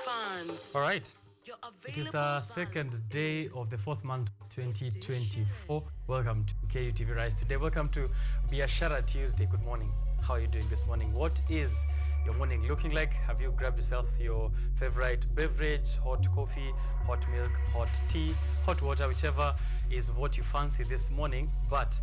funds. All right. It is the second day of the fourth month, 2024. Welcome to Kutv Rise Today. Welcome to Biashara Tuesday. Good morning. How are you doing this morning? What is your morning looking like? Have you grabbed yourself your favorite beverage, hot coffee, hot milk, hot tea, hot water, whichever is what you fancy this morning? But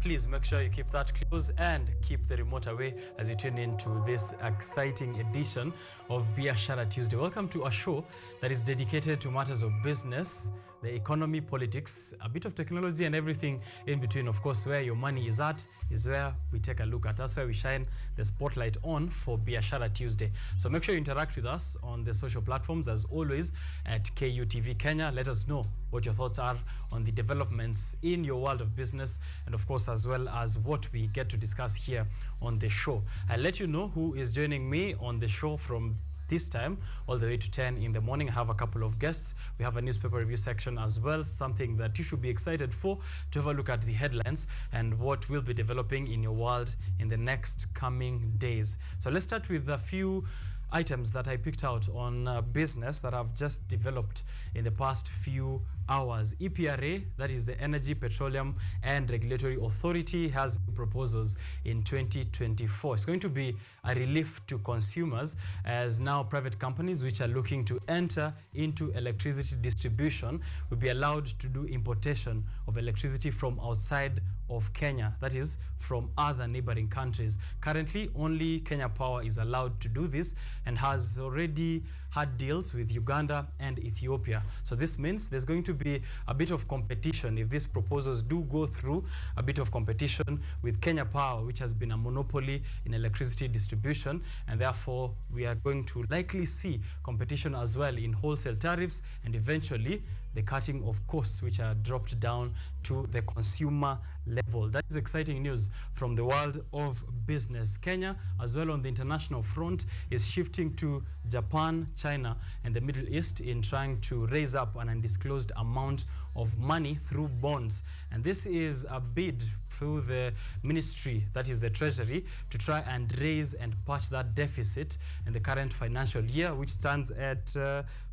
please make sure you keep that close and keep the remote away as you tune into this exciting edition of Biashara Tuesday. Welcome to a show that is dedicated to matters of business, the economy, politics, a bit of technology and everything in between. Of course, where your money is at is where we take a look at. That's where we shine the spotlight on for Biashara Tuesday. So make sure you interact with us on the social platforms as always at Kutv Kenya. Let us know what your thoughts are on the developments in your world of business and of course as well as what we get to discuss here on the show. I'll let you know who is joining me on the show from this time all the way to 10 in the morning. I have a couple of guests. We have a newspaper review section as well, something that you should be excited for, to have a look at the headlines and what will be developing in your world in the next coming days. So let's start with a few items that I picked out on business that have just developed in the past few hours. EPRA, that is the Energy, Petroleum and Regulatory Authority, has proposals in 2024. It's going to be a relief to consumers as now private companies which are looking to enter into electricity distribution will be allowed to do importation of electricity from outside of Kenya, that is from other neighboring countries. Currently, only Kenya Power is allowed to do this and has already had deals with Uganda and Ethiopia. So this means there's going to be a bit of competition if these proposals do go through, a bit of competition with Kenya Power, which has been a monopoly in electricity distribution, and therefore we are going to likely see competition as well in wholesale tariffs and eventually the cutting of costs which are dropped down to the consumer level. That is exciting news from the world of business. Kenya, as well on the international front, is shifting to Japan, China, and the Middle East in trying to raise up an undisclosed amount of money through bonds. And this is a bid through the ministry, that is the Treasury, to try and raise and patch that deficit in the current financial year, which stands at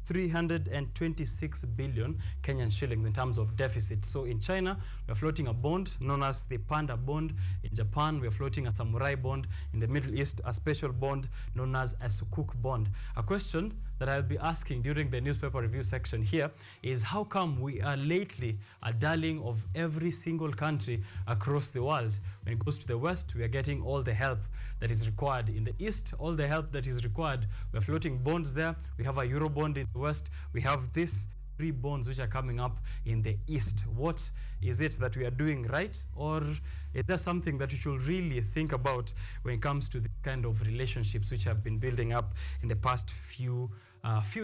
326 billion Kenyan shillings in terms of deficit. So in China, we're floating a bond known as the Panda bond. In Japan, we're floating a samurai bond. In the Middle East, a special bond known as a sukuk bond. A question that I'll be asking during the newspaper review section here is how come we are lately a darling of every single country across the world? When it goes to the West, we are getting all the help that is required. In the East, all the help that is required. We're floating bonds there. We have a Euro bond in the West. We have these three bonds which are coming up in the East. What is it that we are doing right, or is there something that we should really think about when it comes to the kind of relationships which have been building up in the past few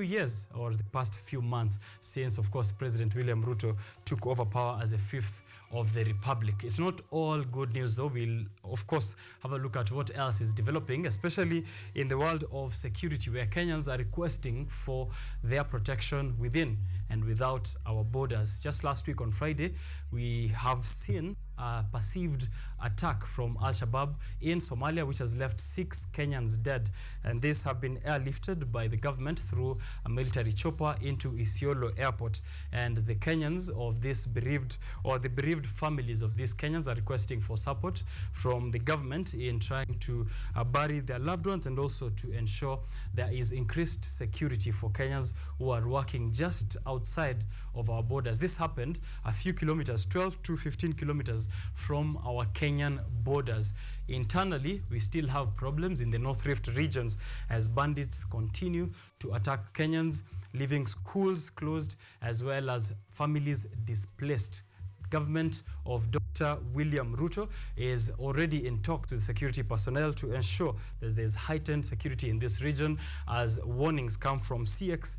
years or the past few months since, of course, President William Ruto took over power as the fifth of the Republic? It's not all good news, though. We'll, of course, have a look at what else is developing, especially in the world of security, where Kenyans are requesting for their protection within and without our borders. Just last week on Friday, we have seen a perceived attack from Al-Shabaab in Somalia, which has left 6 Kenyans dead. And these have been airlifted by the government through a military chopper into Isiolo Airport. And the Kenyans of this bereaved, or the bereaved families of these Kenyans, are requesting for support from the government in trying to bury their loved ones and also to ensure there is increased security for Kenyans who are working just outside of our borders. This happened a few kilometers, 12 to 15 kilometers from our Kenyan borders. Internally, we still have problems in the North Rift regions as bandits continue to attack Kenyans, leaving schools closed as well as families displaced. Government of Dr. William Ruto is already in talks with security personnel to ensure that there's heightened security in this region as warnings come from CS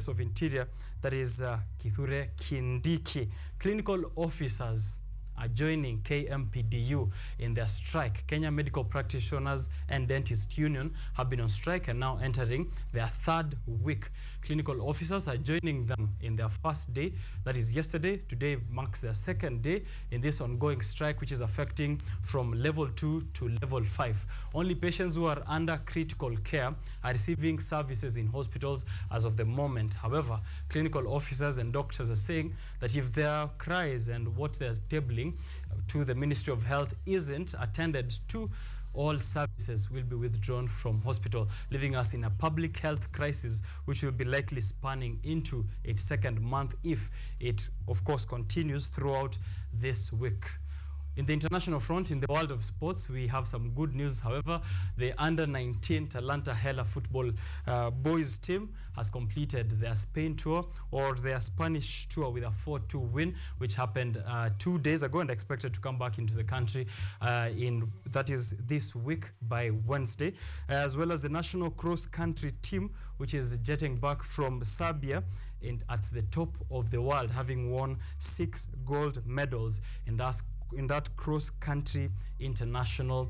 of Interior, that is Kithure Kindiki. Clinical officers are joining KMPDU in their strike. Kenya Medical Practitioners and Dentists Union have been on strike and now entering their third week. Clinical officers are joining them in their first day, that is yesterday. Today marks their second day in this ongoing strike, which is affecting from level 2 to level 5. Only patients who are under critical care are receiving services in hospitals as of the moment. However, clinical officers and doctors are saying that if their cries and what they're tabling to the Ministry of Health isn't attended to, all services will be withdrawn from hospital, leaving us in a public health crisis, which will be likely spanning into its second month if it, of course, continues throughout this week. In the international front, in the world of sports, we have some good news. However, the under-19 Talanta Hela football boys team has completed their Spain tour, or their Spanish tour, with a 4-2 win, which happened 2 days ago and expected to come back into the country that is this week by Wednesday, as well as the national cross-country team, which is jetting back from Serbia at the top of the world, having won 6 gold medals in that cross-country international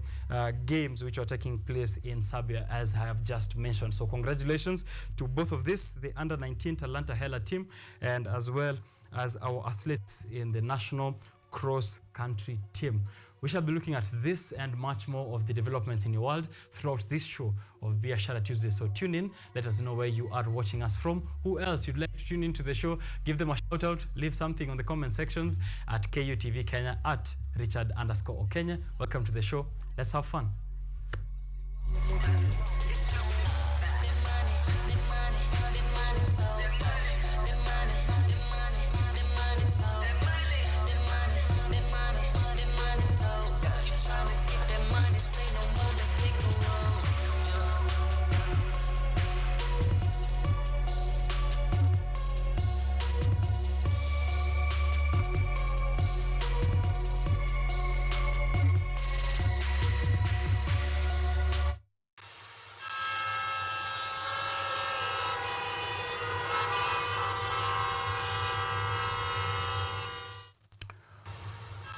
games which are taking place in Serbia, as I have just mentioned. So congratulations to both of this, the under-19 Talanta Hela team, and as well as our athletes in the national cross-country team. We shall be looking at this and much more of the developments in your world throughout this show of Biashara Tuesday. So tune in, let us know where you are watching us from. Who else you'd like to tune into the show? Give them a shout out, leave something on the comment sections at KUTV Kenya, at Richard_OKONYE. Welcome to the show. Let's have fun.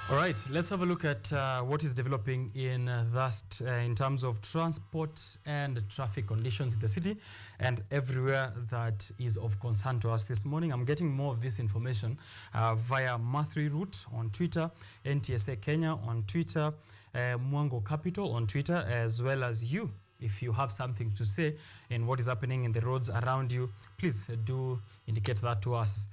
All right, let's have a look at what is developing in in terms of transport and traffic conditions in the city and everywhere that is of concern to us this morning. I'm getting more of this information via Mathri Route on Twitter, NTSA Kenya on Twitter, Mwango Capital on Twitter, as well as you. If you have something to say in what is happening in the roads around you, please do indicate that to us.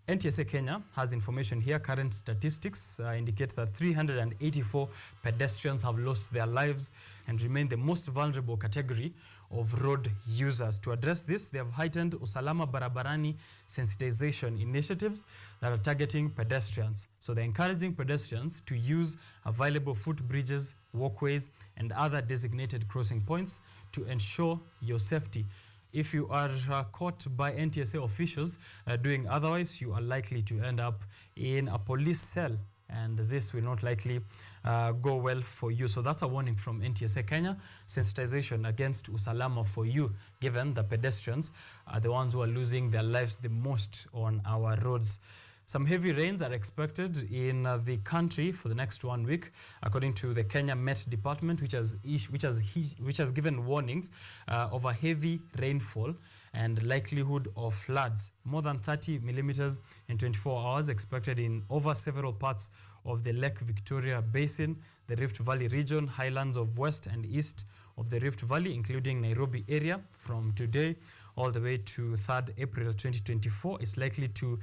NTSA Kenya has information here. Current statistics indicate that 384 pedestrians have lost their lives and remain the most vulnerable category of road users. To address this, they have heightened Usalama Barabarani sensitization initiatives that are targeting pedestrians. So they're encouraging pedestrians to use available footbridges, walkways, and other designated crossing points to ensure your safety. If you are caught by NTSA officials doing otherwise, you are likely to end up in a police cell, and this will not likely go well for you. So that's a warning from NTSA Kenya. Sensitization against Usalama for you, given the pedestrians are the ones who are losing their lives the most on our roads. Some heavy rains are expected in the country for the next 1 week, according to the Kenya Met Department, which has given warnings of a heavy rainfall and likelihood of floods. More than 30 millimeters in 24 hours expected in over several parts of the Lake Victoria Basin, the Rift Valley region, highlands of west and east of the Rift Valley, including Nairobi area, from today all the way to 3rd April 2024. It's likely to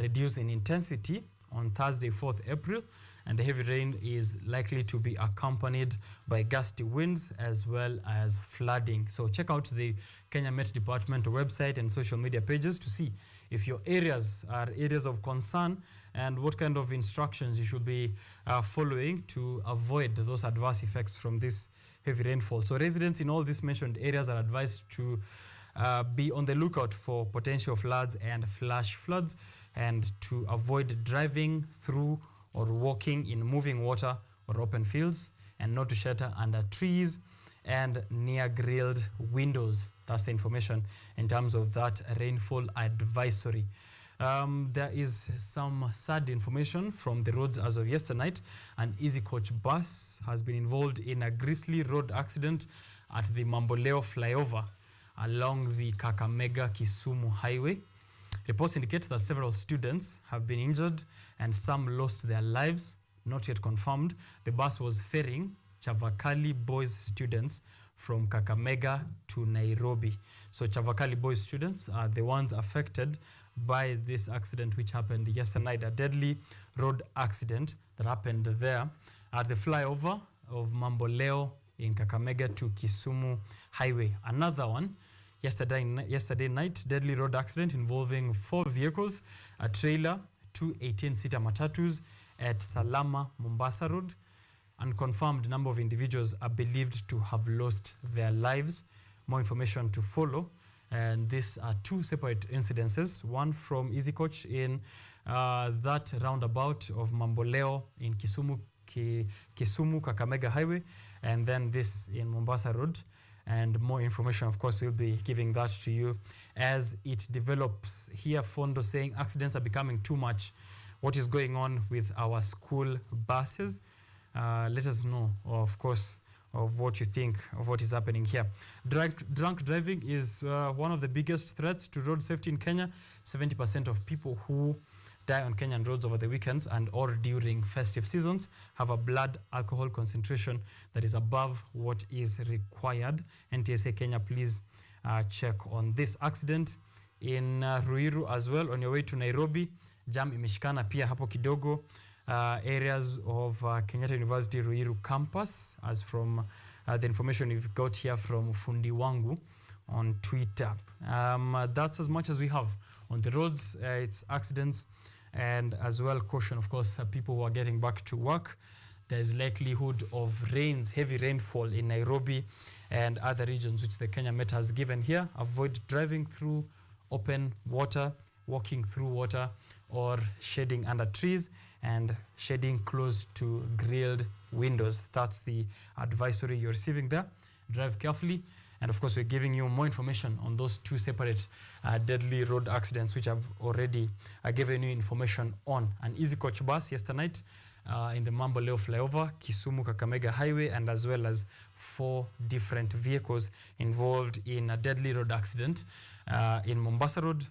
reduce in intensity on Thursday, 4th April, and the heavy rain is likely to be accompanied by gusty winds as well as flooding. So check out the Kenya Met Department website and social media pages to see if your areas are areas of concern and what kind of instructions you should be following to avoid those adverse effects from this heavy rainfall. So residents in all these mentioned areas are advised to be on the lookout for potential floods and flash floods, and to avoid driving through or walking in moving water or open fields, and not to shelter under trees and near grilled windows. That's the information in terms of that rainfall advisory. There is some sad information from the roads as of yesterday night. An Easy Coach bus has been involved in a grisly road accident at the Mamboleo flyover along the Kakamega-Kisumu highway. Reports indicate that several students have been injured and some lost their lives. Not yet confirmed. The bus was ferrying Chavakali Boys students from Kakamega to Nairobi. So Chavakali Boys students are the ones affected by this accident which happened yesterday night, a deadly road accident that happened there at the flyover of Mamboleo in Kakamega to Kisumu highway. Another one yesterday night, deadly road accident involving 4 vehicles, a trailer, 2 18-seater matatus at Salama, Mombasa Road. Unconfirmed number of individuals are believed to have lost their lives. More information to follow. And these are 2 separate incidences. One from Easy Coach in that roundabout of Mamboleo in Kisumu Kakamega Highway, and then this in Mombasa Road. And more information, of course, we'll be giving that to you as it develops. Here, Fondo saying accidents are becoming too much. What is going on with our school buses? Let us know, of course, of what you think of what is happening here. Drunk driving is one of the biggest threats to road safety in Kenya. 70% of people who die on Kenyan roads over the weekends and or during festive seasons have a blood alcohol concentration that is above what is required. NTSA Kenya, please check on this accident. In Ruiru as well, on your way to Nairobi, jam imeshikana pia hapo kidogo. Areas of Kenyatta University Ruiru campus, as from the information we've got here from Fundi Wangu on Twitter. That's as much as we have on the roads. It's accidents and as well caution, of course, people who are getting back to work. There's likelihood of rains, heavy rainfall in Nairobi and other regions which the Kenya Met has given here. Avoid driving through open water, walking through water, or shading under trees and shading close to grilled windows. That's the advisory you're receiving there. Drive carefully. And of course, we're giving you more information on those 2 separate deadly road accidents, which I've already given you information on. An Easy Coach bus yesterday night in the Mamboleo flyover, Kisumu Kakamega Highway, and as well as 4 different vehicles involved in a deadly road accident in Mombasa Road.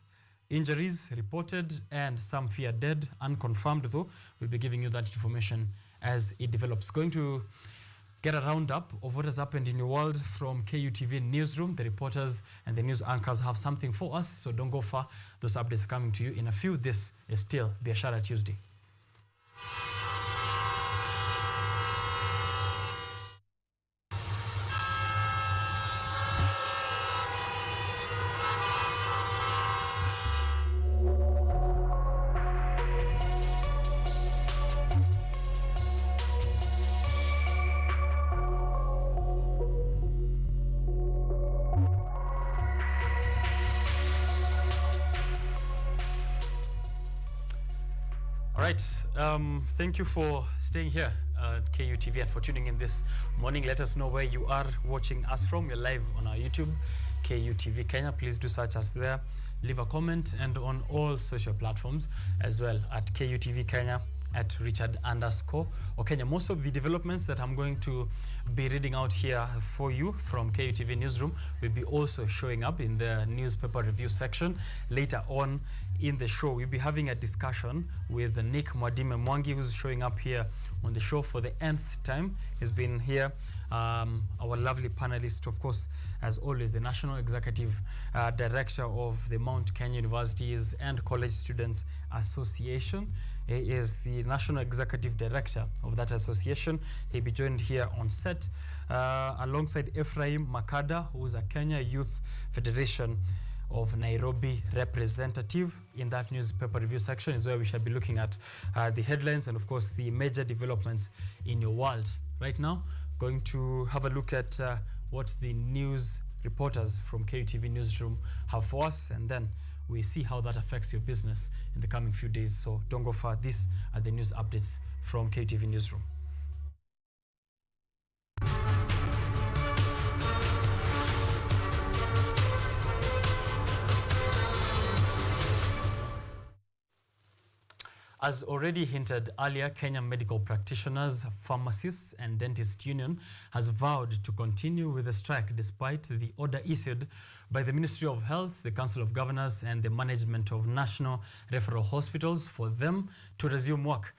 Injuries reported and some fear dead, unconfirmed though. We'll be giving you that information as it develops. Going to get a roundup of what has happened in your world from KUTV Newsroom. The reporters and the news anchors have something for us, so don't go far. Those updates are coming to you in a few. This is still Biashara Tuesday. Thank you for staying here at KUTV and for tuning in this morning. Let us know where you are watching us from. We're live on our YouTube, KUTV Kenya. Please do search us there. Leave a comment, and on all social platforms as well at KUTV Kenya, at Richard_OKONYE. Most of the developments that I'm going to be reading out here for you from KUTV Newsroom will be also showing up in the newspaper review section. Later on in the show, we'll be having a discussion with Nick Mwadime Mwangi, who's showing up here on the show for the nth time. He's been here, our lovely panelist, of course, as always, the National Executive Director of the Mount Kenya Universities and College Students Association. He is the National Executive Director of that association. He'll be joined here on set alongside Ephraim Makada, who is a Kenya Youth Federation of Nairobi representative. In that newspaper review section is where we shall be looking at the headlines and, of course, the major developments in your world. Right now, going to have a look at what the news reporters from KUTV Newsroom have for us, and then we see how that affects your business in the coming few days. So don't go far. These are the news updates from KUTV Newsroom. As already hinted earlier, Kenya Medical Practitioners, Pharmacists and Dentists Union has vowed to continue with the strike despite the order issued by the Ministry of Health, the Council of Governors and the Management of National Referral Hospitals for them to resume work.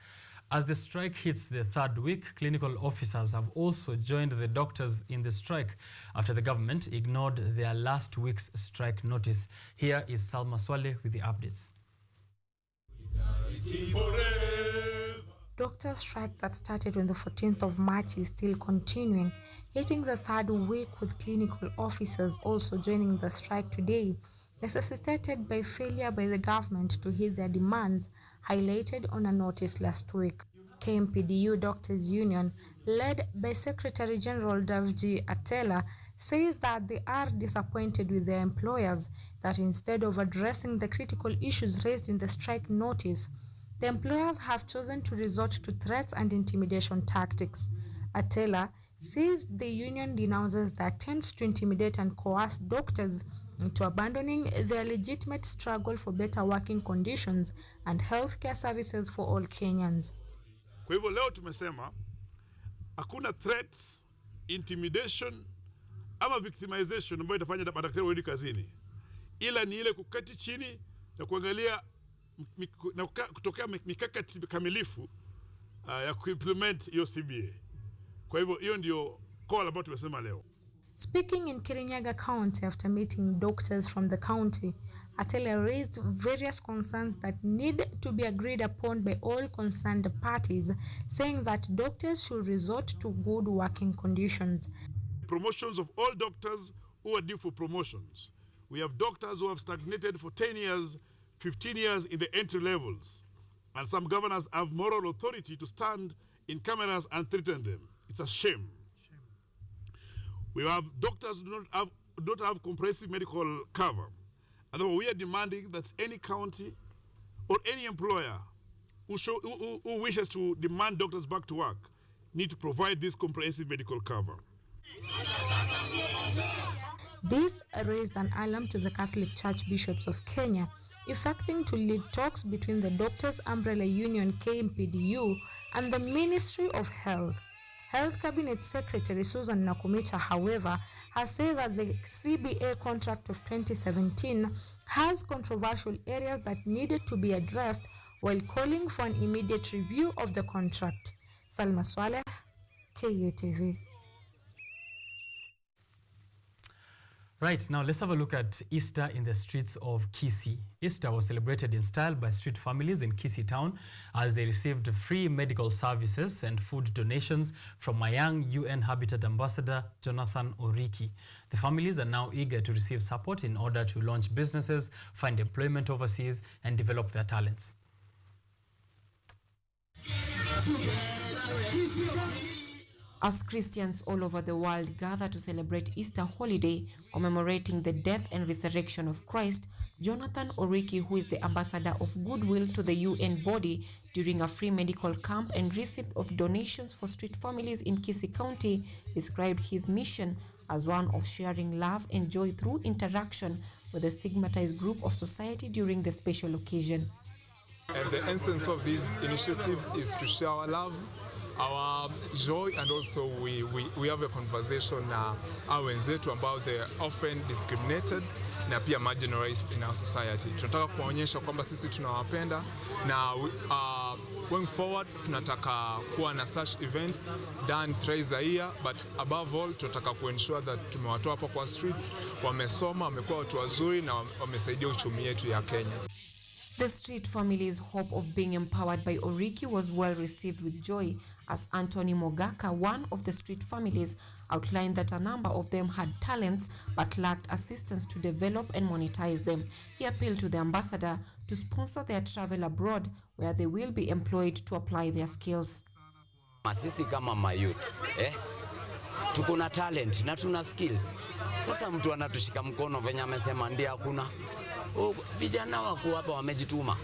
As the strike hits the third week, clinical officers have also joined the doctors in the strike after the government ignored their last week's strike notice. Here is Salma Swale with the updates. Doctor strike that started on the 14th of March is still continuing, hitting the third week with clinical officers also joining the strike today, necessitated by failure by the government to hit their demands highlighted on a notice last week. KMPDU Doctors Union, led by Secretary General Davji Atela, says that they are disappointed with their employers that instead of addressing the critical issues raised in the strike notice, the employers have chosen to resort to threats and intimidation tactics. Atela says the union denounces the attempts to intimidate and coerce doctors into abandoning their legitimate struggle for better working conditions and healthcare services for all Kenyans. Kwa hivyo leo tumesema hakuna threats, intimidation ama victimization ambayo itafanya madaktari warudi kazini, ila ni ile kuketi chini na kuangalia na kutokea mikakati kamilifu ya kuimplement hiyo CBA. Kwa hivyo hiyo ndio call ambayo tumesema leo. Speaking in Kirinyaga County after meeting doctors from the county, Atela raised various concerns that need to be agreed upon by all concerned parties, saying that doctors should resort to good working conditions. Promotions of all doctors who are due for promotions. We have doctors who have stagnated for 10 years, 15 years in the entry levels, and some governors have moral authority to stand in cameras and threaten them. It's a shame. We have doctors who don't have comprehensive medical cover. And we are demanding that any county or any employer who wishes to demand doctors back to work need to provide this comprehensive medical cover. This raised an alarm to the Catholic Church Bishops of Kenya, effecting to lead talks between the Doctors' Umbrella Union KMPDU and the Ministry of Health. Health Cabinet Secretary Susan Nakumicha, however, has said that the CBA contract of 2017 has controversial areas that needed to be addressed while calling for an immediate review of the contract. Salma Swale, KUTV. Right, now let's have a look at Easter in the streets of Kisii. Easter was celebrated in style by street families in Kisii town as they received free medical services and food donations from a young UN Habitat Ambassador, Jonathan Oriki. The families are now eager to receive support in order to launch businesses, find employment overseas, and develop their talents. As Christians all over the world gather to celebrate Easter holiday commemorating the death and resurrection of Christ, Jonathan Oriki, who is the ambassador of goodwill to the UN body during a free medical camp and receipt of donations for street families in Kisii County, described his mission as one of sharing love and joy through interaction with a stigmatized group of society during the special occasion. And the essence of this initiative is to share our love, our joy, and also we have a conversation na our wenzetu ambao they are often discriminated na pia marginalized in our society. Tunataka kuonyesha kwamba sisi tunawapenda na going forward tunataka kuwa na such events done thrice a year, but above all tunataka kuensure that tumewatoa hapo kwa streets, wamesoma, wamekuwa watu wazuri na wamesaidia uchumi yetu ya Kenya. The street family's hope of being empowered by Oriki was well received with joy as Anthony Mogaka, one of the street families, outlined that a number of them had talents but lacked assistance to develop and monetize them. He appealed to the ambassador to sponsor their travel abroad where they will be employed to apply their skills. Sisi kama mayouth, tuko na talent na tuna skills. Sasa mtu anatushika mkono venye amesema ndio hakuna. Vijana wako hapa wamejituma.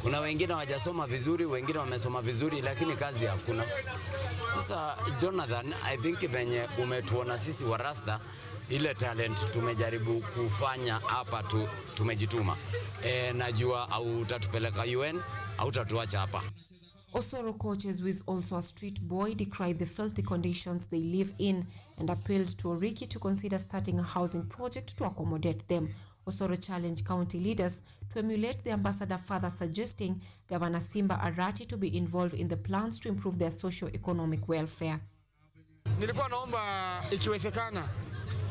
Kuna wengine hawajasoma vizuri, wengine wamesoma vizuri lakini kazi hakuna. Sasa Jonathan, I think venye umetuona sisi wa Rasta, ile talent tumejaribu kufanya hapa tumejituma. Najua au utatupeleka UN hautatuacha hapa. Osoro coaches, who is also a street boy, decried the filthy conditions they live in and appealed to Oriki to consider starting a housing project to accommodate them. Osoro challenged county leaders to emulate the ambassador, further suggesting Governor Simba Arati to be involved in the plans to improve their socio-economic welfare. Nilikuwa naomba ikiwezekana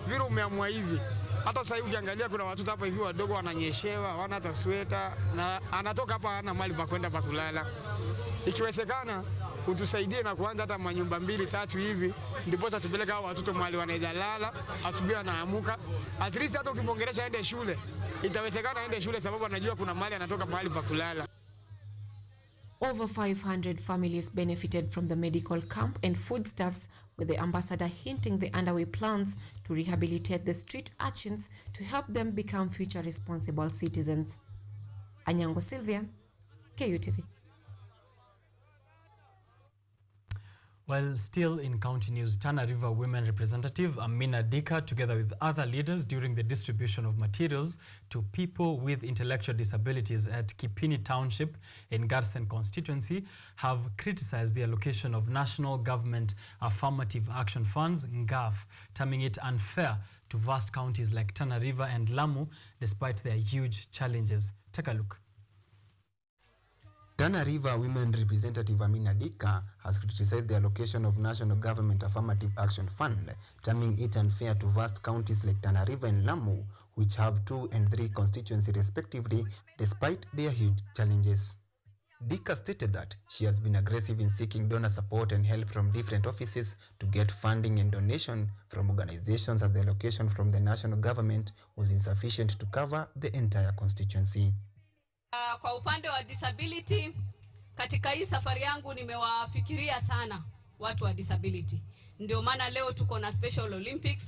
vile umeamua hivi, hata sasa hivi ukiangalia kuna watoto hapa hivi wadogo wananyeshewa, hawana hata sweta, na anatoka hapa hana mali pa kwenda pa kulala. Ikiwezekana utusaidie na kuanza hata manyumba 2-3 hivi, ndipo tupeleke hao watoto mahali wanaweza lala, asubuhi anaamuka. At least hata ukimwongelesha aende shule, itawezekana aende shule sababu anajua kuna mali anatoka mahali pa kulala. Over 500 families benefited from the medical camp and foodstuffs, with the ambassador hinting the underway plans to rehabilitate the street urchins to help them become future responsible citizens. Anyango Sylvia, KUTV. Well, still in county news, Tana River Women Representative Amina Dika, together with other leaders during the distribution of materials to people with intellectual disabilities at Kipini Township in Garsen constituency, have criticized the allocation of National Government Affirmative Action Funds, NGAF, terming it unfair to vast counties like Tana River and Lamu, despite their huge challenges. Take a look. Tana River Women Representative Amina Dika has criticized the allocation of National Government Affirmative Action Fund, terming it unfair to vast counties like Tana River and Lamu, which have 2 and 3 constituencies respectively, despite their huge challenges. Dika stated that she has been aggressive in seeking donor support and help from different offices to get funding and donation from organizations, as the allocation from the national government was insufficient to cover the entire constituency. Kwa upande wa disability, katika hii safari yangu nimewafikiria sana watu wa disability. Ndio maana leo tuko na Special Olympics.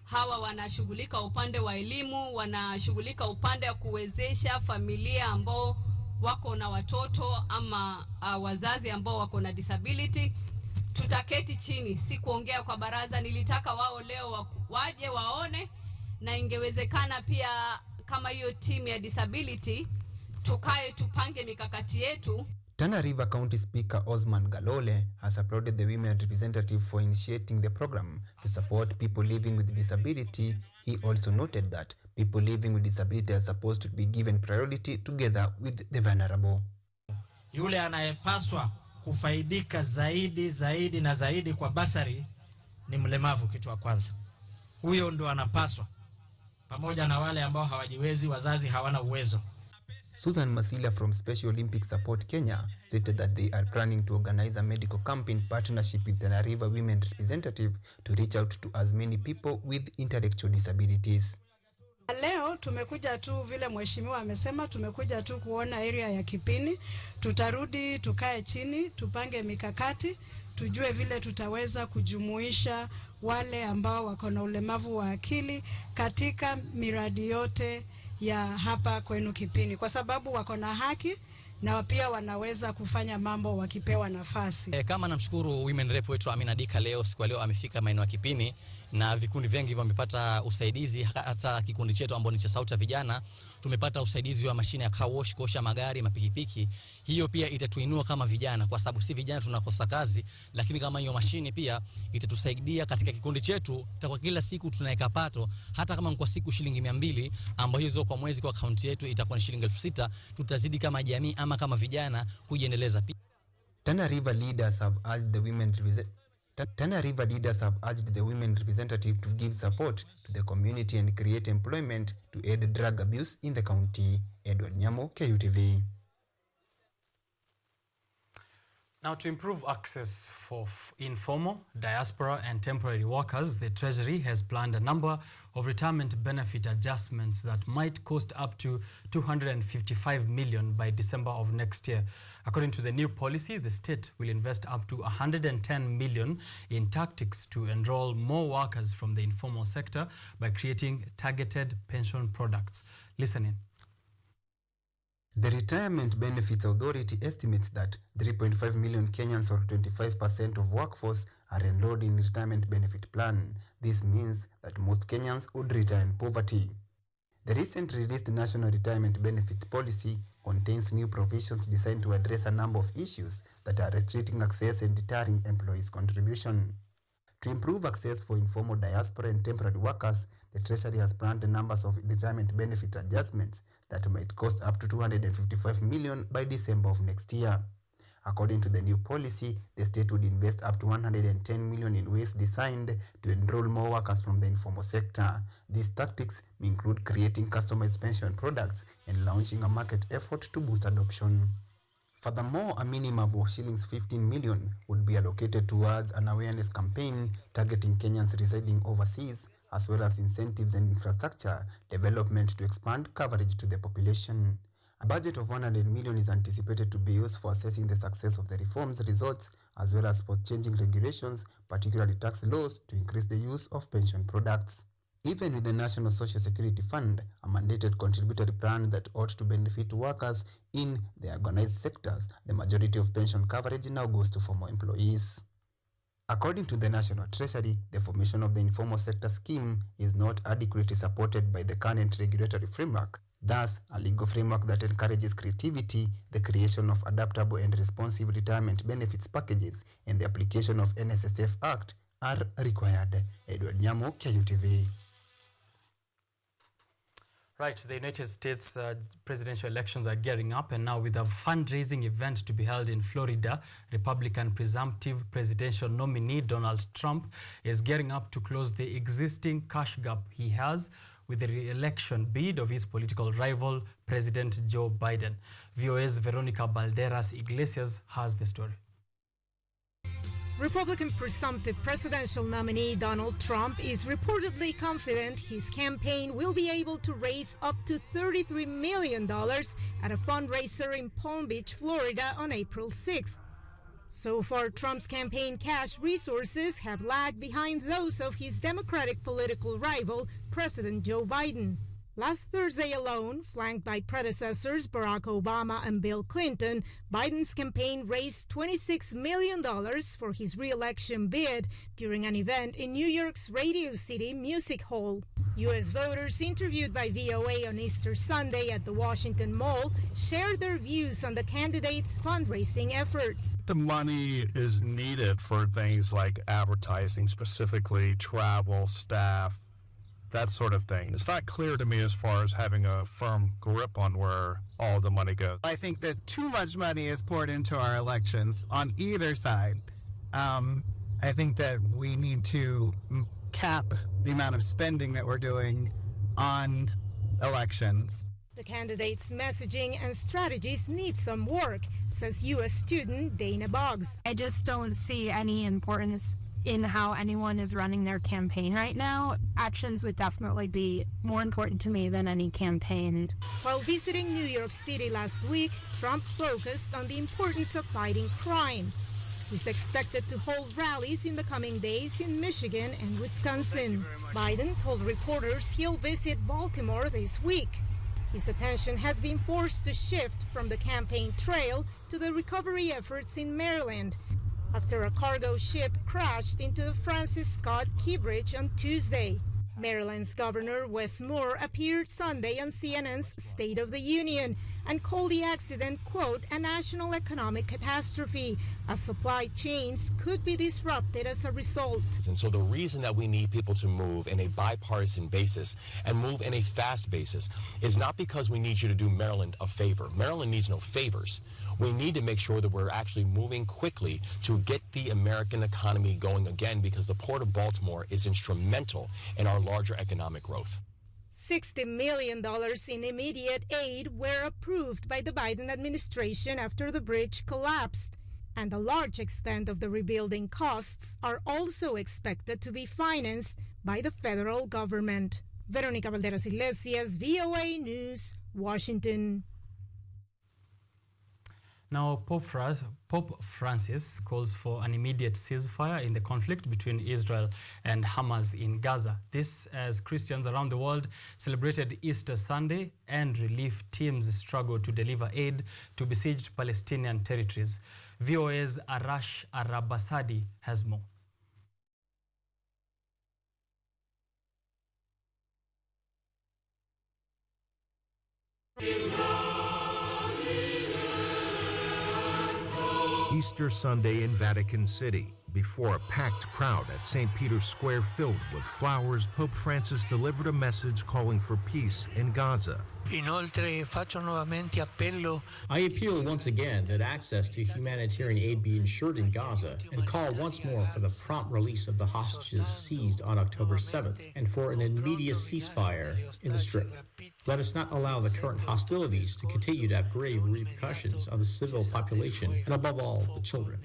Hawa wanashughulika upande wa elimu, wanashughulika upande wa kuwezesha familia ambao wako na watoto ama wazazi ambao wako na disability. Tutaketi chini, si kuongea kwa baraza. Nilitaka wao leo waje waone, na ingewezekana pia kama hiyo team ya disability tukae tupange mikakati yetu. Tana River County Speaker Osman Galole has applauded the women representative for initiating the program to support people living with disability. He also noted that people living with disability are supposed to be given priority together with the vulnerable. Yule anayepaswa kufaidika zaidi na zaidi kwa basari ni mlemavu, kitu wa kwanza. Huyo ndo anapaswa, pamoja na wale ambao hawajiwezi, wazazi hawana uwezo. Susan Masila from Special Olympics Support Kenya stated that they are planning to organize a medical camp in partnership with the Tana River Women Representative to reach out to as many people with intellectual disabilities. Leo tumekuja tu vile mheshimiwa amesema, tumekuja tu kuona area ya Kipini. Tutarudi tukae chini, tupange mikakati, tujue vile tutaweza kujumuisha wale ambao wako na ulemavu wa akili katika miradi yote ya hapa kwenu Kipini, kwa sababu wako na haki na pia wanaweza kufanya mambo wakipewa nafasi. Kama namshukuru women rep wetu Amina Dika, leo siku ya leo amefika maeneo ya Kipini na vikundi vingi vimepata usaidizi. Hata kikundi chetu ambao ni cha sauti ya vijana tumepata usaidizi wa mashine ya car wash, kuosha magari, mapikipiki. Hiyo pia itatuinua kama vijana, kwa sababu si vijana tunakosa kazi, lakini kama hiyo mashine pia itatusaidia katika kikundi chetu. Kwa kila siku tunaweka pato, hata kama kwa siku shilingi 200, ambayo hizo kwa mwezi kwa akaunti yetu itakuwa ni shilingi 6000. Tutazidi kama jamii ama kama vijana kujiendeleza pia. Tana River leaders have urged the women representative to give support to the community and create employment to aid drug abuse in the county. Edward Nyamo, KUTV. Now, to improve access for informal, diaspora and temporary workers, the Treasury has planned a number of retirement benefit adjustments that might cost up to 255 million by December of next year. According to the new policy, the state will invest up to 110 million in tactics to enroll more workers from the informal sector by creating targeted pension products. Listen in. The Retirement Benefits Authority estimates that 3.5 million Kenyans, or 25% of workforce, are enrolled in retirement benefit plan. This means that most Kenyans would retire in poverty. The recently released National Retirement Benefits Policy contains new provisions designed to address a number of issues that are restricting access and deterring employees' contribution. To improve access for informal diaspora and temporary workers, the Treasury has planned a number of retirement benefit adjustments that might cost up to 255 million by December of next year. According to the new policy, the state would invest up to 110 million in ways designed to enroll more workers from the informal sector. These tactics may include creating customized pension products and launching a market effort to boost adoption. Furthermore, a minimum of shillings 15 million would be allocated towards an awareness campaign targeting Kenyans residing overseas, as well as incentives and infrastructure development to expand coverage to the population. A budget of 100 million is anticipated to be used for assessing the success of the reforms results, as well as for changing regulations, particularly tax laws, to increase the use of pension products. Even with the National Social Security Fund, a mandated contributory plan that ought to benefit workers in the organized sectors, the majority of pension coverage now goes to former employees. According to the National Treasury, the formation of the informal sector scheme is not adequately supported by the current regulatory framework. Thus, a legal framework that encourages creativity, the creation of adaptable and responsive retirement benefits packages, and the application of NSSF Act are required. Edward Nyamo, KUTV. Right, the United States presidential elections are gearing up, and now with a fundraising event to be held in Florida, Republican presumptive presidential nominee Donald Trump is gearing up to close the existing cash gap he has with the re-election bid of his political rival, President Joe Biden. VOA's Veronica Balderas Iglesias has the story. Republican presumptive presidential nominee Donald Trump is reportedly confident his campaign will be able to raise up to $33 million at a fundraiser in Palm Beach, Florida on April 6th. So far, Trump's campaign cash resources have lagged behind those of his Democratic political rival, President Joe Biden. Last Thursday alone, flanked by predecessors Barack Obama and Bill Clinton, Biden's campaign raised $26 million for his re-election bid during an event in New York's Radio City Music Hall. U.S. voters interviewed by VOA on Easter Sunday at the Washington Mall shared their views on the candidates' fundraising efforts. The money is needed for things like advertising, specifically travel, staff, that sort of thing. It's not clear to me as far as having a firm grip on where all the money goes. I think that too much money is poured into our elections on either side. I think that we need to cap the amount of spending that we're doing on elections. The candidates' messaging and strategies need some work, says U.S. student Dana Boggs. I just don't see any importance in how anyone is running their campaign right now. Actions would definitely be more important to me than any campaign. While visiting New York City last week, Trump focused on the importance of fighting crime. He's expected to hold rallies in the coming days in Michigan and Wisconsin. Biden told reporters he'll visit Baltimore this week. His attention has been forced to shift from the campaign trail to the recovery efforts in Maryland after a cargo ship crashed into the Francis Scott Key Bridge on Tuesday. Maryland's Governor Wes Moore appeared Sunday on CNN's State of the Union and called the accident, quote, a national economic catastrophe, as supply chains could be disrupted as a result. And so the reason that we need people to move in a bipartisan basis and move in a fast basis is not because we need you to do Maryland a favor. Maryland needs no favors. We need to make sure that we're actually moving quickly to get the American economy going again, because the Port of Baltimore is instrumental in our larger economic growth. $60 million in immediate aid were approved by the Biden administration after the bridge collapsed, and a large extent of the rebuilding costs are also expected to be financed by the federal government. Veronica Valderas Iglesias, VOA News, Washington. Now, Pope Francis calls for an immediate ceasefire in the conflict between Israel and Hamas in Gaza. This as Christians around the world celebrated Easter Sunday and relief teams struggle to deliver aid to besieged Palestinian territories. VOA's Arash Arabasadi has more. Easter Sunday in Vatican City. Before a packed crowd at St. Peter's Square filled with flowers, Pope Francis delivered a message calling for peace in Gaza. Inoltre faccio nuovamente appello. I appeal once again that access to humanitarian aid be ensured in Gaza and call once more for the prompt release of the hostages seized on October 7th and for an immediate ceasefire in the Strip. Let us not allow the current hostilities to continue to have grave repercussions on the civil population and above all the children.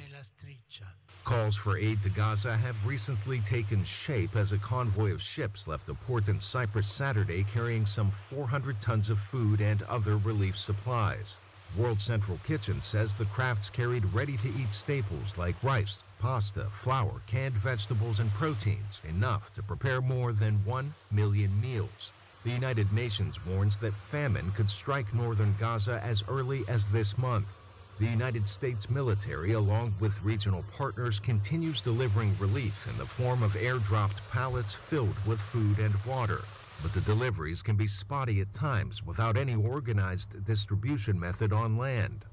Calls for aid to Gaza have recently taken shape as a convoy of ships left a port in Cyprus Saturday carrying some 400 tons of food and other relief supplies. World Central Kitchen says the crafts carried ready-to-eat staples like rice, pasta, flour, canned vegetables, and proteins, enough to prepare more than 1 million meals. The United Nations warns that famine could strike northern Gaza as early as this month. The United States military, along with regional partners, continues delivering relief in the form of airdropped pallets filled with food and water. But the deliveries can be spotty at times without any organized distribution method on land.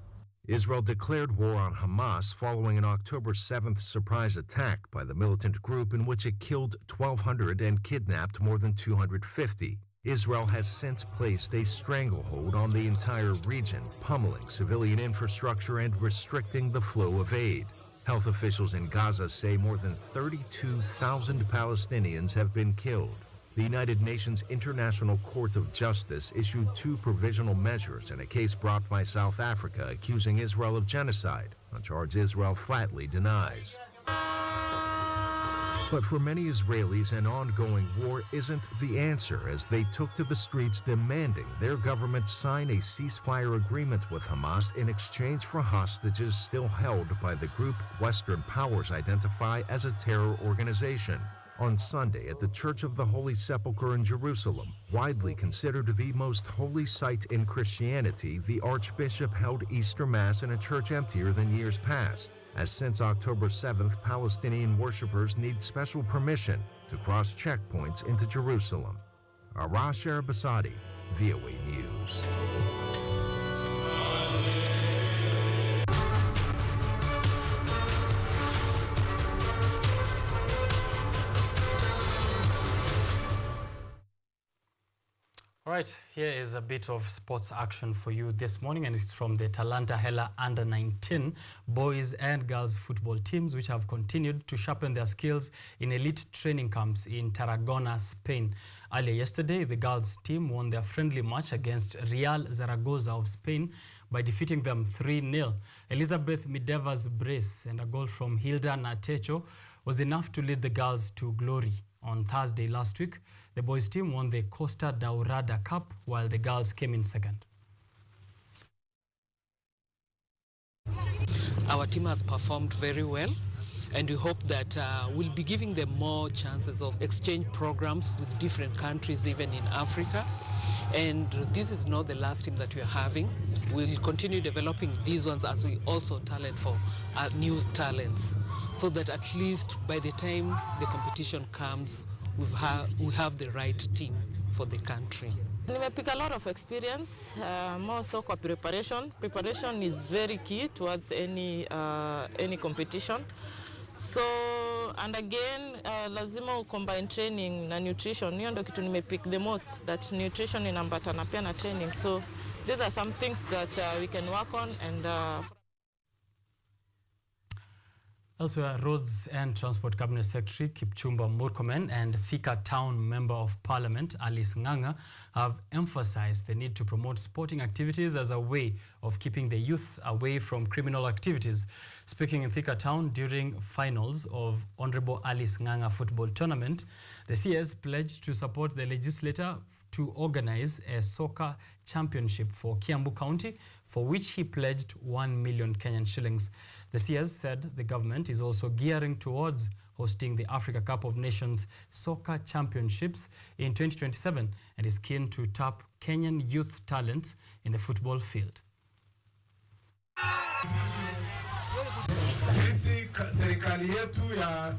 Israel declared war on Hamas following an October 7th surprise attack by the militant group in which it killed 1,200 and kidnapped more than 250. Israel has since placed a stranglehold on the entire region, pummeling civilian infrastructure and restricting the flow of aid. Health officials in Gaza say more than 32,000 Palestinians have been killed. The United Nations International Court of Justice issued 2 provisional measures in a case brought by South Africa accusing Israel of genocide, a charge Israel flatly denies. But for many Israelis, an ongoing war isn't the answer, as they took to the streets demanding their government sign a ceasefire agreement with Hamas in exchange for hostages still held by the group Western powers identify as a terror organization. On Sunday at the Church of the Holy Sepulchre in Jerusalem, widely considered the most holy site in Christianity, the Archbishop held Easter Mass in a church emptier than years past, as since October 7th, Palestinian worshippers need special permission to cross checkpoints into Jerusalem. Arash Arabasadi, VOA News. All right, here is a bit of sports action for you this morning, and it's from the Talanta Hela Under-19 boys and girls football teams, which have continued to sharpen their skills in elite training camps in Tarragona, Spain. Earlier yesterday, the girls team won their friendly match against Real Zaragoza of Spain by defeating them 3-0. Elizabeth Mideva's brace and a goal from Hilda Natecho was enough to lead the girls to glory. On Thursday last week, the boys team won the Costa Daurada Cup, while the girls came in second. Our team has performed very well, and we hope that we'll be giving them more chances of exchange programs with different countries, even in Africa. And this is not the last team that we're having. We'll continue developing these ones as we also talent for new talents, so that at least by the time the competition comes, we have the right team for the country. Nimepick a lot of experience, more so kwa preparation. Preparation is very key towards any competition. So, and again, lazima combine training na nutrition. Hiyo ndio kitu nimepick the most, that nutrition inaambatana pia na training. So, these are some things that we can work on. And Elsewhere, Roads and Transport Cabinet Secretary Kipchumba Murkomen and Thika Town Member of Parliament Alice Nganga have emphasized the need to promote sporting activities as a way of keeping the youth away from criminal activities. Speaking in Thika Town during finals of Honorable Alice Nganga Football Tournament, the CS pledged to support the legislator to organize a soccer championship for Kiambu County, for which he pledged 1 million Kenyan shillings. The CS said the government is also gearing towards hosting the Africa Cup of Nations Soccer Championships in 2027 and is keen to tap Kenyan youth talent in the football field. Sisi serikali yetu ya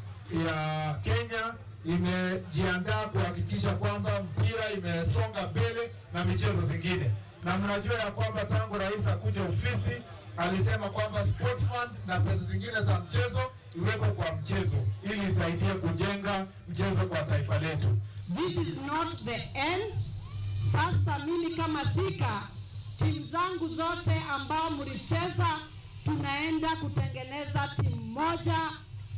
Kenya imejiandaa kuhakikisha kwamba mpira imesonga mbele na michezo zingine. na mnajua ya kwamba tangu rais akuje ofisi alisema kwamba sports fund na pesa zingine za mchezo iweko kwa mchezo ili isaidie kujenga mchezo kwa taifa letu. This is not the end. Sasa mimi kama Thika, timu zangu zote ambao mlicheza, tunaenda kutengeneza timu moja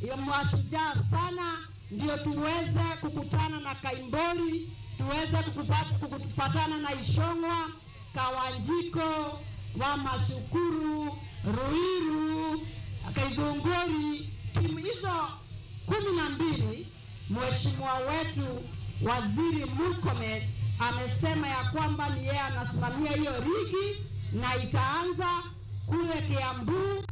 ya mashujaa sana, ndio tuweze kukutana na Kaimboli, tuweze kupatana na Ishongwa, Kawanjiko, wa Masukuru, Ruiru, Kaizongori. Timu hizo 12, mheshimiwa wetu Waziri Murkomen amesema ya kwamba ni yeye anasimamia hiyo ligi na itaanza kule Kiambu.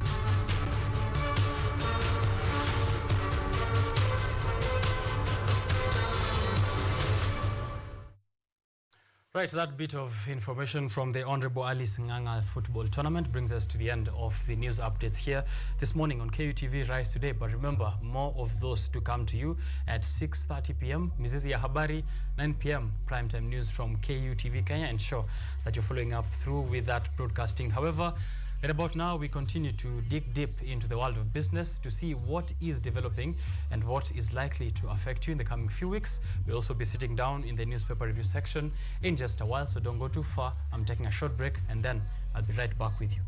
Right, that bit of information from the Honorable Alice Nganga football tournament brings us to the end of the news updates here this morning on KUTV Rise Today. But remember, more of those to come to you at 6:30 p.m. Mizizi ya Habari, 9 p.m. primetime news from KUTV Kenya. Ensure that you're following up through with that broadcasting. However, right about now, we continue to dig deep into the world of business to see what is developing and what is likely to affect you in the coming few weeks. We'll also be sitting down in the newspaper review section in just a while, so don't go too far. I'm taking a short break and then I'll be right back with you.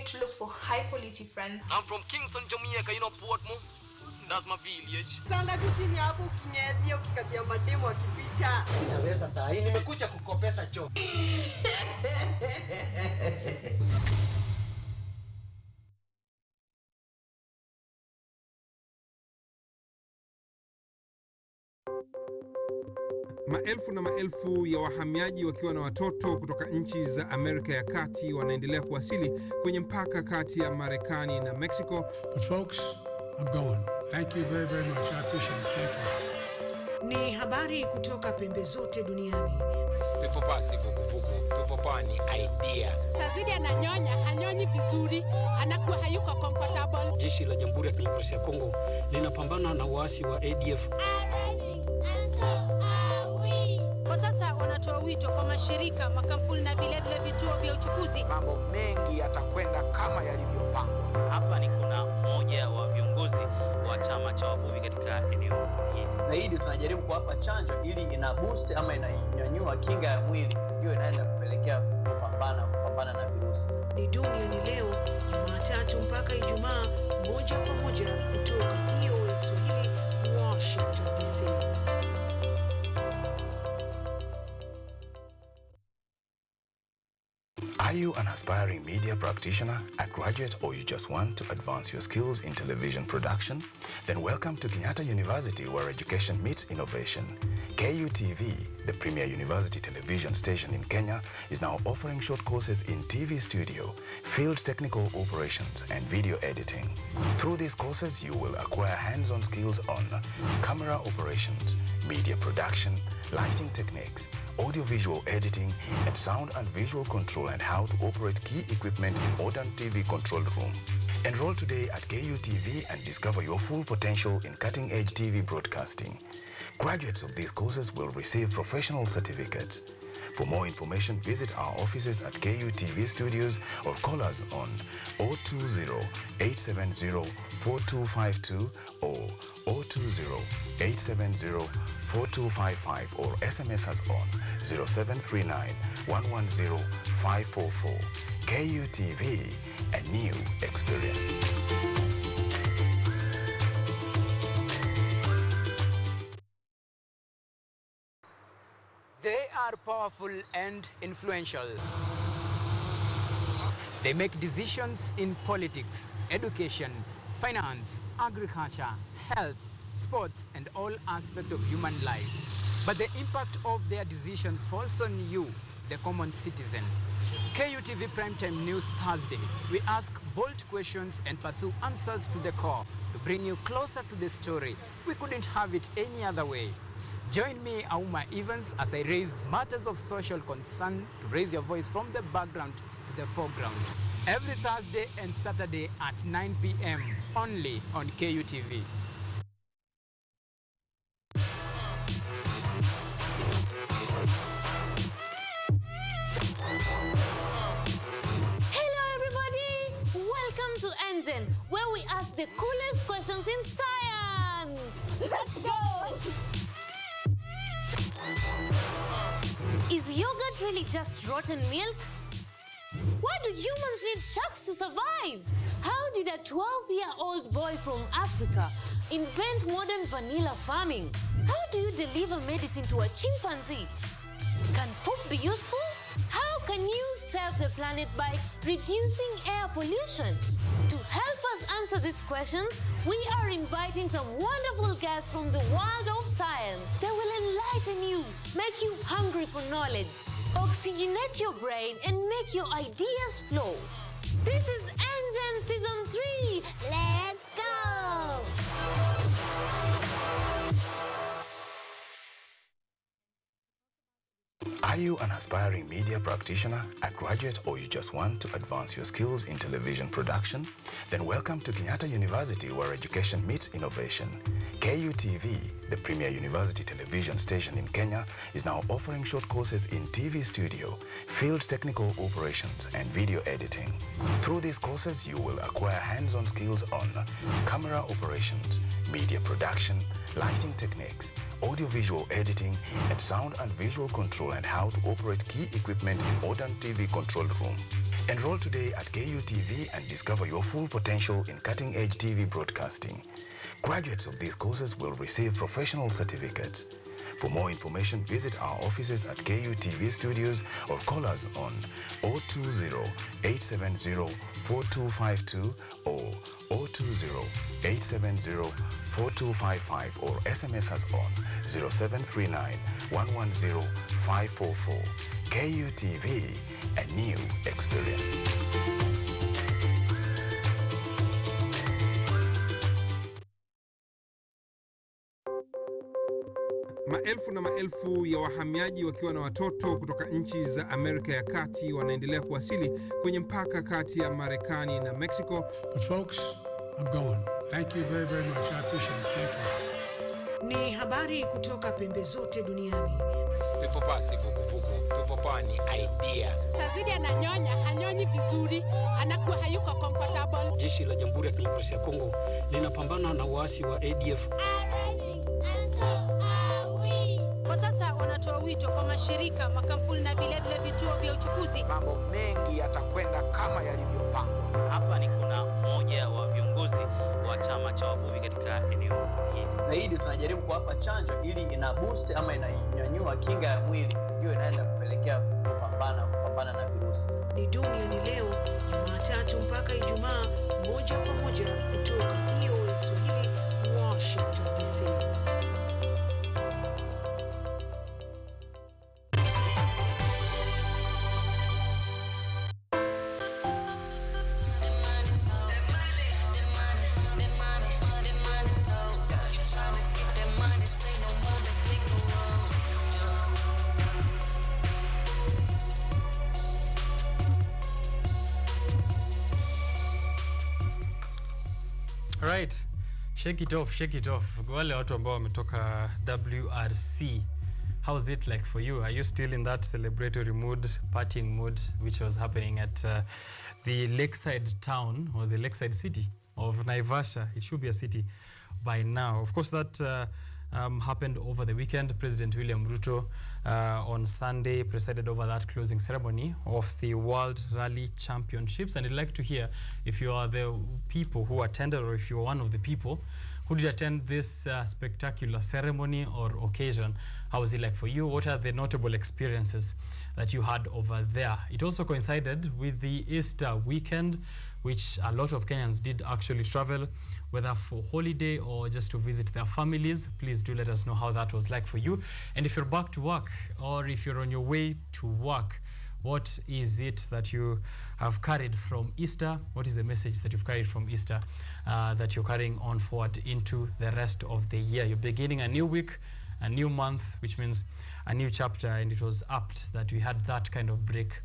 To look for high quality friends. I'm from Kingston, Jamaica, you know Portmore. That's my village. Sanga tu chini hapo ukinyedhia ukikatia mademo akipita. Naweza saa hii nimekuja kukopesa choo. Maelfu na maelfu ya wahamiaji wakiwa na watoto kutoka nchi za Amerika ya Kati wanaendelea kuwasili kwenye mpaka kati ya Marekani na Mexico. But folks, I'm going. Thank you very, very much. I appreciate it. Thank you. Ni habari kutoka pembe zote duniani. Pepo pasi vuguvugu. Pepo pa ni idea. Tazidi ananyonya, hanyonyi vizuri, anakuwa hayuko comfortable. Jeshi la Jamhuri ya Kidemokrasia ya Kongo linapambana na waasi wa ADF. Kwa sasa wanatoa wito kwa mashirika, makampuni na vile vituo vya uchukuzi. Mambo mengi yatakwenda kama yalivyopangwa. Hapa ni kuna mmoja wa viongozi wa chama cha wavuvi katika eneo hili. Zaidi tunajaribu kuwapa chanjo ili ina boost ama inanyanyua kinga ya mwili, ndio inaenda kupelekea kupambana na virusi. Ni duniani leo, Jumatatu mpaka Ijumaa, moja kwa moja kutoka VOA Swahili, Washington DC. Are you an aspiring media practitioner, a graduate, or you just want to advance your skills in television production? Then welcome to Kenyatta University, where education meets innovation. KUTV, the premier university television station in Kenya, is now offering short courses in TV studio, field technical operations, and video editing. Through these courses, you will acquire hands-on skills on camera operations, media production, lighting techniques, audio-visual editing, and sound and visual control, and how to operate key equipment in modern TV control room. Enroll today at KUTV and discover your full potential in cutting-edge TV broadcasting. Graduates of these courses will receive professional certificates. For more information, visit our offices at KUTV Studios or call us on 020-870-4252 or 020-870-4255 or SMS us on 0739-110-544. KUTV, a new experience. They are powerful and influential. They make decisions in politics, education, finance, agriculture, health, sports, and all aspects of human life. But the impact of their decisions falls on you, the common citizen. KUTV Primetime News Thursday. We ask bold questions and pursue answers to the core to bring you closer to the story. We couldn't have it any other way. Join me, Auma Evans, as I raise matters of social concern to raise your voice from the background to the foreground. Every Thursday and Saturday at 9 p.m. only on KUTV. Where we ask the coolest questions in science. Let's go! Is yogurt really just rotten milk? Why do humans need sharks to survive? How did a 12-year-old boy from Africa invent modern vanilla farming? How do you deliver medicine to a chimpanzee? Can poop be useful? How can you save the planet by reducing air pollution? To help us answer these questions, we are inviting some wonderful guests from the world of science. They will enlighten you, make you hungry for knowledge, oxygenate your brain, and make your ideas flow. This is Engine Season 3. Let's go! Are you an aspiring media practitioner, a graduate, or you just want to advance your skills in television production? Then welcome to Kenyatta University, where education meets innovation. KUTV, the premier university television station in Kenya, is now offering short courses in TV studio, field technical operations, and video editing. Through these courses, you will acquire hands-on skills on camera operations, media production, lighting techniques, audiovisual editing, and sound and visual control, and how to operate key equipment in modern TV control room. Enroll today at KUTV and discover your full potential in cutting-edge TV broadcasting. Graduates of these courses will receive professional certificates. For more information, visit our offices at KUTV Studios or call us on 020-870-4252 or 020-870-4255 or SMS us on 0739-110-544. KUTV, a new experience. Maelfu na maelfu ya wahamiaji wakiwa na watoto kutoka nchi za Amerika ya Kati wanaendelea kuwasili kwenye mpaka kati ya Marekani na Mexico. But folks, I'm going. Thank you very, very much. I appreciate it. Thank you. Ni habari kutoka pembe zote duniani. Pepo pasi vuguvugu. Pepo pa ni idea. Tazidi ananyonya, hanyonyi vizuri, anakuwa hayuko comfortable. Jeshi la Jamhuri ya Kidemokrasia ya Kongo linapambana na waasi wa ADF. Kwa sasa wanatoa wito kwa mashirika, makampuni na vile vituo vya uchukuzi. Mambo mengi yatakwenda kama yalivyopangwa. Hapa ni kuna mmoja wa viongozi wa chama cha wavuvi katika eneo hili. Zaidi tunajaribu kuwapa chanjo ili ina boost ama inanyanyua kinga ya mwili, ndio inaenda kupelekea kupambana na virusi. Ni duniani leo, Jumatatu mpaka Ijumaa, moja kwa moja kutoka VOA Swahili, Washington DC. Right. Shake it off, shake it off. Wale watu ambao wametoka WRC. How's it like for you? Are you still in that celebratory mood, partying mood, which was happening at the lakeside town or the lakeside city of Naivasha? It should be a city by now. Of course, that happened over the weekend. President William Ruto on Sunday presided over that closing ceremony of the World Rally Championships. And I'd like to hear if you are the people who attended, or if you're one of the people who did attend this spectacular ceremony or occasion. How was it like for you? What are the notable experiences that you had over there? It also coincided with the Easter weekend, which a lot of Kenyans did actually travel, whether for holiday or just to visit their families. Please do let us know how that was like for you. And if you're back to work, or if you're on your way to work, What is it that you have carried from Easter? What is the message that you've carried from Easter that you're carrying on forward into the rest of the year? You're beginning a new week, a new month, which means a new chapter, and it was apt that we had that kind of break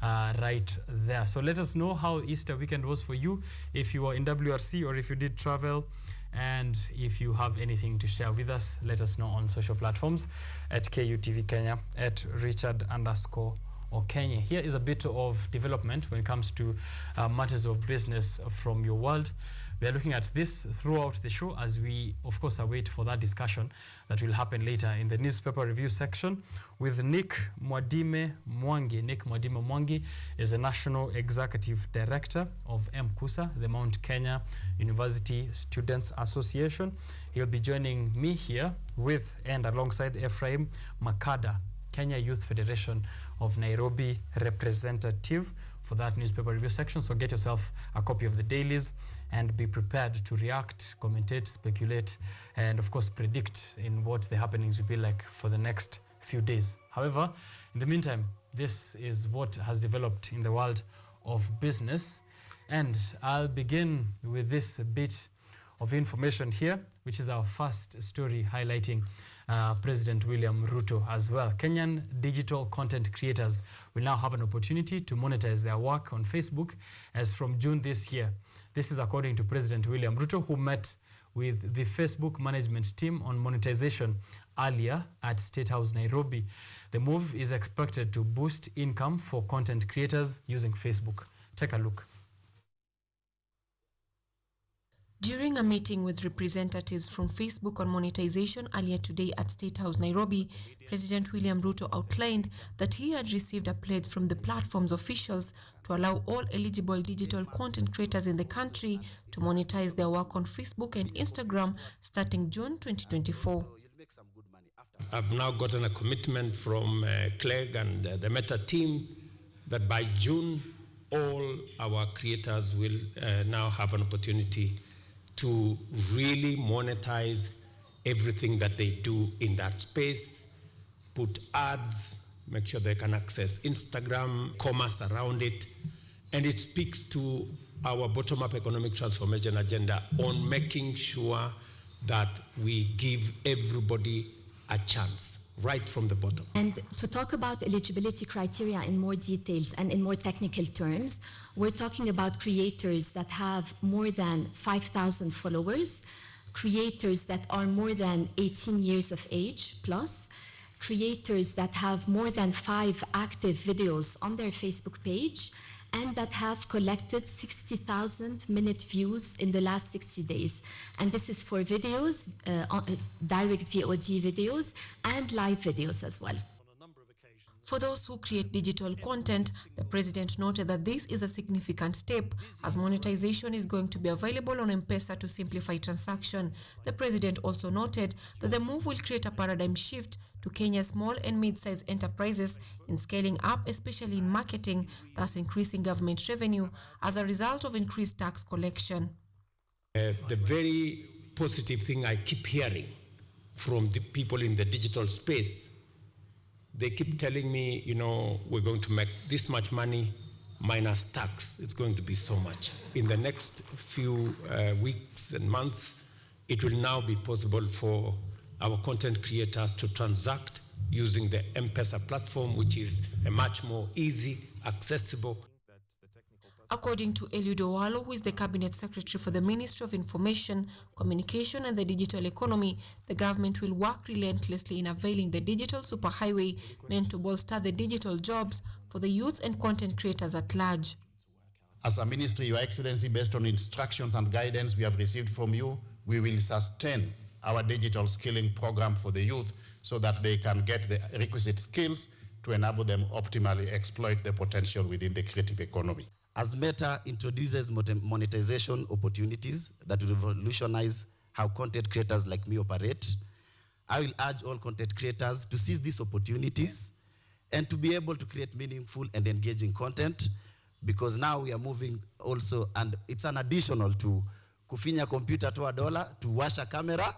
right there. So let us know how Easter weekend was for you, if you were in WRC or if you did travel, and if you have anything to share with us, let us know on social platforms at KUTV Kenya, at Richard_OKONYE. Here is a bit of development when it comes to matters of business from your world. We are looking at this throughout the show as we, of course, await for that discussion that will happen later in the newspaper review section with Nick Mwadime Mwangi. Nick Mwadime Mwangi is the National Executive Director of MKUSA, the Mount Kenya University Students Association. He'll be joining me here with and alongside Ephraim Makada, Kenya Youth Federation of Nairobi representative, for that newspaper review section. So get yourself a copy of the dailies and be prepared to react, commentate, speculate, and of course predict in what the happenings will be like for the next few days. However, in the meantime, this is what has developed in the world of business. And I'll begin with this bit of information here, which is our first story highlighting President William Ruto as well. Kenyan digital content creators will now have an opportunity to monetize their work on Facebook as from June this year. This is according to President William Ruto, who met with the Facebook management team on monetization earlier at State House, Nairobi. The move is expected to boost income for content creators using Facebook. Take a look. During a meeting with representatives from Facebook on monetization earlier today at State House, Nairobi, President William Ruto outlined that he had received a pledge from the platform's officials to allow all eligible digital content creators in the country to monetize their work on Facebook and Instagram starting June 2024. I've now gotten a commitment from Clegg and the Meta team that by June, all our creators will now have an opportunity to really monetize everything that they do in that space, put ads, make sure they can access Instagram, commerce around it, and it speaks to our bottom-up economic transformation agenda on making sure that we give everybody a chance right from the bottom. And to talk about eligibility criteria in more details and in more technical terms, we're talking about creators that have more than 5,000 followers, creators that are more than 18 years of age plus, creators that have more than 5 active videos on their Facebook page, and that have collected 60,000 minute views in the last 60 days. And this is for videos, direct VOD videos, and live videos as well. For those who create digital content, the president noted that this is a significant step as monetization is going to be available on M-Pesa to simplify transaction. The president also noted that the move will create a paradigm shift to Kenya's small and mid-sized enterprises in scaling up, especially in marketing, thus increasing government revenue as a result of increased tax collection. The very positive thing I keep hearing from the people in the digital space, they keep telling me, you know, we're going to make this much money minus tax. It's going to be so much. In the next few weeks and months, it will now be possible for our content creators to transact using the M-Pesa platform, which is a much more easy, accessible. According to Eliud Owalo, who is the Cabinet Secretary for the Ministry of Information, Communication and the Digital Economy, the government will work relentlessly in availing the digital superhighway meant to bolster the digital jobs for the youth and content creators at large. As a ministry, Your Excellency, based on instructions and guidance we have received from you, we will sustain our digital skilling program for the youth so that they can get the requisite skills to enable them optimally exploit the potential within the creative economy. As Meta introduces monetization opportunities that will revolutionize how content creators like me operate, I will urge all content creators to seize these opportunities and to be able to create meaningful and engaging content, because now we are moving also, and it's an additional to kufinya computer toa dola, to washa camera,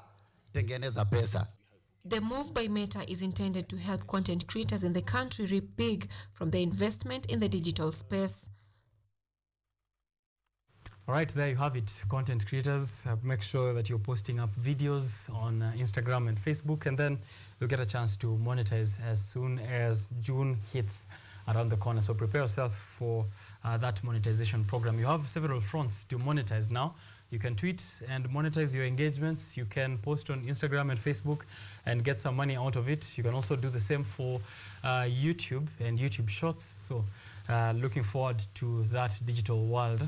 tengeneza pesa. The move by Meta is intended to help content creators in the country reap big from the investment in the digital space. All right, there you have it, content creators. Make sure that you're posting up videos on Instagram and Facebook, and then you'll get a chance to monetize as soon as June hits around the corner. So prepare yourself for that monetization program. You have several fronts to monetize now. You can tweet and monetize your engagements. You can post on Instagram and Facebook and get some money out of it. You can also do the same for YouTube and YouTube Shorts. So looking forward to that digital world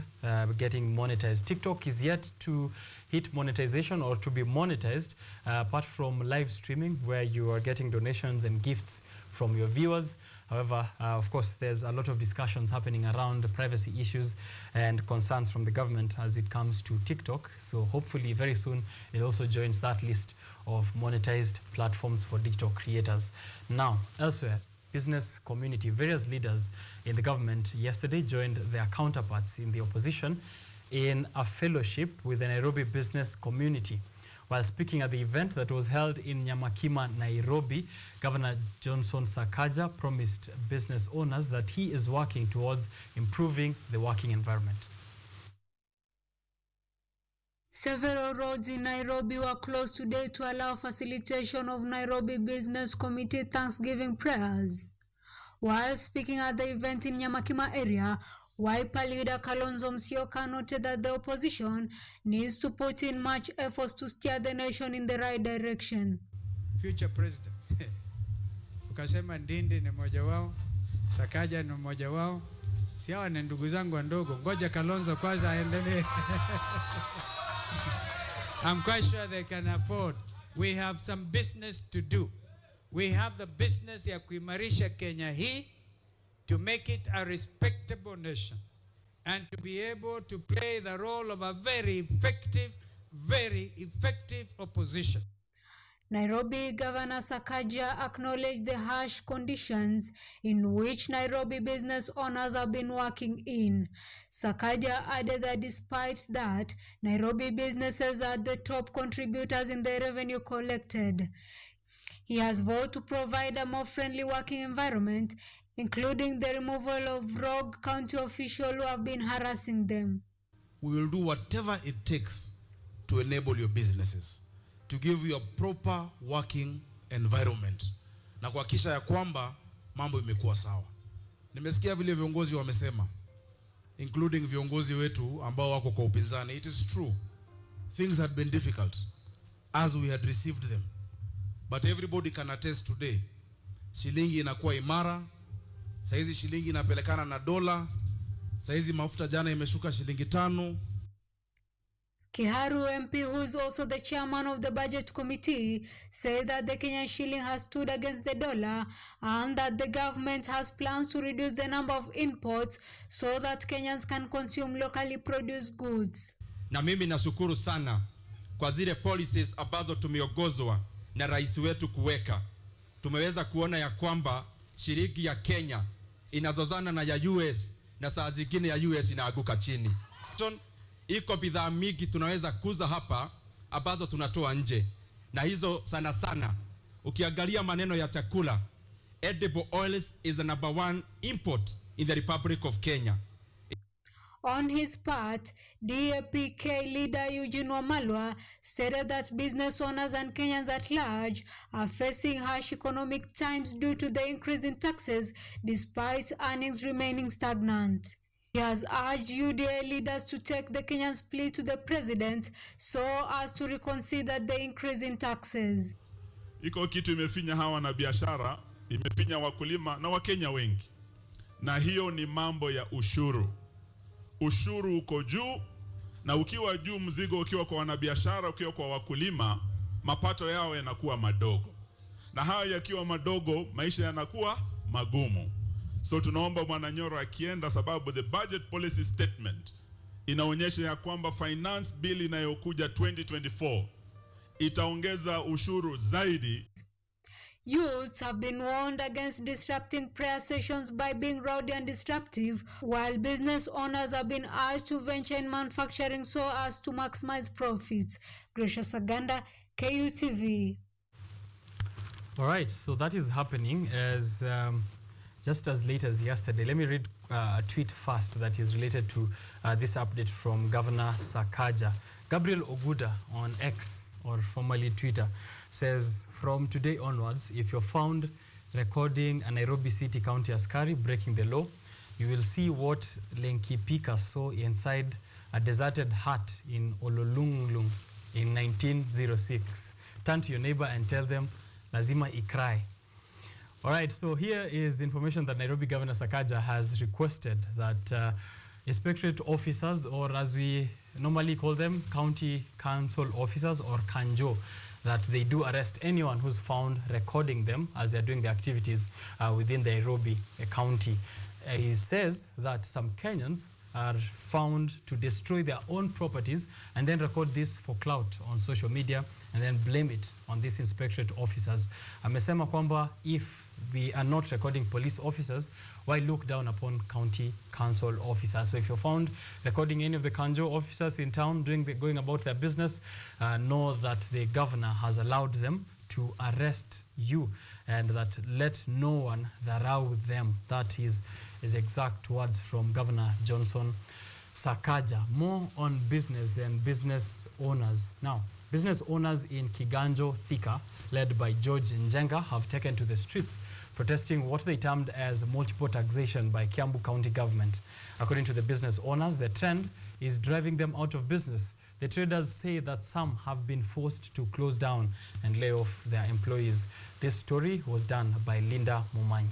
getting monetized. TikTok is yet to hit monetization or to be monetized, apart from live streaming where you are getting donations and gifts from your viewers. However, of course, there's a lot of discussions happening around privacy issues and concerns from the government as it comes to TikTok. So hopefully very soon it also joins that list of monetized platforms for digital creators. Now, elsewhere, business community, various leaders in the government yesterday joined their counterparts in the opposition in a fellowship with the Nairobi business community. While speaking at the event that was held in Nyamakima, Nairobi, Governor Johnson Sakaja promised business owners that he is working towards improving the working environment. Several roads in Nairobi were closed today to allow facilitation of Nairobi Business Committee Thanksgiving prayers. While speaking at the event in Nyamakima area, Wiper leader Kalonzo Musyoka noted that the opposition needs to put in much efforts to steer the nation in the right direction. Future president. Ukasema Ndindi ni mmoja wao, Sakaja ni mmoja wao. Si hawa ni ndugu zangu ndogo. Ngoja Kalonzo kwanza aendelee. I'm quite sure they can afford. We have some business to do. We have the business ya kuimarisha Kenya hii, to make it a respectable nation and to be able to play the role of a very effective opposition. Nairobi Governor Sakaja acknowledged the harsh conditions in which Nairobi business owners have been working in. Sakaja added that despite that, Nairobi businesses are the top contributors in the revenue collected. He has vowed to provide a more friendly working environment, including the removal of rogue county officials who have been harassing them. We will do whatever it takes to enable your businesses, to give you a proper working environment, na kuhakikisha ya kwamba mambo imekuwa sawa. Nimesikia vile viongozi wamesema, including viongozi wetu ambao wako kwa upinzani. It is true, things had been difficult as we had received them, but everybody can attest today, shilingi inakuwa imara. Saizi shilingi inapelekana na dola. Saizi mafuta jana imeshuka shilingi 5. Kiharu MP, who is also the chairman of the budget committee, said that the Kenyan shilling has stood against the dollar and that the government has plans to reduce the number of imports so that Kenyans can consume locally produced goods. Na mimi nashukuru sana kwa zile policies ambazo tumeongozwa na rais wetu kuweka. Tumeweza kuona ya kwamba shilingi ya Kenya inazozana na ya US na saa zingine ya US inaaguka chini. Iko bidhaa mingi tunaweza kuza hapa ambazo tunatoa nje, na hizo sana sana ukiangalia maneno ya chakula, edible oils is the number 1 import in the Republic of Kenya. On his part, DAP-K leader Eugene Wamalwa stated that business owners and Kenyans at large are facing harsh economic times due to the increase in taxes despite earnings remaining stagnant. He has urged UDA leaders to take the Kenyans' plea to the president so as to reconsider the increase in taxes. Iko kitu imefinya hawa na biashara, imefinya wakulima na Wakenya wengi. Na hiyo ni mambo ya ushuru. Ushuru uko juu, na ukiwa juu mzigo ukiwa kwa wanabiashara, ukiwa kwa wakulima, mapato yao yanakuwa madogo. Na hayo yakiwa madogo, maisha yanakuwa magumu. So tunaomba Bwana Nyoro akienda, sababu the budget policy statement inaonyesha ya kwamba finance bill inayokuja 2024 itaongeza ushuru zaidi. Youths have been warned against disrupting prayer sessions by being rowdy and disruptive, while business owners have been urged to venture in manufacturing so as to maximize profits. Gracious Saganda, KUTV. All right, so that is happening as just as late as yesterday. Let me read a tweet first that is related to this update from Governor Sakaja. Gabriel Oguda on X, or formerly Twitter, says, from today onwards, if you're found recording a Nairobi City County askari breaking the law, you will see what Lenki Pika saw inside a deserted hut in Ololunglung in 1906. Turn to your neighbor and tell them, lazima ikrai. All right, so here is information that Nairobi Governor Sakaja has requested that inspectorate officers, or as we normally call them, county council officers or kanjo, that they do arrest anyone who's found recording them as they're doing the activities within the Nairobi county. He says that some Kenyans are found to destroy their own properties and then record this for clout on social media and then blame it on these inspectorate officers. Amesema kwamba if we are not recording police officers, why look down upon county council officers? So if you're found recording any of the kanjo officers in town going about their business, know that the governor has allowed them to arrest you and that let no one dharau them. That is exact words from Governor Johnson Sakaja. More on business than business owners. Now, business owners in Kiganjo, Thika, led by George Njenga, have taken to the streets protesting what they termed as multiple taxation by Kiambu County government. According to the business owners, the trend is driving them out of business. The traders say that some have been forced to close down and lay off their employees. This story was done by Linda Mumanyi.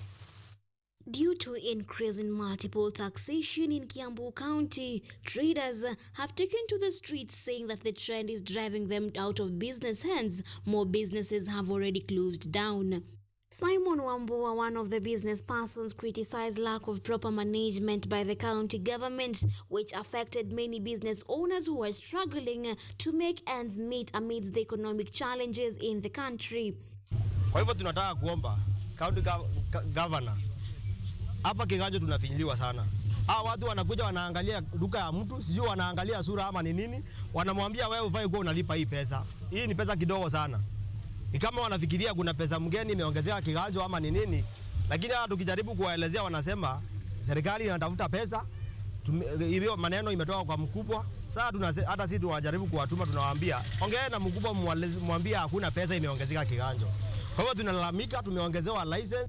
Due to increase in multiple taxation in Kiambu County, traders have taken to the streets saying that the trend is driving them out of business. Hence, more businesses have already closed down. Simon Wambua, one of the business persons, criticized lack of proper management by the county government, which affected many business owners who are struggling to make ends meet amidst the economic challenges in the country. Kwa hivyo tunataka kuomba county governor, hapa Kiganjo tunafinyiliwa sana. Hawa watu wanakuja wanaangalia duka ya mtu, sijui wanaangalia sura ama ni nini, wanamwambia wewe ufai kuwa unalipa hii pesa. Hii ni pesa kidogo sana. Ni kama wanafikiria kuna pesa mgeni imeongezeka Kiganjo ama ni nini, lakini hata tukijaribu kuwaelezea wanasema serikali inatafuta pesa. Hiyo maneno imetoka kwa mkubwa. Sasa hata sisi tunajaribu kuwatuma, tunawaambia ongea na mkubwa, mwambie hakuna pesa imeongezeka Kiganjo. Kwa hivyo tunalalamika, tumeongezewa license.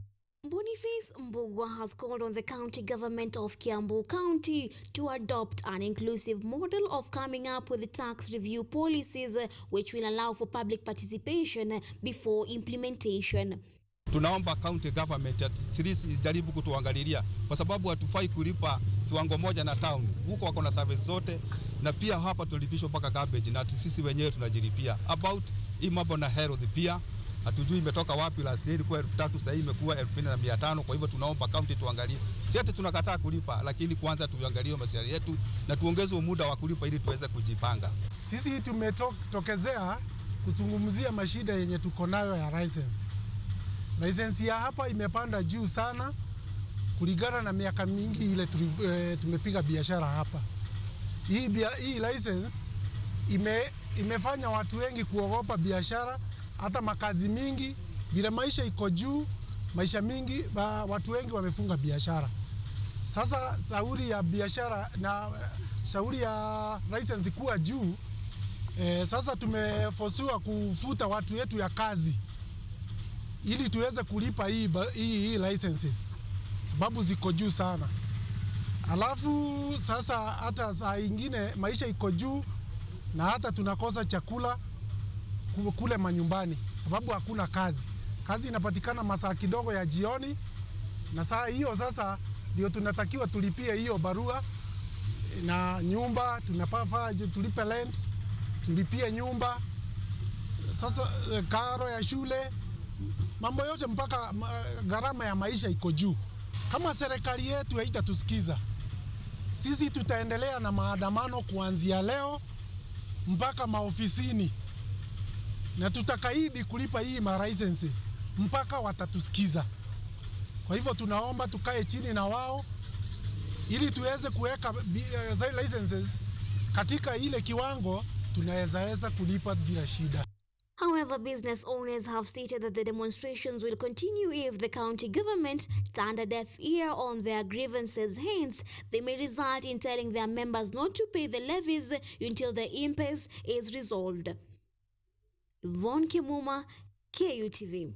Boniface Mbugwa has called on the county government of Kiambu County to adopt an inclusive model of coming up with the tax review policies which will allow for public participation before implementation. Tunaomba county government at least ijaribu kutuangalilia kwa sababu hatufai kulipa kiwango moja na town. Huko wako na service zote na pia hapa tulipishwa mpaka garbage na sisi wenyewe tunajilipia. About hii mambo na health pia hatujui imetoka wapi. La siri kwa 3,000 sasa imekuwa 4,500. Kwa hivyo tunaomba county tuangalie. Si ati tunakataa kulipa, lakini kwanza tuangalie masuala yetu na tuongeze muda wa kulipa ili tuweze kujipanga. Sisi tumetokezea kuzungumzia mashida yenye tuko nayo ya license. License ya hapa imepanda juu sana kulingana na miaka mingi ile tumepiga biashara hapa. Hii license imefanya watu wengi kuogopa biashara, hata makazi mingi, vile maisha iko juu, maisha mingi, watu wengi wamefunga biashara. Sasa shauri ya biashara na shauri ya license kuwa juu, sasa tumeforsiwa kufuta watu wetu ya kazi ili tuweze kulipa hii licenses sababu ziko juu sana. Alafu sasa hata saa ingine maisha iko juu na hata tunakosa chakula kule manyumbani sababu hakuna kazi. Kazi inapatikana masaa kidogo ya jioni, na saa hiyo sasa ndio tunatakiwa tulipie hiyo barua na nyumba, tunapafaa tulipe rent, tulipie nyumba, sasa karo ya shule, mambo yote mpaka gharama ya maisha iko juu. Kama serikali yetu haitatusikiza, sisi tutaendelea na maandamano kuanzia leo mpaka maofisini, na tutakaidi kulipa hii licenses mpaka watatusikiza. Kwa hivyo tunaomba tukae chini na wao ili tuweze kuweka licenses katika ile kiwango tunaweza kulipa bila shida. However, However, business owners have stated that the demonstrations will continue if the county government turned a deaf ear on their grievances. Hence, they may result in telling their members not to pay the levies until the impasse is resolved. Yvonne Kimuma, KUTV.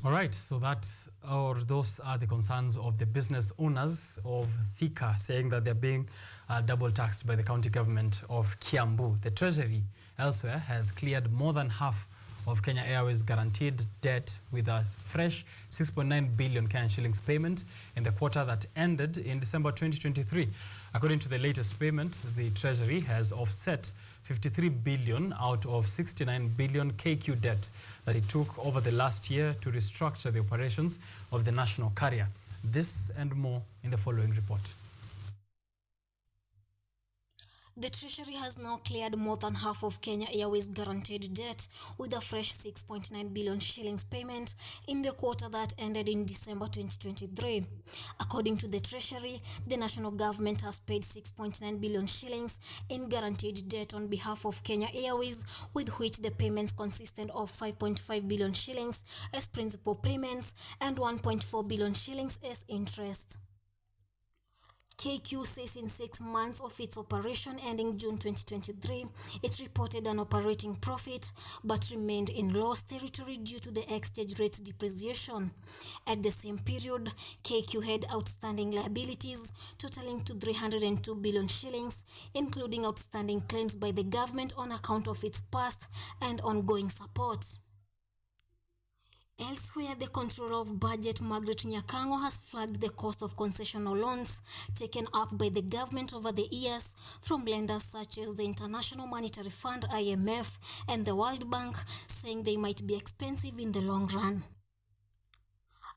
All right, so those are the concerns of the business owners of Thika, saying that they're being double taxed by the county government of Kiambu. The Treasury elsewhere has cleared more than half of Kenya Airways guaranteed debt with a fresh 6.9 billion Kenyan shillings payment in the quarter that ended in December 2023. According to the latest payment, the Treasury has offset 53 billion out of 69 billion KQ debt that it took over the last year to restructure the operations of the national carrier. This and more in the following report. The Treasury has now cleared more than half of Kenya Airways guaranteed debt with a fresh 6.9 billion shillings payment in the quarter that ended in December 2023. According to the Treasury, the national government has paid 6.9 billion shillings in guaranteed debt on behalf of Kenya Airways, with which the payments consisted of 5.5 billion shillings as principal payments and 1.4 billion shillings as interest. KQ says in 6 months of its operation ending June 2023, it reported an operating profit but remained in loss territory due to the exchange rate depreciation. At the same period, KQ had outstanding liabilities totaling to 302 billion shillings, including outstanding claims by the government on account of its past and ongoing support. Elsewhere, the Controller of Budget, Margaret Nyakango, has flagged the cost of concessional loans taken up by the government over the years from lenders such as the International Monetary Fund, IMF, and the World Bank, saying they might be expensive in the long run.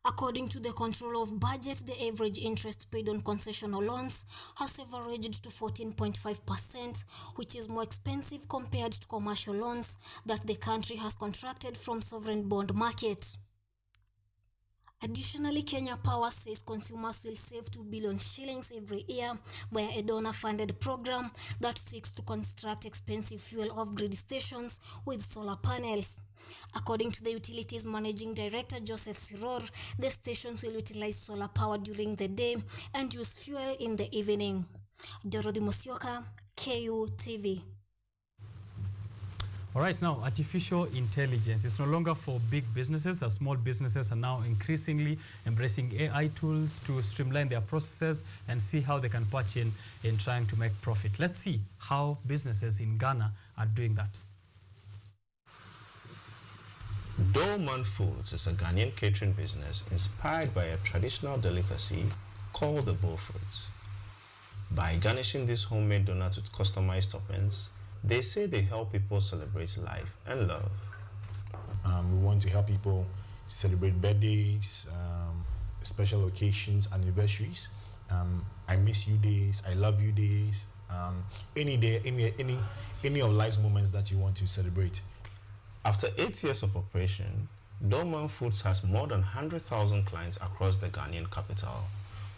According to the Controller of Budget, the average interest paid on concessional loans has averaged to 14.5%, which is more expensive compared to commercial loans that the country has contracted from sovereign bond market. Additionally, Kenya Power says consumers will save 2 billion shillings every year via a donor-funded program that seeks to construct expensive fuel off-grid stations with solar panels. According to the Utilities Managing Director, Joseph Siror, the stations will utilize solar power during the day and use fuel in the evening. Dorothy Musyoka, KUTV. All right, now, artificial intelligence. It's no longer for big businesses. As small businesses are now increasingly embracing AI tools to streamline their processes and see how they can patch in trying to make profit. Let's see how businesses in Ghana are doing that. Dorman Foods is a Ghanaian catering business inspired by a traditional delicacy called the bullfruit. By garnishing these homemade donuts with customized toppings, they say they help people celebrate life and love. We want to help people celebrate birthdays, special occasions, anniversaries. I miss you days, I love you days. Any day, any of life's moments that you want to celebrate. After 8 years of operation, Dorman Foods has more than 100,000 clients across the Ghanaian capital,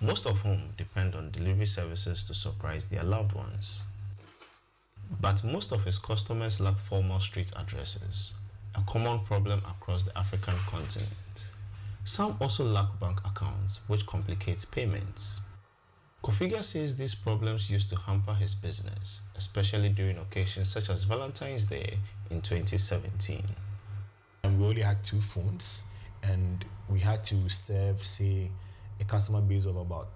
most of whom depend on delivery services to surprise their loved ones. But most of its customers lack formal street addresses, a common problem across the African continent. Some also lack bank accounts, which complicates payments. Kofiga says these problems used to hamper his business, especially during occasions such as Valentine's Day in 2017. And we only had 2 phones, and we had to serve, say, a customer base of about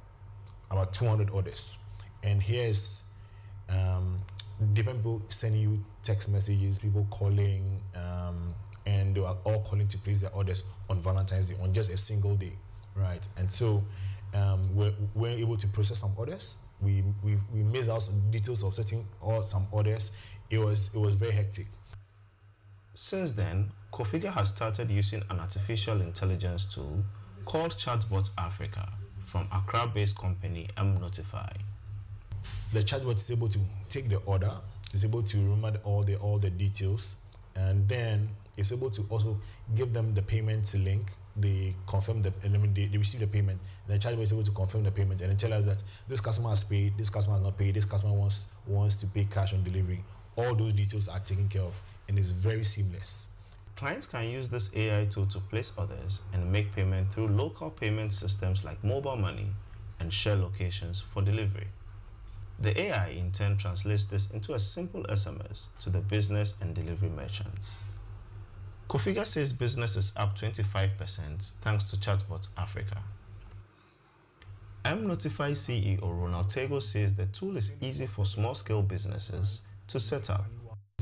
200 orders. And here's different people sending you text messages, people calling, and they are all calling to place their orders on Valentine's Day on just a single day, right? And so we're able to process some orders. We missed out some details of some orders. It was very hectic. Since then, Kofiga has started using an artificial intelligence tool called Chatbot Africa from Accra-based company M-Notify. The chatbot is able to take the order, is able to remember all the details, and then it's able to also give them the payment link. They confirm they receive the payment. The chatbot is able to confirm the payment and then tell us that this customer has paid, this customer has not paid, this customer wants to pay cash on delivery. all those details are taken care of, and it's very seamless. Clients can use this AI tool to place orders and make payment through local payment systems like mobile money and share locations for delivery. The AI in turn translates this into a simple SMS to the business and delivery merchants. Kofiga says business is up 25% thanks to Chatbot Africa. M-Notify CEO Ronald Tego says the tool is easy for small-scale businesses to set up.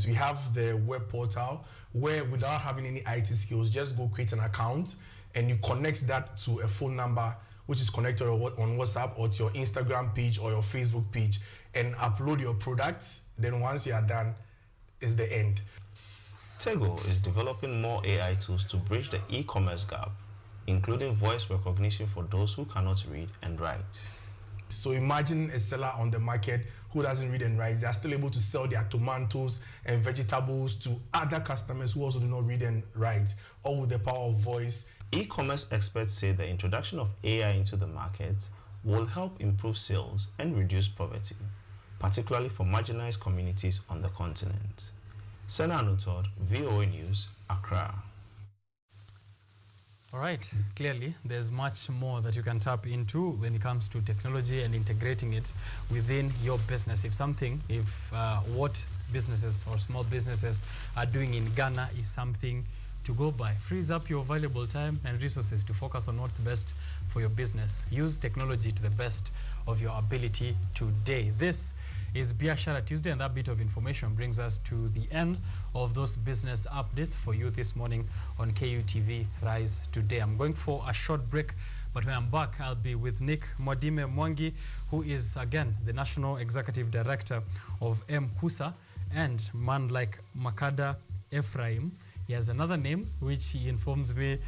We have the web portal where, without having any IT skills, just go create an account and you connect that to a phone number which is connected on WhatsApp or to your Instagram page or your Facebook page, and upload your products. Then once you are done, is the end. Tego is developing more AI tools to bridge the e-commerce gap, including voice recognition for those who cannot read and write. So imagine a seller on the market who doesn't read and write. They are still able to sell their tomatoes and vegetables to other customers who also do not read and write, all with the power of voice. E-commerce experts say the introduction of AI into the market will help improve sales and reduce poverty, particularly for marginalized communities on the continent. Sena Anutod, VOA News, Accra. All right, clearly there's much more that you can tap into when it comes to technology and integrating it within your business. If what businesses or small businesses are doing in Ghana is something to go by, frees up your valuable time and resources to focus on what's best for your business. Use technology to the best of your ability today. This is Biashara Tuesday, and that bit of information brings us to the end of those business updates for you this morning on KUTV Rise Today. I'm going for a short break, but when I'm back, I'll be with Nick Mwadime Mwangi, who is, again, the National Executive Director of M-KUSA, and man like Makada Ephraim. He has another name, which he informs me,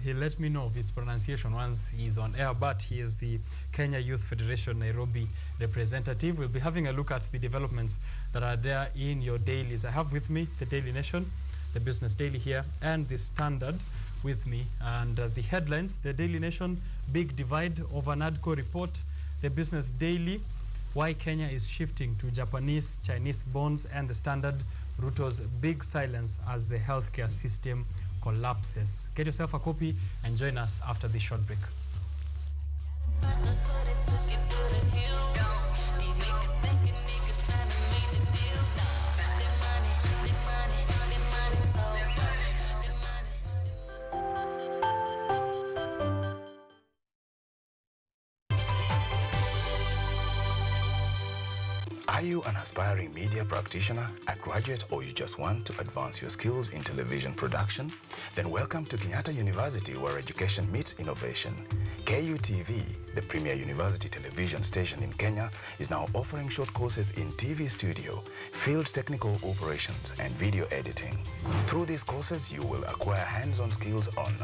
he let me know of his pronunciation once he's on air, but he is the Kenya Youth Federation Nairobi representative. We'll be having a look at the developments that are there in your dailies. I have with me the Daily Nation, the Business Daily here, and the Standard with me. And the headlines, the Daily Nation, big divide over NADCO report, the Business Daily, why Kenya is shifting to Japanese, Chinese bonds, and the Standard, Ruto's big silence as the healthcare system collapses. Get yourself a copy and join us after this short break. Are you an aspiring media practitioner, a graduate, or you just want to advance your skills in television production? Then welcome to Kenyatta University, where education meets innovation. KUTV, the premier university television station in Kenya, is now offering short courses in TV studio, field technical operations, and video editing. Through these courses, you will acquire hands-on skills on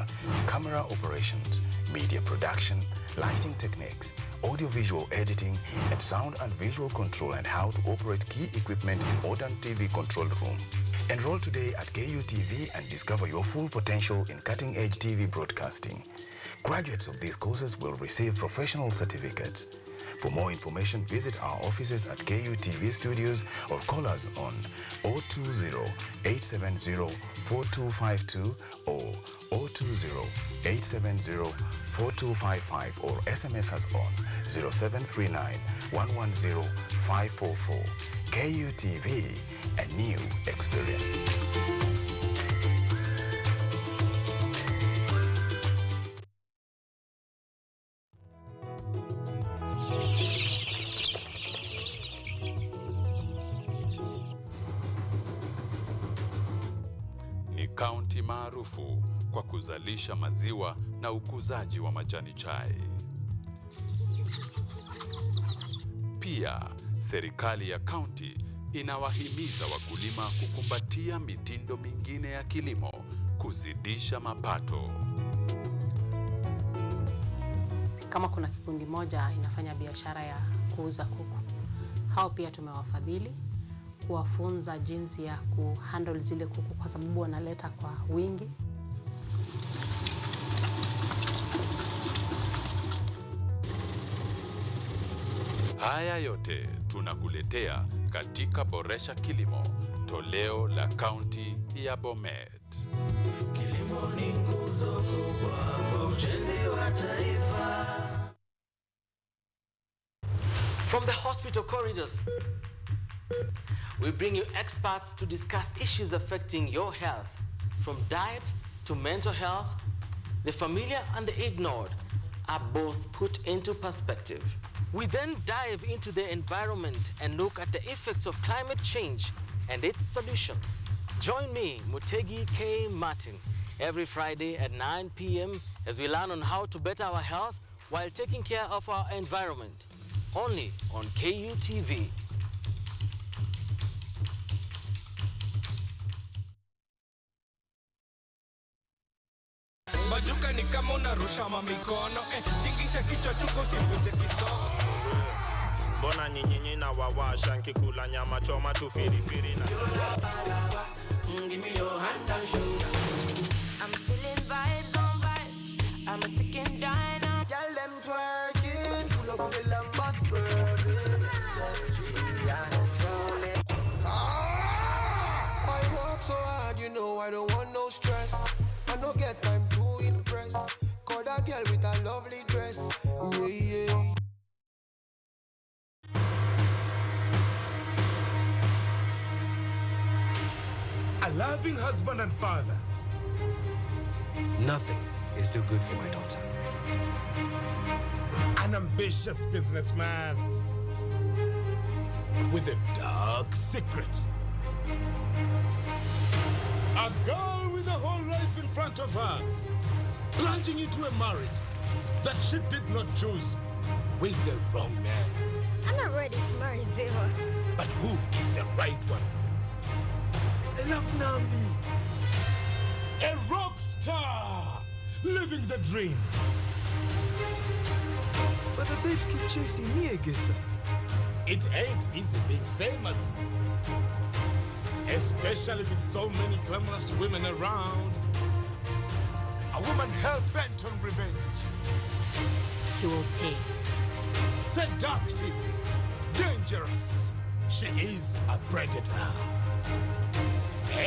camera operations, media production, lighting techniques, audiovisual editing, and sound and visual control, and how to operate key equipment in modern TV control room. Enroll today at KUTV and discover your full potential in cutting-edge TV broadcasting. Graduates of these courses will receive professional certificates. For more information, visit our offices at KUTV Studios or call us on 020-870-4252 or 020-870-4255 or SMS us on 0739-110-544. KUTV, a new experience. Ni kaunti maarufu kwa kuzalisha maziwa na ukuzaji wa majani chai. Pia, serikali ya kaunti inawahimiza wakulima kukumbatia mitindo mingine ya kilimo kuzidisha mapato. Kama kuna kikundi moja inafanya biashara ya kuuza kuku, hao pia tumewafadhili kuwafunza jinsi ya kuhandle zile kuku, kwa sababu wanaleta kwa wingi. Haya yote tunakuletea katika Boresha Kilimo, toleo la kaunti ya Bomet. Kilimo ni nguzo kubwa kwa ujenzi wa taifa. From the hospital corridors, we bring you experts to discuss issues affecting your health, from diet to mental health. The familiar and the ignored are both put into perspective. We then dive into the environment and look at the effects of climate change and its solutions. Join me, Mutegi K. Martin, every Friday at 9 p.m. as we learn on how to better our health while taking care of our environment. Only on KUTV. Bajuka ni kama unarusha mamikono, tingisha kichwa chuko sivute kisogo. Mbona nyinyi na wawasha nkikula nyama choma tu firifiri na Give me your hand and shoulder. I'm feeling vibes on vibes. I'm a ticking diner. Tell them twerking, pull up the lumber swerving. I work so hard, you know I don't want no stress. I don't get time to impress. Caught a girl with a lovely dress. Yeah, yeah. A loving husband and father. Nothing is too good for my daughter. An ambitious businessman with a dark secret. A girl with a whole life in front of her, plunging into a marriage that she did not choose with the wrong man. I'm not ready to marry Zeva. But who is the right one? I love Nambi. A rock star, living the dream. But the babes keep chasing me, I guess. It ain't easy being famous, especially with so many glamorous women around. A woman hell-bent on revenge. You will pay. Seductive, dangerous. She is a predator.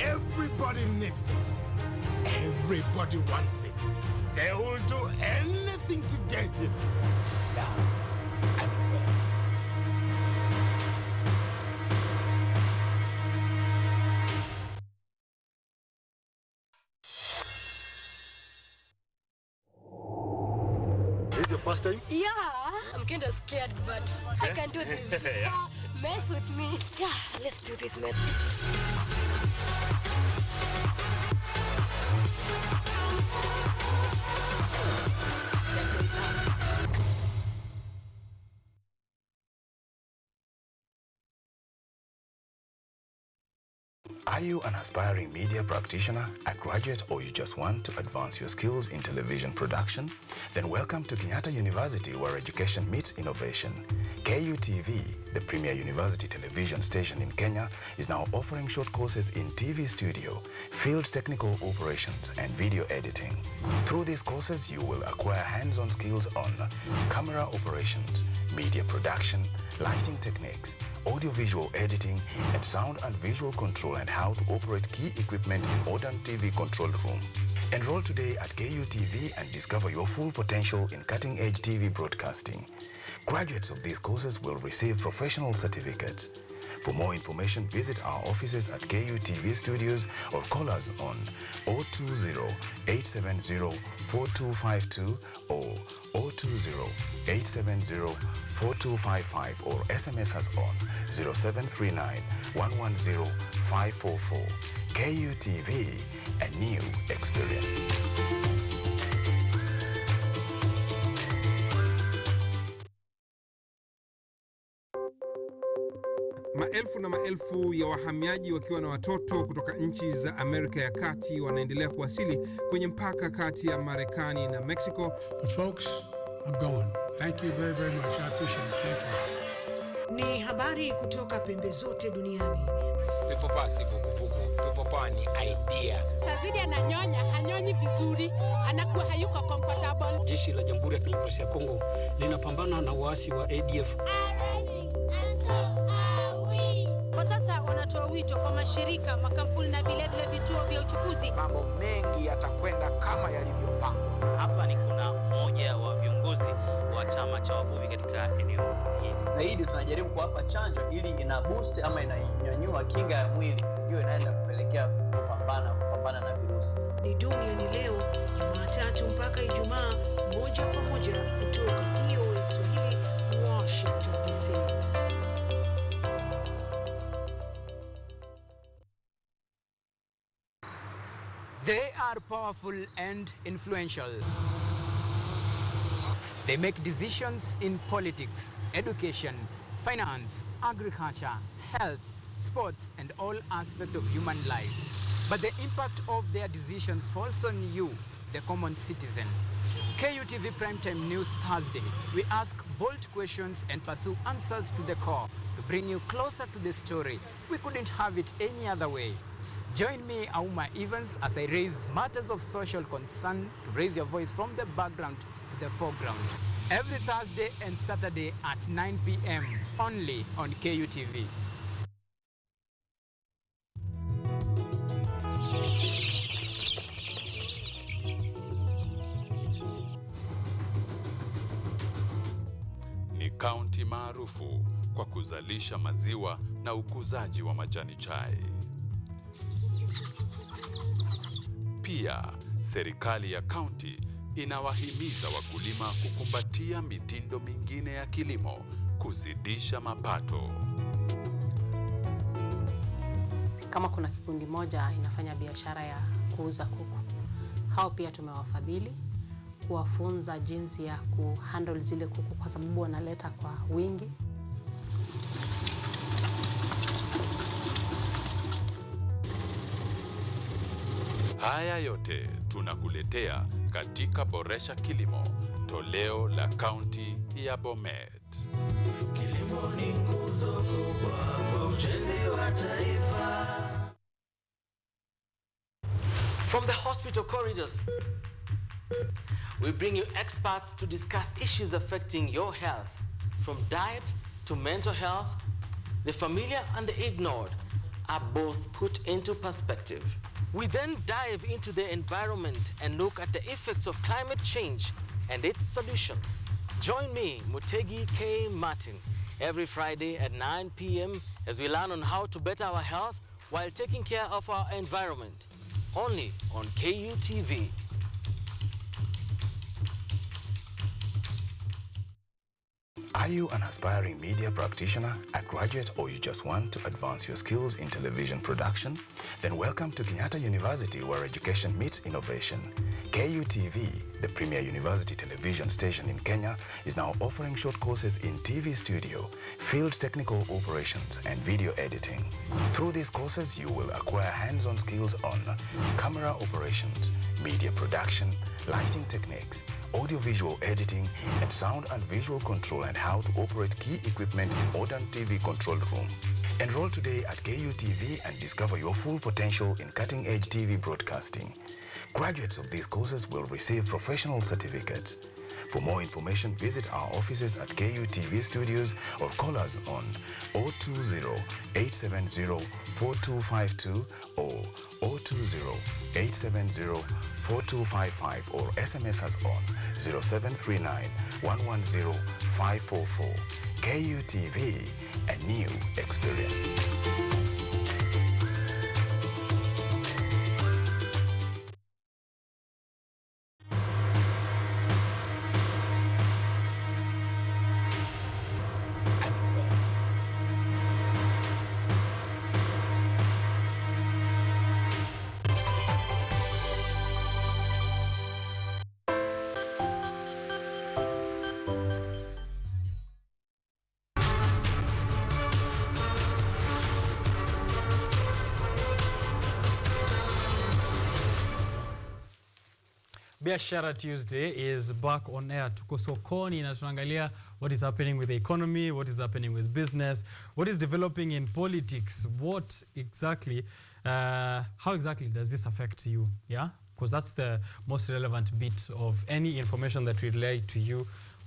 Everybody needs it. Everybody wants it. They will do anything to get it. Love and wealth. This is your first time? Yeah, I'm kind of scared, but I can do this. Yeah. Mess with me. Yeah, let's do this, man. Are you an aspiring media practitioner, a graduate, or you just want to advance your skills in television production? Then welcome to Kenyatta University, where education meets innovation. KUTV, the premier university television station in Kenya, is now offering short courses in TV studio, field technical operations, and video editing. Through these courses, you will acquire hands-on skills on camera operations, media production, lighting techniques, audiovisual editing, and sound and visual control, and how to operate key equipment in modern TV control room. Enroll today at KUTV and discover your full potential in cutting-edge TV broadcasting. Graduates of these courses will receive professional certificates. For more information, visit our offices at KUTV Studios or call us on 020-870-4252 or 020-870-4255 or SMS us on 0739-110-544. KUTV, a new experience. Maelfu na maelfu ya wahamiaji wakiwa na watoto kutoka nchi za Amerika ya Kati wanaendelea kuwasili kwenye mpaka kati ya Marekani na Mexico. But folks, I'm going. Thank you very, very much. I appreciate it. Thank you. Ni habari kutoka pembe zote duniani. Pepopa si vuguvugu. Pepopa ni idea. Tazidi ananyonya, hanyonyi vizuri, anakuwa hayuko comfortable. Jeshi la Jamhuri ya Kidemokrasia ya Kongo linapambana na waasi wa ADF. wito kwa mashirika, makampuni na vilevile vituo vya uchukuzi. Mambo mengi yatakwenda kama yalivyopangwa. Hapa ni kuna mmoja wa viongozi wa chama cha wavuvi katika eneo hili. Zaidi tunajaribu kuwapa chanjo ili ina boost ama inanyanyua kinga ya mwili, hiyo inaenda kupelekea kupambana na virusi. Ni Duniani Leo, Jumatatu mpaka Ijumaa, moja kwa moja kutoka VOA Swahili, Washington DC. They are powerful and influential. They make decisions in politics, education, finance, agriculture, health, sports, and all aspects of human life. But the impact of their decisions falls on you, the common citizen. KUTV Primetime News Thursday, we ask bold questions and pursue answers to the core to bring you closer to the story. We couldn't have it any other way. Join me, Auma Evans, as I raise matters of social concern to raise your voice from the background to the foreground. Every Thursday and Saturday at 9 p.m. only on KUTV. Ni kaunti maarufu kwa kuzalisha maziwa na ukuzaji wa majani chai. Pia, serikali ya kaunti inawahimiza wakulima kukumbatia mitindo mingine ya kilimo kuzidisha mapato. Kama kuna kikundi moja inafanya biashara ya kuuza kuku, hao pia tumewafadhili kuwafunza jinsi ya kuhandle zile kuku kwa sababu wanaleta kwa wingi. Haya yote tunakuletea katika Boresha Kilimo, toleo la kaunti ya Bomet. Kilimo ni nguzo kubwa kwa ujenzi wa taifa. From the hospital corridors, we bring you experts to discuss issues affecting your health, from diet to mental health. The familiar and the ignored are both put into perspective. We then dive into the environment and look at the effects of climate change and its solutions. Join me, Mutegi K. Martin, every Friday at 9 p.m. as we learn on how to better our health while taking care of our environment. Only on KUTV. Are you an aspiring media practitioner, a graduate, or you just want to advance your skills in television production? Then welcome to Kenyatta University, where education meets innovation. KUTV, the premier university television station in Kenya, is now offering short courses in TV studio, field technical operations, and video editing. Through these courses, you will acquire hands-on skills on camera operations, media production, lighting techniques, audio-visual editing, and sound and visual control, and how to operate key equipment in modern TV control room. Enroll today at KUTV and discover your full potential in cutting-edge TV broadcasting. Graduates of these courses will receive professional certificates. For more information, visit our offices at KUTV Studios or call us on 020-870-4252 or 020-870-4255 or SMS us on 0739-110-544. KUTV, a new experience. Biashara Tuesday is back on air. Tuko sokoni na tunaangalia what is happening with the economy, what is happening with business, what is developing in politics, what exactly, how exactly does this affect you? Yeah, because that's the most relevant bit of any information that we relate to you.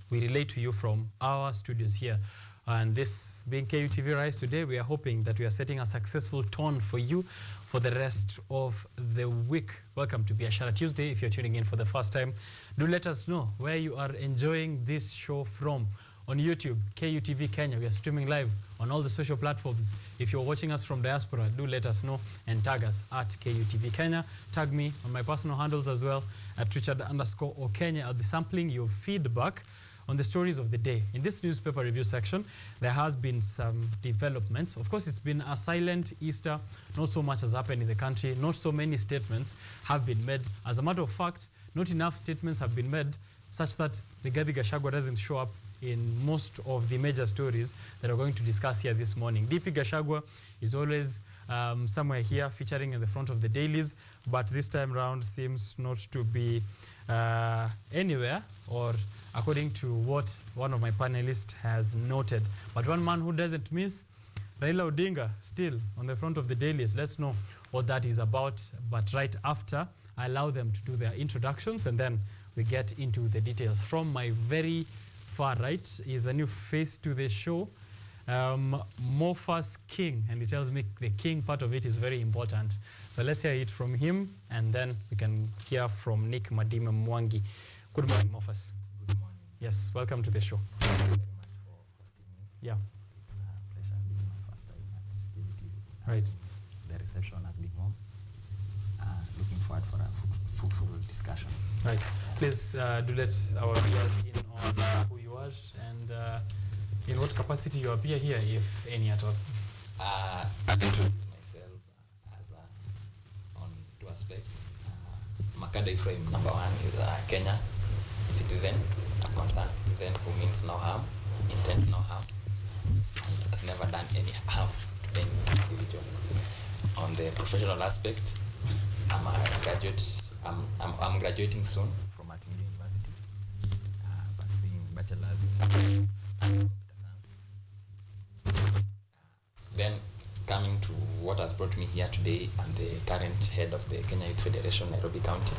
We relate to you from our studios here. And this being KUTV Rise today, we are hoping that we are setting a successful tone for you for the rest of the week. Welcome to Biashara Tuesday. If you're tuning in for the first time, do let us know where you are enjoying this show from. On YouTube, KUTV Kenya, we are streaming live on all the social platforms. If you're watching us from diaspora, do let us know and tag us at KUTV Kenya. Tag me on my personal handles as well at Richard_OKONYE. I'll be sampling your feedback on the stories of the day. In this newspaper review section, there has been some developments. Of course, it's been a silent Easter. Not so much has happened in the country. Not so many statements have been made. As a matter of fact, not enough statements have been made such that Rigathi Gachagua doesn't show up in most of the major stories that we're going to discuss here this morning. DP Gachagua is always somewhere here featuring in the front of the dailies, but this time round seems not to be anywhere, or according to what one of my panelists has noted. But one man who doesn't miss, Raila Odinga, still on the front of the dailies. Let's know what that is about, but right after, I allow them to do their introductions and then we get into the details. From my very far right is a new face to the show, Mofas King, and he tells me the king part of it is very important. So let's hear it from him, and then we can hear from Nick Madime Mwangi. Good morning, Mofas. Good morning. Yes, welcome to the show. Thank you very much for hosting me. Yeah. It's a pleasure being my first time at KUTV. Right. The reception has been warm. Looking forward for a fruitful discussion. Right. Please do let our viewers in on who you are and in what capacity you appear here, if any at all. I introduce myself as on two aspects. Makada Ephraim, number one, is a Kenyan citizen, a concerned citizen who means no harm, intends no harm, and has never done any harm to any individual. On the professional aspect, I'm a graduate. I'm graduating soon from Atingi University, pursuing bachelor's in computer science. Then coming to what has brought me here today, I'm the current head of the Kenya Youth Federation, Nairobi County,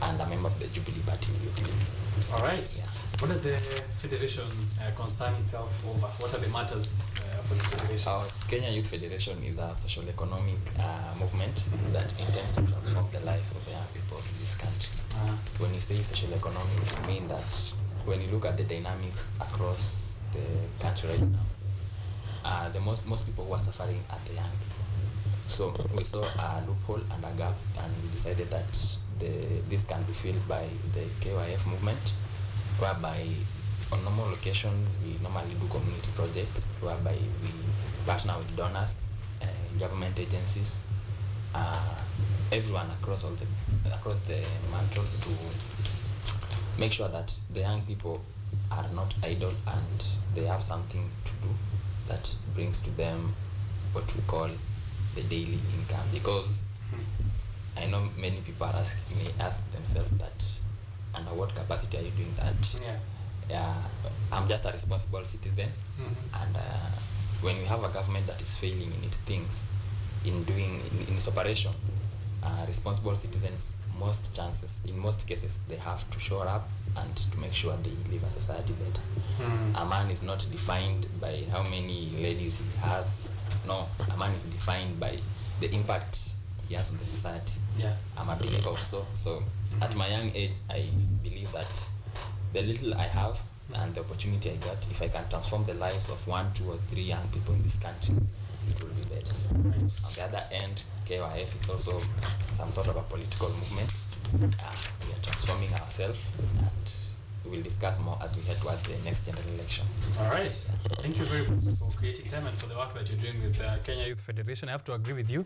and a member of the Jubilee Party Youth League. All right. Yeah. What does the federation concern itself over? What are the matters for the federation? Our Kenya Youth Federation is a social economic movement that intends to transform the life of the young people in this country. When you say social economic, it means that when you look at the dynamics across the country right now, the most people who are suffering are the young people. So we saw a loophole and a gap, and we decided that this can be filled by the KYF movement, whereby on normal occasions we normally do community projects whereby we partner with donors, government agencies, everyone across the mantle to make sure that the young people are not idle and they have something to do that brings to them what we call the daily income. Because I know many people ask themselves that, under what capacity are you doing that? I'm just a responsible citizen, and when we have a government that is failing in its things, in its operation, responsible citizens, in most cases, they have to show up and to make sure they live a society better. A man is not defined by how many ladies he has. No, a man is defined by the impact he has on the society. I'm a believer of so at my young age, I believe that the little I have and the opportunity I got, if I can transform the lives of 1, 2, or 3 young people in this country, it will be better. On the other end, KYF is also some sort of a political movement. We are transforming ourselves, and we will discuss more as we head towards the next general election. All right. Thank you very much for creating time and for the work that you're doing with Kenya Youth Federation. I have to agree with you.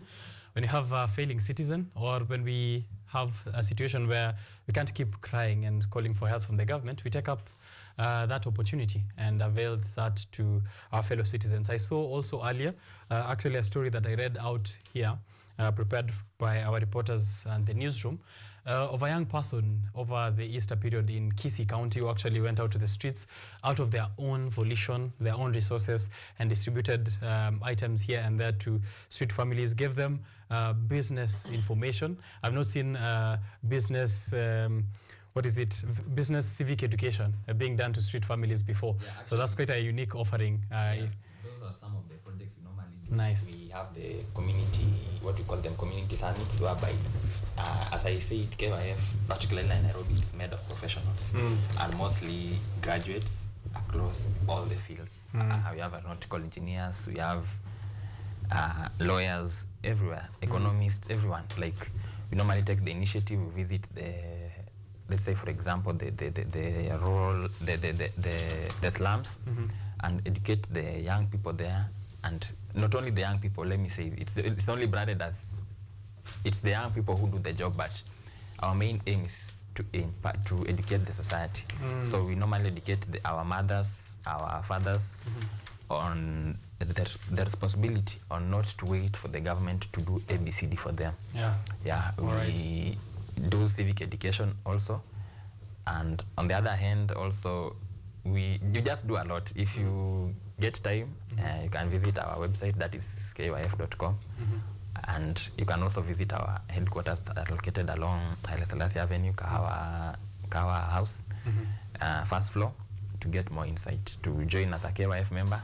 When you have a failing citizen, or when we have a situation where we can't keep crying and calling for help from the government, we take up that opportunity and avail that to our fellow citizens. I saw also earlier, actually a story that I read out here, prepared by our reporters and the newsroom, of a young person over the Easter period in Kisii County who actually went out to the streets out of their own volition, their own resources, and distributed items here and there to street families, gave them business information. I've not seen business what is it, business civic education being done to street families before. Yeah, so that's quite a unique offering. Those are some of the projects we normally do. Nice. We have the community, what we call them community summits, whereby, as I said, KYF, particularly in Nairobi, is made of professionals and mostly graduates across all the fields. We have aeronautical engineers, we have lawyers everywhere, economists, everyone. Like, we normally take the initiative, we visit the, let's say, for example, the rural, the slums, and educate the young people there. And not only the young people, let me say, it's only branded as it's the young people who do the job, but our main aim is to educate the society. So we normally educate our mothers, our fathers on the responsibility on not to wait for the government to do ABCD for them. We do civic education also, and on the other hand also you just do a lot. If you get time, you can visit our website, that is kyf.com. And you can also visit our headquarters that are located along Haile Selassie Avenue, Kawa House, first floor, to get more insight. To join as a KYF member,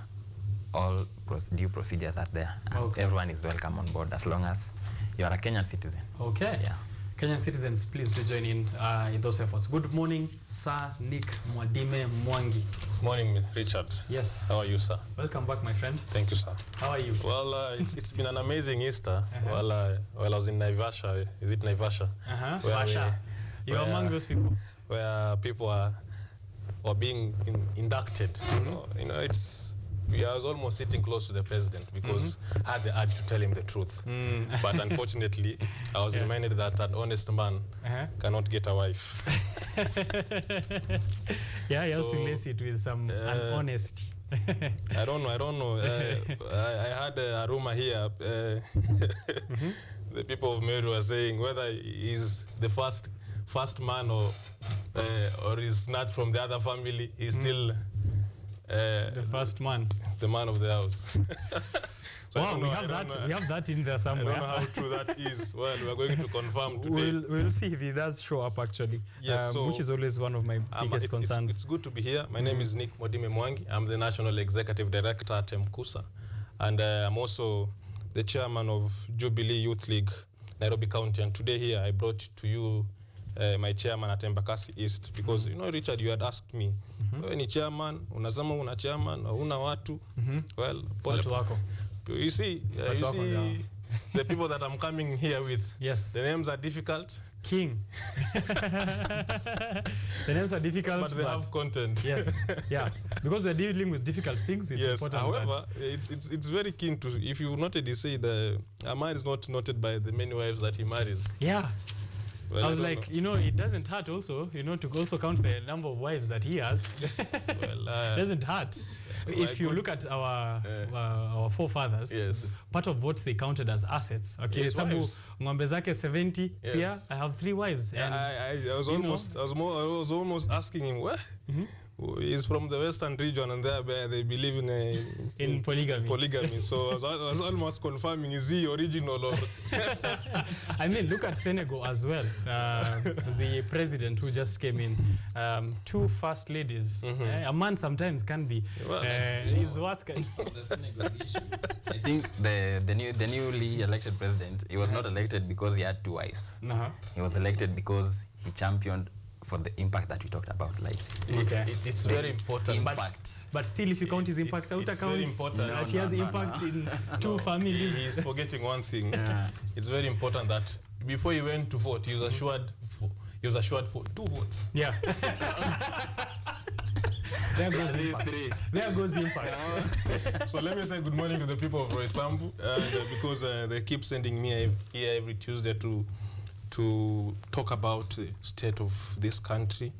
all due procedures are there. Okay. Everyone is welcome on board as long as you are a Kenyan citizen. Okay. Yeah. Kenyan citizens, please do join in those efforts. Good morning, Sir Nick Mwadime Mwangi. Morning, Richard. Yes. How are you, sir? Welcome back, my friend. Thank you, sir. How are you? Well, it's been an amazing Easter. While I was in Naivasha. Is it Naivasha? You're among those people. Where people are being inducted. You know, I was almost sitting close to the president because I had the urge to tell him the truth. But unfortunately, I was reminded that an honest man cannot get a wife. He also laced it with some honesty. I don't know. I had a rumor here. The people of Meru were saying whether he's the first man or is not from the other family, he's still the first man, the man of the house. So wow, we have that in there somewhere. I don't know how true that is. Well, we are going to confirm today. We'll see if he does show up actually. Yes, which is always one of my biggest concerns. It's good to be here. My name is Nick Mwadime Mwangi. I'm the National Executive Director at MKUSA, and I'm also the chairman of Jubilee Youth League, Nairobi County. And today here I brought to you my chairman at Embakasi East, because you know, Richard, you had asked me, ni chairman, unasema una chairman, una watu. Well, watu wako. You see, the people that I'm coming here with, yes, the names are difficult. King. The names are difficult, but they have content. Yes, yeah, because we're dealing with difficult things. It's important. However, it's very keen to, if you noted, he said Amar is not noted by the many wives that he marries. Yeah. Well, I was like, you know, it doesn't hurt also, you know, to also count the number of wives that he has. Well, doesn't hurt. If you look at our forefathers, part of what they counted as assets, okay, some ng'ombe zake 70, I have 3 wives. And I was almost asking him, where? He's from the Western region, and there they believe in polygamy. So I was almost confirming, is he original or? I mean, look at Senegal as well. The president who just came in, 2 first ladies. A man sometimes can be. He's worth. The Senegal issue. I think the newly elected president, he was not elected because he had 2 wives. He was elected because he championed for the impact that we talked about, like it's very important. But still, if you count his impact, it's very important. He has impact in 2 families. He's forgetting one thing. It's very important that before he went to vote, he was assured for 2 votes. Yeah. There goes impact. So let me say good morning to the people of Roysambu, because they keep sending me here every Tuesday to talk about the state of this country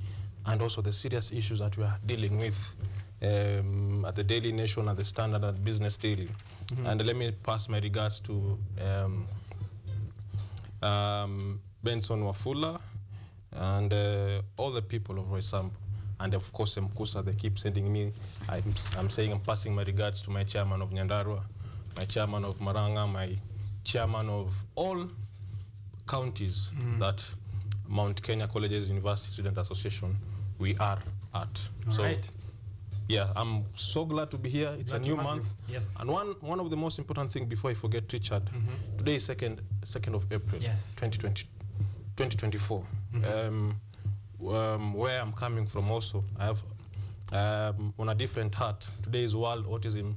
and also the serious issues that we are dealing with at the Daily Nation, at the Standard, at Business Daily. And let me pass my regards to Benson Wafula and all the people of Roysambu. And of course, MKUSA, they keep sending me. I'm saying I'm passing my regards to my chairman of Nyandarua, my chairman of Maranga, my chairman of all counties that Mount Kenya Colleges University Student Association, we are at. All right. Yeah, I'm so glad to be here. It's Glad a new to have month. you. Yes. And one of the most important things before I forget, Richard, today is 2nd of April, yes. 2024. Where I'm coming from also, I have on a different heart. Today is World Autism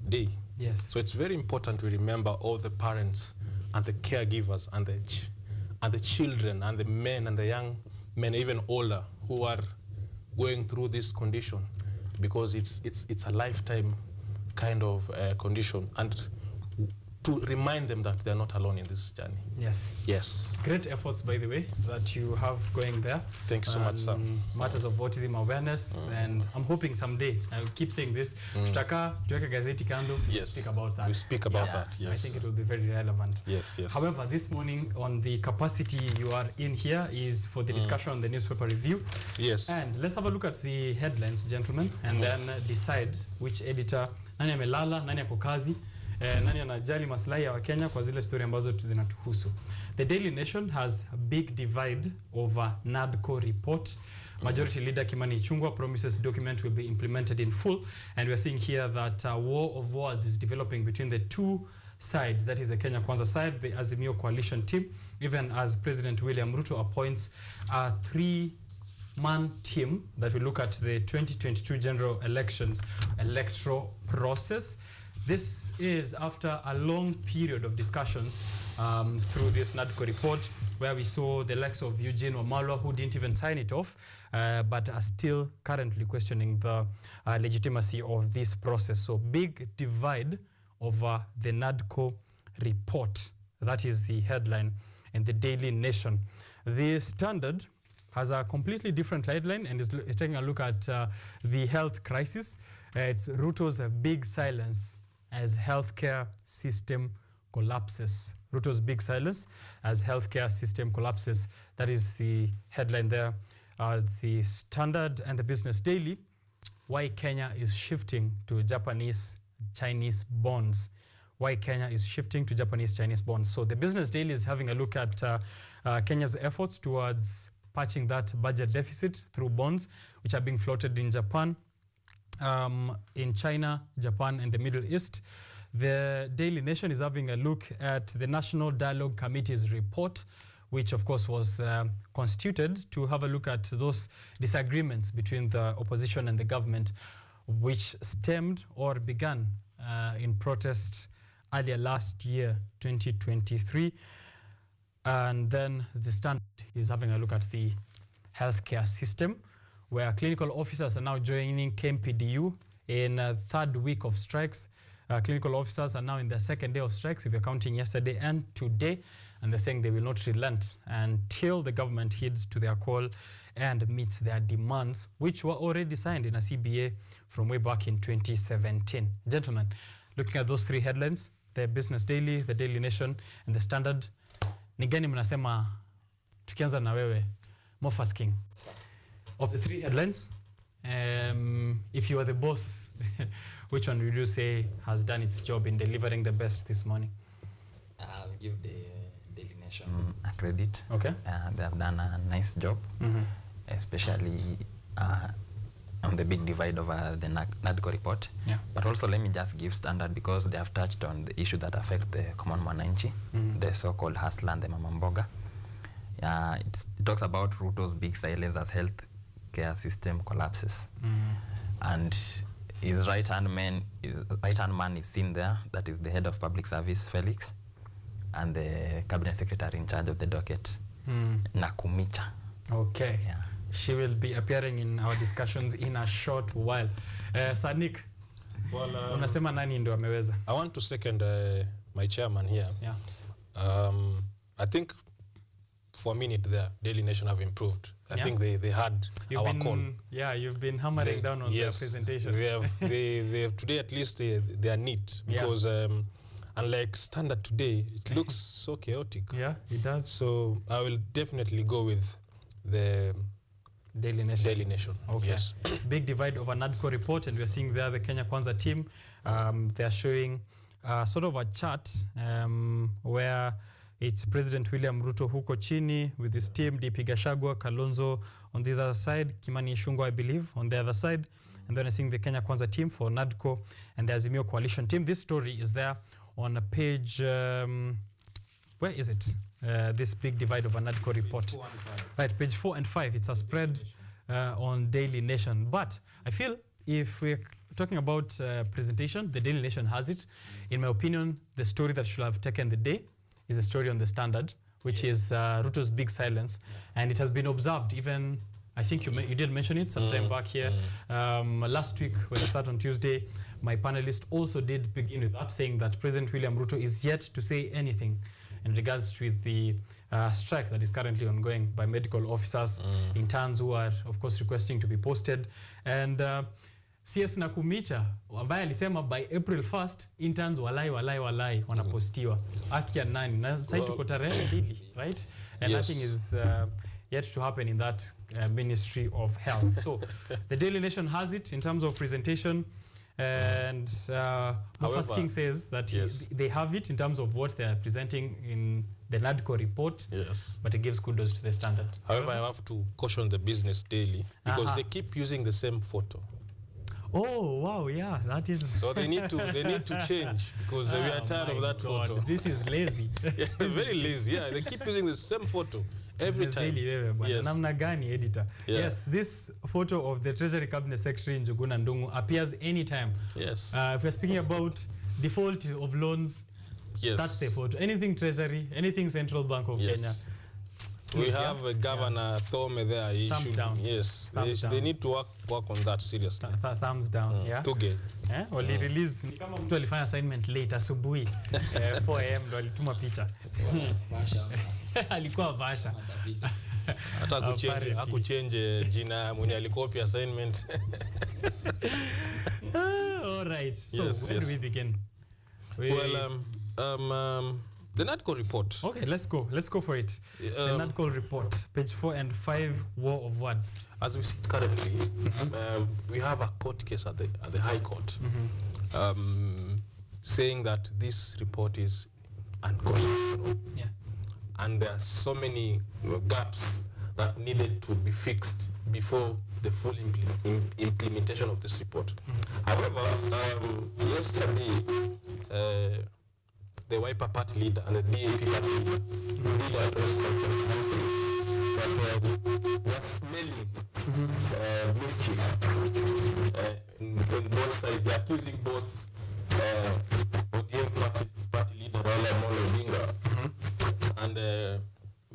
Day. Yes. So it's very important to remember all the parents and the caregivers and the children and the men and the young men, even older, who are going through this condition, because it's a lifetime kind of condition, and to remind them that they're not alone in this journey. Yes. Yes. Great efforts, by the way, that you have going there. Thanks so much, sir. Matters of autism awareness, and I'm hoping someday, I will keep saying this, tutaka tuweke gazeti kando, yes. speak about that. We speak about that, yes. I think it will be very relevant. Yes, yes. However, this morning on the capacity you are in here is for the discussion on the newspaper review. Yes. And let's have a look at the headlines, gentlemen, and then decide which editor, nani amelala, nani ako kazi, nani anajali maslahi ya Wakenya kwa zile story ambazo zinatuhusu. The Daily Nation has a big divide over NADCO report. Majority Leader Kimani Ichung'wah promises document will be implemented in full, and we are seeing here that a war of words is developing between the two sides. That is the Kenya Kwanza side, the Azimio coalition team, even as President William Ruto appoints a 3-man team that will look at the 2022 general elections electoral process. This is after a long period of discussions through this NADCO report, where we saw the likes of Eugene Wamalwa, who didn't even sign it off, but are still currently questioning the legitimacy of this process. So big divide over the NADCO report. That is the headline in the Daily Nation. The Standard has a completely different headline and is taking a look at the health crisis. It's Ruto's big silence as healthcare system collapses. Ruto's big silence as healthcare system collapses. That is the headline there. The Standard and the Business Daily, why Kenya is shifting to Japanese-Chinese bonds. Why Kenya is shifting to Japanese-Chinese bonds. So the Business Daily is having a look at Kenya's efforts towards patching that budget deficit through bonds, which are being floated in Japan, in China, Japan, and the Middle East. The Daily Nation is having a look at the National Dialogue Committee's report, which of course was constituted to have a look at those disagreements between the opposition and the government, which stemmed or began in protest earlier last year, 2023. And then the Standard is having a look at the healthcare system, where clinical officers are now joining KMPDU in a third week of strikes. Clinical officers are now in their second day of strikes, if you're counting yesterday and today, and they're saying they will not relent until the government heeds to their call and meets their demands, which were already signed in a CBA from way back in 2017. Gentlemen, looking at those three headlines, the Business Daily, the Daily Nation, and the Standard, ni gani mnasema, tukianza na wewe, Mofas King? Of the three headlines, if you are the boss, which one would you say has done its job in delivering the best this morning? I'll give the Daily Nation a credit. Okay. They have done a nice job, especially on the big divide over the NADCO report. Yeah. But also let me just give Standard, because they have touched on the issue that affect the common mwananchi, the so-called hustler and the mama mboga. It talks about Ruto's big silence as health care system collapses. And his right-hand man is seen there, that is the head of public service, Felix, and the cabinet secretary in charge of the docket, Nakumicha. Okay. Yeah. She will be appearing in our discussions in a short while. Sanik, unasema nani ndo ameweza? I want to second my chairman here. Yeah. I think for a minute there, Daily Nation have improved. I think they had our call. Yeah, you've been hammering down on their presentation. They have today at least they are neat, because unlike Standard today, it looks so chaotic. Yeah, it does. So I will definitely go with the Daily Nation. Daily Nation. Okay. Yes. Big divide over NADCO report, and we're seeing there the Kenya Kwanza team. They're showing sort of a chart where It's President William Ruto huko chini with his team, DP Gachagua, Kalonzo on the other side, Kimani Ichung'wah, I believe, on the other side. And then I think the Kenya Kwanza team for NADCO and the Azimio coalition team. This story is there on a page, where is it? This big divide of a NADCO report. Right, page 4 and 5. It's a spread on Daily Nation. But I feel if we're talking about presentation, the Daily Nation has it. In my opinion, the story that should have taken the day is a story on the Standard, which is Ruto's big silence. And it has been observed even, I think you did mention it sometime back here. Last week, when I started on Tuesday, my panelist also did begin with that, saying that President William Ruto is yet to say anything in regards to the strike that is currently ongoing by medical officers, interns who are, of course, requesting to be posted. And CS Nakumicha, ambaye alisema by April 1st, interns walai wanapostiwa. Aki ya nani? Na sasa tuko tarehe 2, right? And nothing is yet to happen in that Ministry of Health. So the Daily Nation has it in terms of presentation. And Mofas King says that they have it in terms of what they are presenting in the NADCO report. Yes. But it gives kudos to the Standard. However, I have to caution the Business Daily because they keep using the same photo. Oh wow, yeah, that is. So they need to change because we are tired of that photo. This is lazy. Yeah, very lazy. Yeah, they keep using the same photo every time. Yes. Namna gani, editor? Yeah. Yes, this photo of the Treasury Cabinet Secretary Njuguna Ndung'u appears anytime. Yes. If we're speaking about default of loans, that's the photo. Anything Treasury, anything Central Bank of Kenya. We have a Governor Thome there. He thumbs down. Yes. They need to work on that seriously. Thumbs down. Yeah. Tuge. Wali release ni kama mtu alifanya assignment late asubuhi 4 am ndo alituma picha. Alikuwa Vasha. Hata hakuchange jina mwenye alikopia assignment. All right. So where do we begin? The NADCO report. Okay, let's go for it. The NADCO report, page 4 and 5, war of words. As we see it currently, we have a court case at the High Court saying that this report is unconstitutional. Yeah. And there are so many gaps that needed to be fixed before the full implementation of this report. However, yesterday, the Wiper Party leader and the DAP party leader at press conference and said that we are smelling mischief in both sides. They are accusing both ODM party leader Raila Amolo Odinga and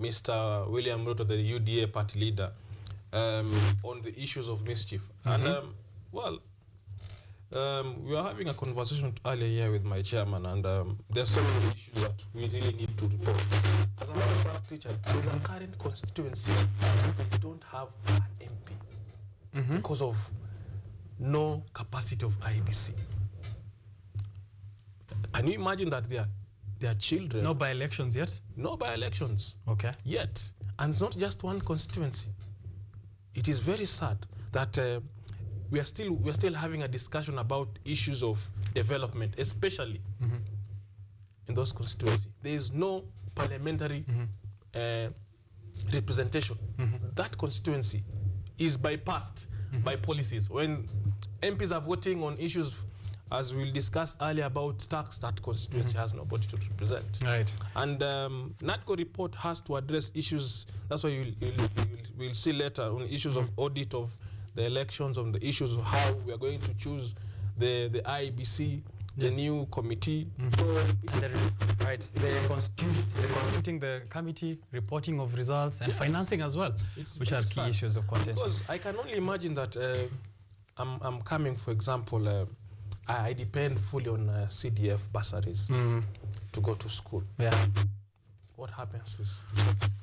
Mr. William Ruto, the UDA party leader, on the issues of mischief. And we were having a conversation earlier here with my chairman, and there are so many issues that we really need to report. As a matter of fact, Richard, in our current constituency, we don't have an MP because of no capacity of IBC. Can you imagine that their children... No by-elections yet? No by-elections. Okay. Yet. And it's not just one constituency. It is very sad that we are still having a discussion about issues of development, especially in those constituencies. There is no parliamentary representation. That constituency is bypassed by policies. When MPs are voting on issues, as we'll discuss earlier about tax, that constituency has nobody to represent. Right. And NADCO report has to address issues. That's why we'll see later on issues of audit of the elections, on the issues of how we are going to choose the IBC, the new committee. The constituting the committee, reporting of results, and financing as well, which are key issues of contention. Because I can only imagine that I'm coming, for example, I depend fully on CDF bursaries to go to school. Yeah. What happens to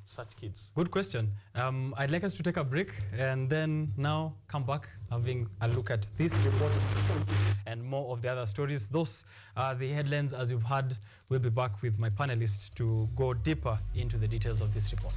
such kids? Good question. I'd like us to take a break and then now come back having a look at this report and more of the other stories. Those are the headlines as you've heard. We'll be back with my panelists to go deeper into the details of this report.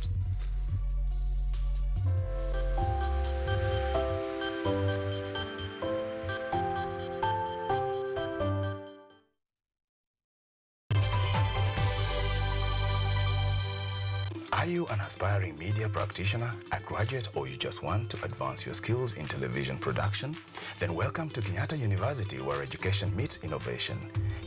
an aspiring media practitioner, a graduate, or you just want to advance your skills in television production? Then welcome to Kenyatta University, where education meets innovation.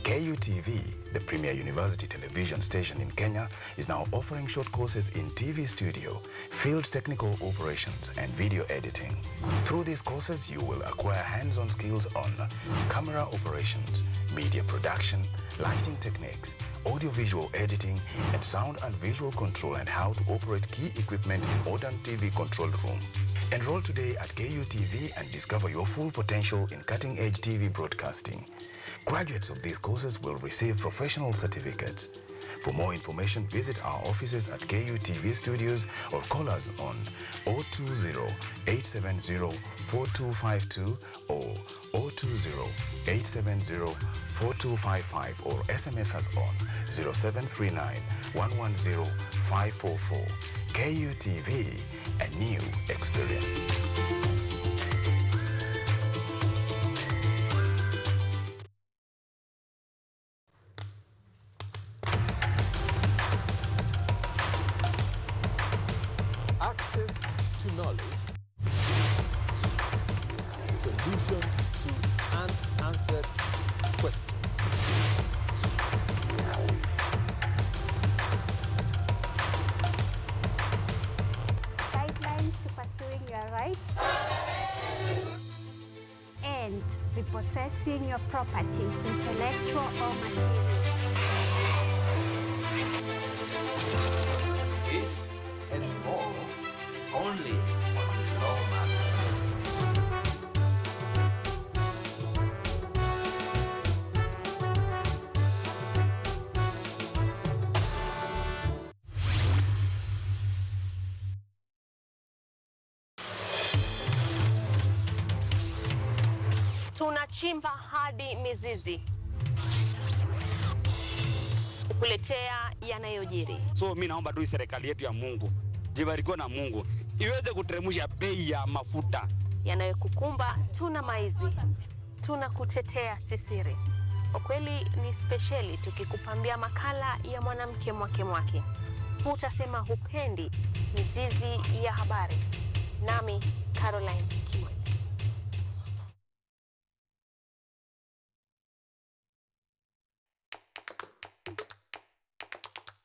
KUTV, the premier university television station in Kenya, is now offering short courses in TV studio, field technical operations, and video editing. Through these courses, you will acquire hands-on skills on camera operations, media production, lighting techniques, audio-visual editing, and sound and visual control, and how to operate key equipment in modern TV control room. Enroll today at KUTV and discover your full potential in cutting-edge TV broadcasting. Graduates of these courses will receive professional certificates. For more information, visit our offices at KUTV Studios or call us on 020-870-4252 or 020-870-4255 or SMS us on 0739-110-544. KUTV, a new experience. Access to knowledge, solution to unanswered questions. Guidelines to pursuing your rights and repossessing your property, intellectual or material. This and more, only on Law Matters. Tunachimba hadi mizizi kukuletea yanayojiri. So mimi naomba tu serikali yetu ya Mungu, jibarikiwe na Mungu, iweze kuteremsha bei ya mafuta. Yanayokukumba tuna maizi, tuna kutetea sisiri. Kwa kweli ni speciali tukikupambia makala ya mwanamke mwake. Utasema hupendi mizizi ya habari. Nami Caroline.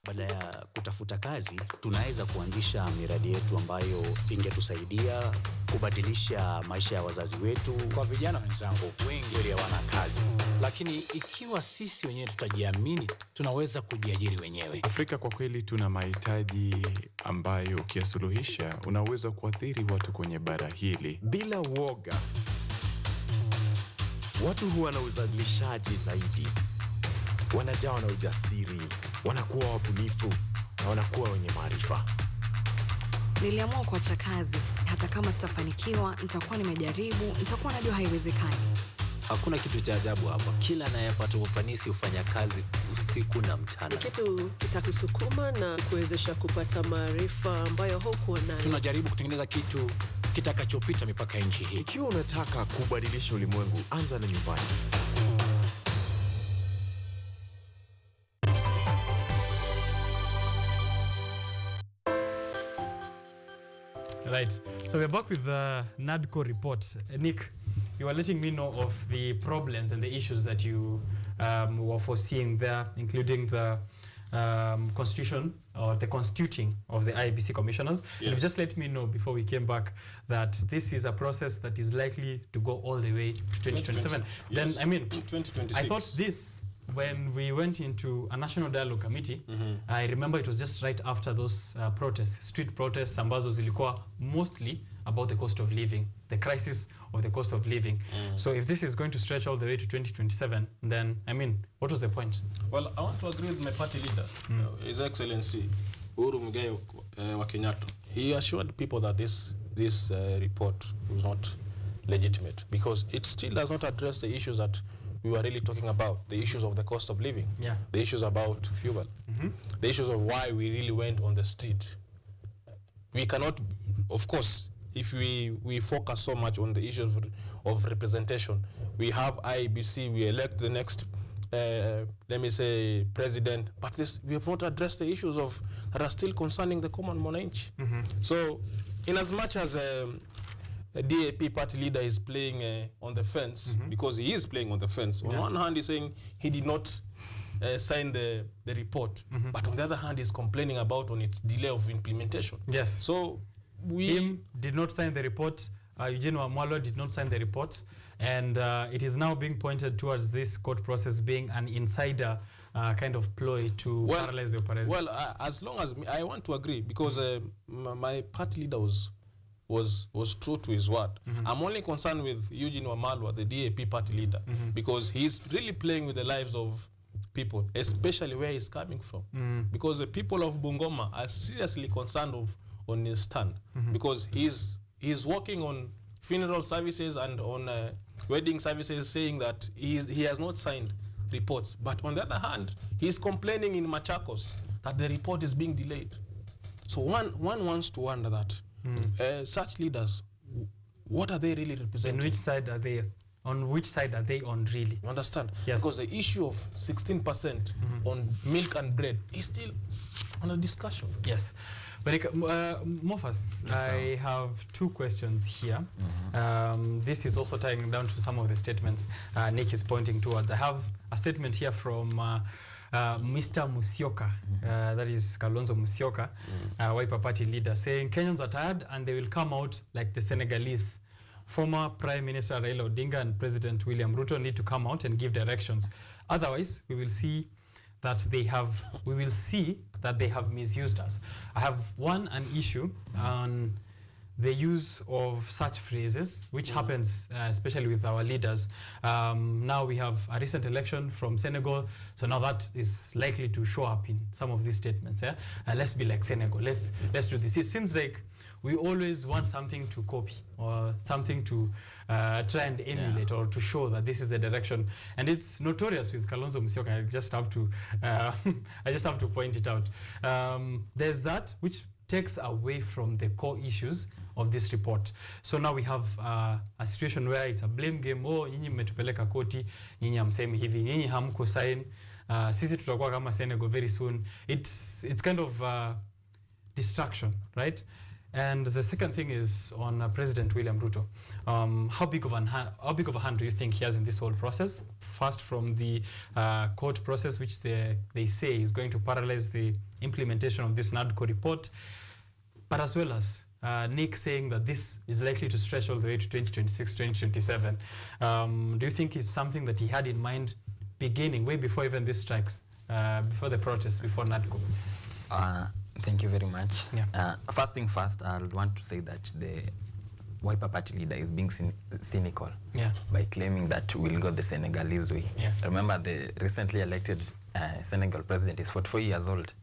Baada ya kutafuta kazi, tunaweza kuanzisha miradi yetu ambayo ingetusaidia kubadilisha maisha ya wazazi wetu. Kwa vijana wenzangu, wengi hawana kazi, lakini ikiwa sisi wenyewe tutajiamini, tunaweza kujiajiri wenyewe. Afrika kwa kweli tuna mahitaji ambayo ukiyasuluhisha unaweza kuathiri watu kwenye bara hili bila uoga. Watu huwa na uzalishaji zaidi, wanajawa na ujasiri, wanakuwa wabunifu na wanakuwa wenye maarifa. Niliamua kuacha kazi, hata kama sitafanikiwa, nitakuwa nimejaribu, nitakuwa najua haiwezekani. Hakuna kitu cha ajabu hapa. Kila anayepata ufanisi hufanya kazi usiku na mchana. Kitu kitakusukuma na kuwezesha kupata maarifa ambayo hukuwa nayo. Tunajaribu kutengeneza kitu kitakachopita mipaka ya nchi hii. Ikiwa unataka kubadilisha ulimwengu, anza na nyumbani. Right. So we're back with the NADCO report. Nick, you were letting me know of the problems and the issues that you were foreseeing there, including the constitution or the constituting of the IEBC commissioners. Yeah. And you've just let me know before we came back that this is a process that is likely to go all the way to 2027. Yes. Then, I mean, 2026. I thought this, when we went into a national dialogue committee, I remember it was just right after those protests, street protests, ambazo zilikuwa mostly about the cost of living, the crisis of the cost of living. So if this is going to stretch all the way to 2027, then, I mean, what was the point? Well, I want to agree with my party leader, His Excellency Uhuru Muigai wa Kenyatta. He assured people that this report was not legitimate because it still does not address the issues that we were really talking about, the issues of the cost of living, the issues about fuel, the issues of why we really went on the street. We cannot, of course, if we focus so much on the issues of representation, we have IEBC, we elect the next let me say, president, but we have not addressed the issues that are still concerning the common mwananchi. So, in as much as a DAP party leader is playing on the fence, because he is playing on the fence, on one hand he's saying he did not sign the report, but on the other hand he's complaining about on its delay of implementation. Yes. So, he did not sign the report. Eugene Wamalwa did not sign the report. And it is now being pointed towards this court process being an insider kind of ploy to paralyze the operation. Well, as long as I want to agree, because my party leader was true to his word. I'm only concerned with Eugene Wamalwa, the DAP party leader, because he's really playing with the lives of people, especially where he's coming from. Because the people of Bungoma are seriously concerned on his stand, because he's working on funeral services and on wedding services, saying that he has not signed reports. But on the other hand, he's complaining in Machakos that the report is being delayed. So one wants to wonder that such leaders, what are they really representing? On which side are they? On which side are they on, really? You understand? Yes. Because the issue of 16% on milk and bread is still under discussion. Yes. Mofas, yes, I have two questions here. This is also tying down to some of the statements Nick is pointing towards. I have a statement here from Mr. Musyoka, that is Kalonzo Musyoka, Wiper Party leader, saying Kenyans are tired and they will come out like the Senegalese. Former Prime Minister Raila Odinga and President William Ruto need to come out and give directions. Otherwise, we will see that they have misused us. I have an issue on the use of such phrases, which happens especially with our leaders. Now we have a recent election from Senegal, so now that is likely to show up in some of these statements. Let's be like Senegal, let's do this. It seems like we always want something to copy or something to try and emulate or to show that this is the direction. And it's notorious with Kalonzo Musyoka. I just have to point it out. There's that which takes away from the core issues of this report. So now we have a situation where it's a blame game. Oh, nyinyi mmetupeleka koti, nyinyi hamsemi hivi, nyinyi hamku sign. Sisi tutakuwa kama Senegal very soon. It's kind of distraction, right? And the second thing is on President William Ruto. How big of a hand do you think he has in this whole process? First, from the court process, which they say is going to paralyze the implementation of this NADCO report, but as well as Nick saying that this is likely to stretch all the way to 2026, 2027. Do you think it's something that he had in mind beginning, way before even this strikes, before the protest, before NADCO? Thank you very much. First thing first, I want to say that the Wiper Party leader is being cynical by claiming that we'll go the Senegalese way. Remember, the recently elected Senegal president is 44 years old,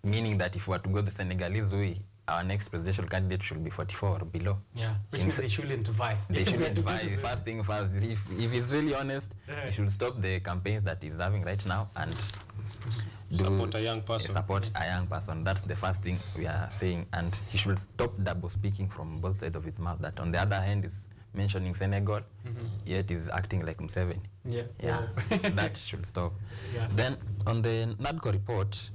meaning that if we were to go the Senegalese way, our next presidential candidate should be 44 or below. Which means they shouldn't vie. They shouldn't vie. First thing first, if he's really honest, he should stop the campaigns that he's having right now and support a young person. Support a young person. That's the first thing we are saying. And he should stop double speaking from both sides of his mouth. That on the other hand is mentioning Senegal, yet is acting like Museveni. That should stop. Then on the NADCO report,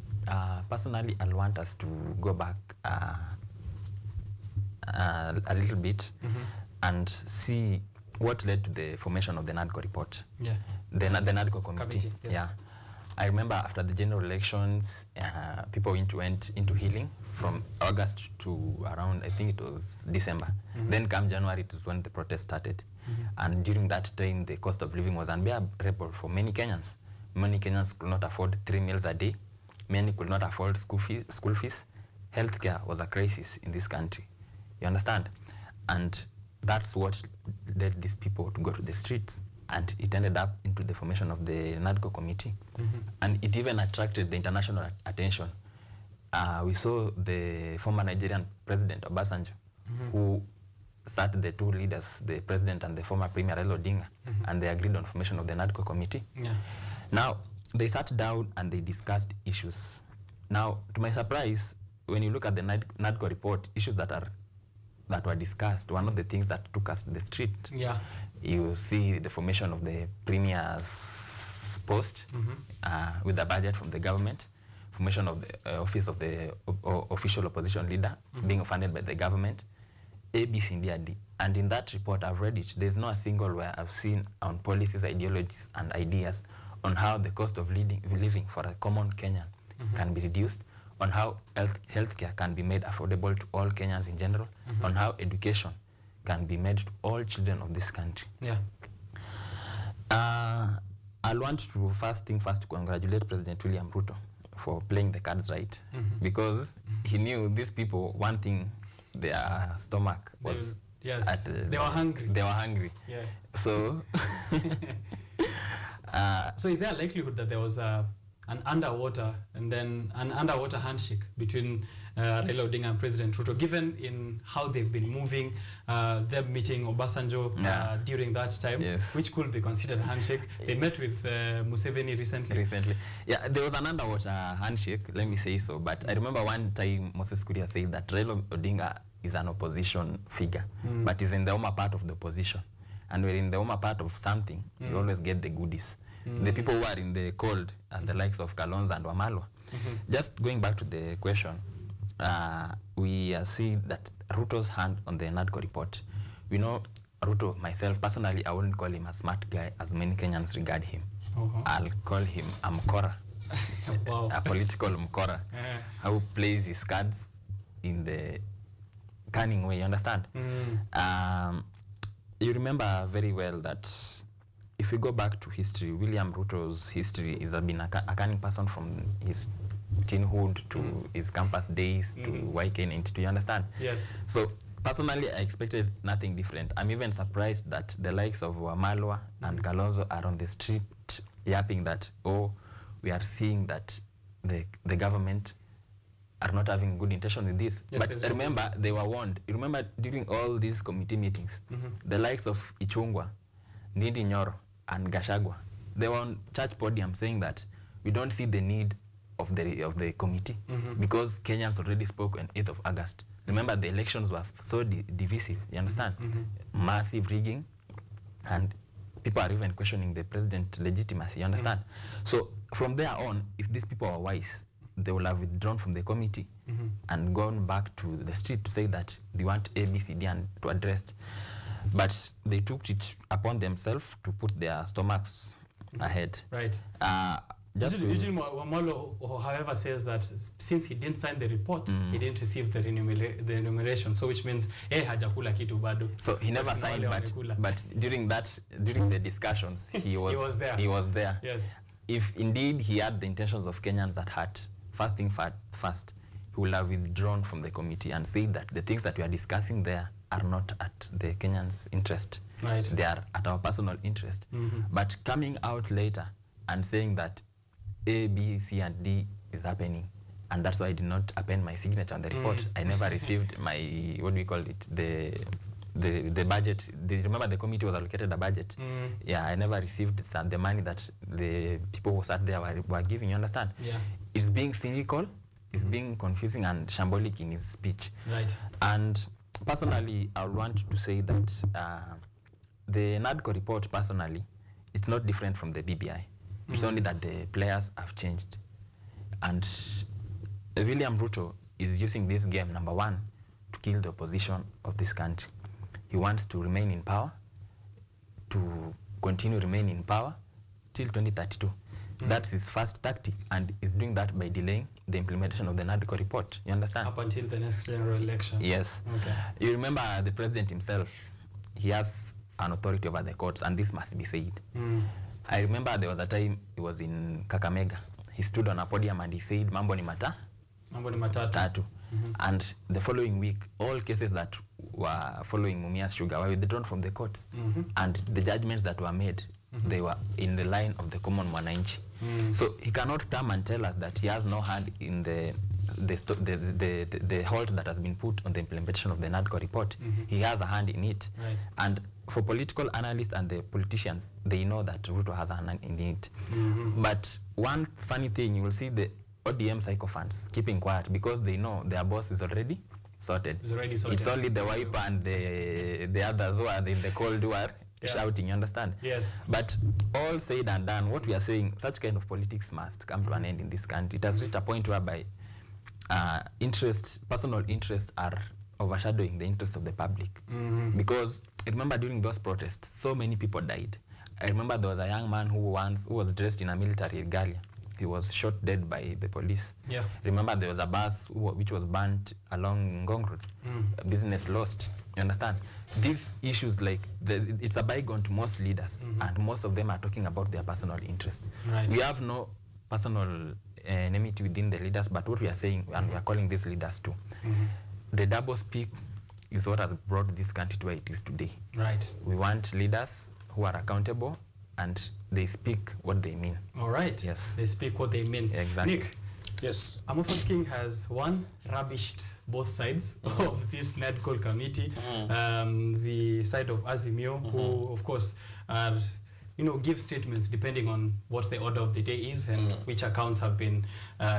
personally, I want us to go back a little bit and see what led to the formation of the NADCO report. The NADCO committee. I remember after the general elections, people went into healing from August to around, I think it was December. Then come January, it was when the protest started. And during that time, the cost of living was unbearable for many Kenyans. Many Kenyans could not afford 3 meals a day. Many could not afford school fees. Healthcare was a crisis in this country. You understand? And that's what led these people to go to the streets. And it ended up into the formation of the NADCO committee. And it even attracted the international attention. We saw the former Nigerian president, Obasanjo, who sat the two leaders, the president and the former premier, Raila Odinga, and they agreed on formation of the NADCO committee. Now, they sat down and they discussed issues. Now, to my surprise, when you look at the NADCO report, issues that were discussed were not the things that took us to the street. You see the formation of the premier's post with the budget from the government, formation of the office of the official opposition leader being funded by the government, A, B, C, D, and D. And in that report, I've read it, there's not a single where I've seen on policies, ideologies, and ideas on how the cost of living for a common Kenyan can be reduced, on how healthcare can be made affordable to all Kenyans in general, on how education can be made to all children of this country. Yeah. I'll want to first congratulate President William Ruto for playing the cards right, because he knew these people, one thing, their stomach was they were hungry. They were hungry. Yeah. So so is there a likelihood that there was an underwater handshake between Raila Odinga and President Ruto, given in how they've been moving, them meeting Obasanjo during that time, which could be considered a handshake? They met with Museveni recently. Yeah, there was an underwater handshake, let me say so, but I remember one time Moses Kuria said that Raila Odinga is an opposition figure, but is in the Oma part of the opposition. And we're in the Oma part of something, you always get the goodies. The people who are in the cold and the likes of Kalonzo and Wamalwa. Just going back to the question, we see that Ruto's hand on the NADCO report. We know Ruto, myself, personally, I wouldn't call him a smart guy as many Kenyans regard him. I'll call him a mkora, a political mkora, who plays his cards in the cunning way, you understand? You remember very well that if we go back to history, William Ruto's history is been a cunning person from his teenhood to his campus days to YK92, you understand? Yes. So personally, I expected nothing different. I'm even surprised that the likes of Wamalwa and Kalonzo are on the street yapping that, oh, we are seeing that the government are not having good intention with this. Yes, but remember, they were warned. You remember during all these committee meetings, the likes of Ichungwa, Ndindi Nyoro, and Gachagua, they were on church podium saying that we don't see the need of the committee because Kenyans already spoke on 8th of August. Remember, the elections were so divisive, you understand? Massive rigging, and people are even questioning the president's legitimacy, you understand? So from there on, if these people are wise, they will have withdrawn from the committee and gone back to the street to say that they want A, B, C, D and to address. But they took it upon themselves to put their stomachs ahead. Right. Eugene Wamalwa, however, says that since he didn't sign the report, he didn't receive the remuneration. So which means, hajakula kitu bado. So he never signed, but during the discussions, he was there. He was there. Yes. If indeed he had the intentions of Kenyans at heart, first thing first, he will have withdrawn from the committee and said that the things that we are discussing there are not at the Kenyans' interest. Right. They are at our personal interest. But coming out later and saying that A, B, C, and D is happening, and that's why I did not append my signature on the report. I never received my, what do we call it, the budget. Remember the committee was allocated a budget. Yeah, I never received the money that the people who sat there were giving, you understand? Yeah. It's being cynical, it's being confusing and shambolic in his speech. Right. And personally, I want to say that the NADCO report, personally, it's not different from the BBI. It's only that the players have changed. And William Ruto is using this game, number one, to kill the opposition of this country. He wants to remain in power, to continue remaining in power till 2032. That's his first tactic, and he's doing that by delaying the implementation of the NADCO report. You understand? Up until the next general election. Yes. Okay. You remember the president himself, he has an authority over the courts, and this must be said. I remember there was a time he was in Kakamega. He stood on a podium and he said, Mambo ni matatu. And the following week, all cases that were following Mumia's Sugar were withdrawn from the courts. And the judgments that were made, they were in the line of the common mwananchi. So he cannot come and tell us that he has no hand in the halt that has been put on the implementation of the NADCO report. He has a hand in it. Right. And for political analysts and the politicians, they know that Ruto has a hand in it. But one funny thing, you will see the ODM sycophants keeping quiet because they know their boss is already sorted. It's already sorted. It's only the wiper and the others who are in the cold war shouting, you understand? Yes. But all said and done, what we are saying, such kind of politics must come to an end in this country. It has reached a point whereby personal interests are overshadowing the interest of the public. Because I remember during those protests, so many people died. I remember there was a young man who was dressed in a military regalia. He was shot dead by the police. Yeah. Remember there was a bus which was burnt along Ngong Road. Business lost. You understand? These issues, like it's a bygone to most leaders, and most of them are talking about their personal interest. Right. We have no personal enmity within the leaders, but what we are saying, and we are calling these leaders too, the double speak is what has brought this country to where it is today. Right. We want leaders who are accountable and they speak what they mean. All right. Yes. They speak what they mean. Exactly. Nick. Yes. Amorphous King has rubbished both sides of this NEDCOL committee. The side of Azimio, who of course are, give statements depending on what the order of the day is and which accounts have been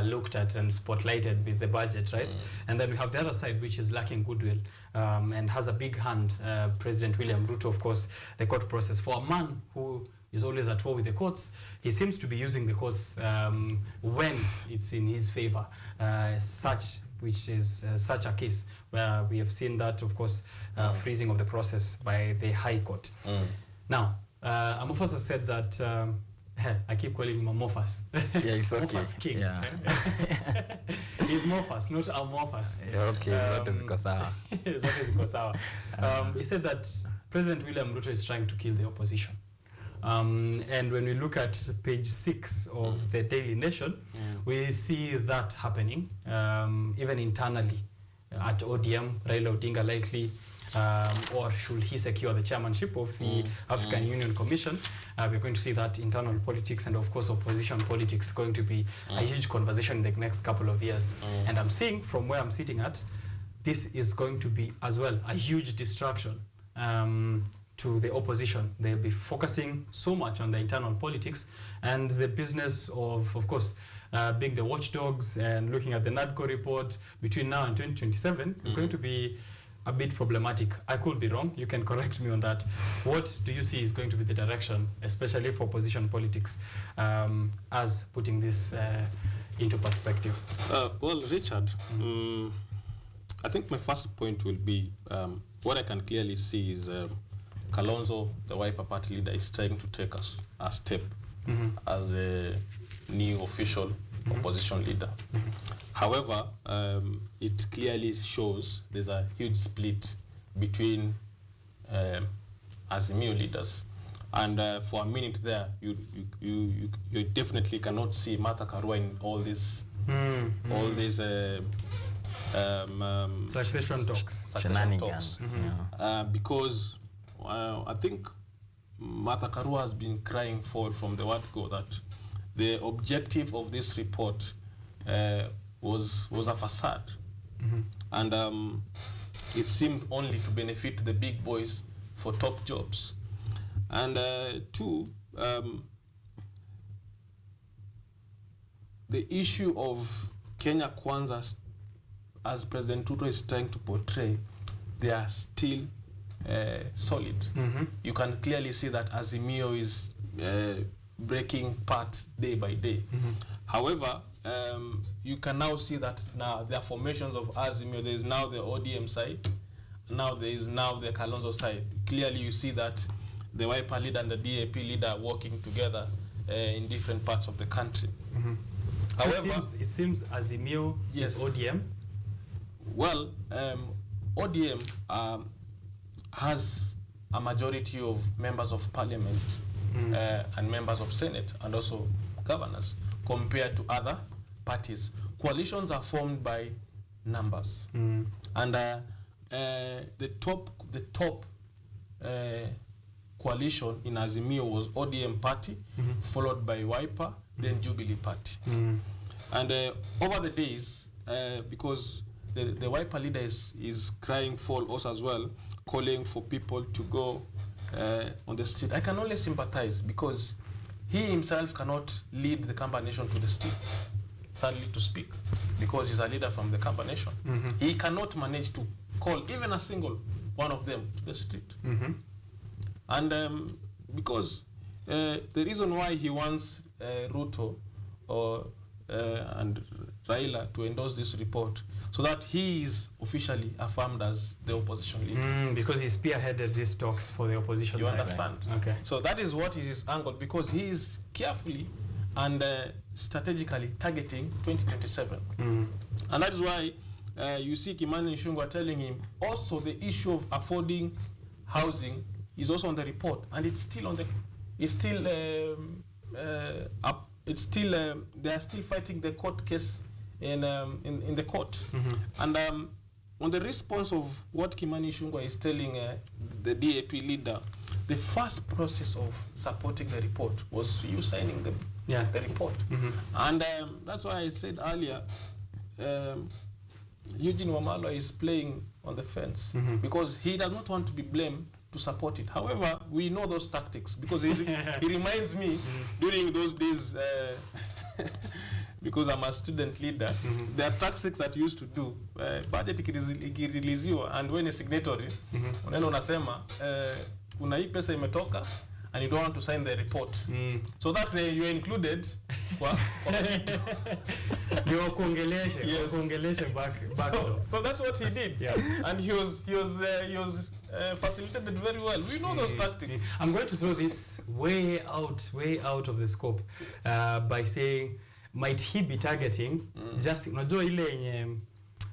looked at and spotlighted with the budget, right? And then we have the other side, which is lacking goodwill and has a big hand. President William Ruto, of course, the court process. For a man who is always at war with the courts, he seems to be using the courts when it's in his favor, which is such a case where we have seen that, of course, freezing of the process by the High Court. Now, Amorphous has said that, I keep calling him Amorphous. Yeah, it's okay. Amorphous King. Yeah. He's Morphous, not Amorphous. Yeah, okay, zote ziko sawa. Zote ziko sawa. He said that President William Ruto is trying to kill the opposition. And when we look at page 6 of the Daily Nation, we see that happening, even internally at ODM. Raila Odinga likely, or should he secure the chairmanship of the African Union Commission, we're going to see that internal politics and of course opposition politics going to be a huge conversation in the next couple of years. And I'm seeing from where I'm sitting at, this is going to be as well a huge distraction to the opposition. They'll be focusing so much on the internal politics and the business of course, being the watchdogs and looking at the NADCO report between now and 2027 is going to be a bit problematic. I could be wrong. You can correct me on that. What do you see is going to be the direction, especially for opposition politics, as putting this into perspective? Well, Richard, I think my first point will be what I can clearly see is Kalonzo, the Wiper Party leader, is trying to take a step as a new official opposition leader. However, it clearly shows there's a huge split between Azimio leaders. And for a minute there, you definitely cannot see Martha Karua in all these succession talks. Because I think Martha Karua has been crying from the word go that the objective of this report was a facade. And it seemed only to benefit the big boys for top jobs. And two, the issue of Kenya Kwanza, as President Ruto is trying to portray, they are still solid. You can clearly see that Azimio is breaking part day by day. However, you can now see that now there are formations of Azimio. There is now the ODM side. Now there is now the Kalonzo side. Clearly you see that the Wiper leader and the DAP leader are working together in different parts of the country. However, so it seems Azimio is ODM? Well, ODM has a majority of members of parliament and members of Senate and also governors compared to other parties. Coalitions are formed by numbers. And the top coalition in Azimio was ODM party, followed by Wiper, then Jubilee party. And over the days, because the Wiper leader is crying for us as well, calling for people to go on the street. I can only sympathize because he himself cannot lead the Kamba nation to the street, sadly to speak, because he's a leader from the Kamba nation. He cannot manage to call even a single one of them to the street. And because the reason why he wants Ruto and Raila to endorse this report, so that he is officially affirmed as the opposition leader. Because he spearheaded these talks for the opposition You side. understand? Okay. So that is what is his angle, because he is carefully and strategically targeting 2027. And that is why you see Kimani Ichung'wah telling him also the issue of affording housing is also on the report, and it's still on the, it's still they are still fighting the court case in the court. And on the response of what Kimani Ichung'wah is telling the DAP leader, the first process of supporting the report was you signing the report. And that's why I said earlier, Eugene Wamalwa is playing on the fence because he does not want to be blamed to support it. However, we know those tactics because he reminds me during those days, because I'm a student leader, there are tactics that used to do. Budget ikireleasiwa, and when a signatory, unaenda unasema, kuna hii pesa imetoka, and you don't want to sign the report. So that you are included. You are congolation. Yes. Congolation back. So that's what he did. Yeah. And he was facilitated very well. We know those tactics. I'm going to throw this way out of the scope by saying, might he be targeting just unajua ile yenye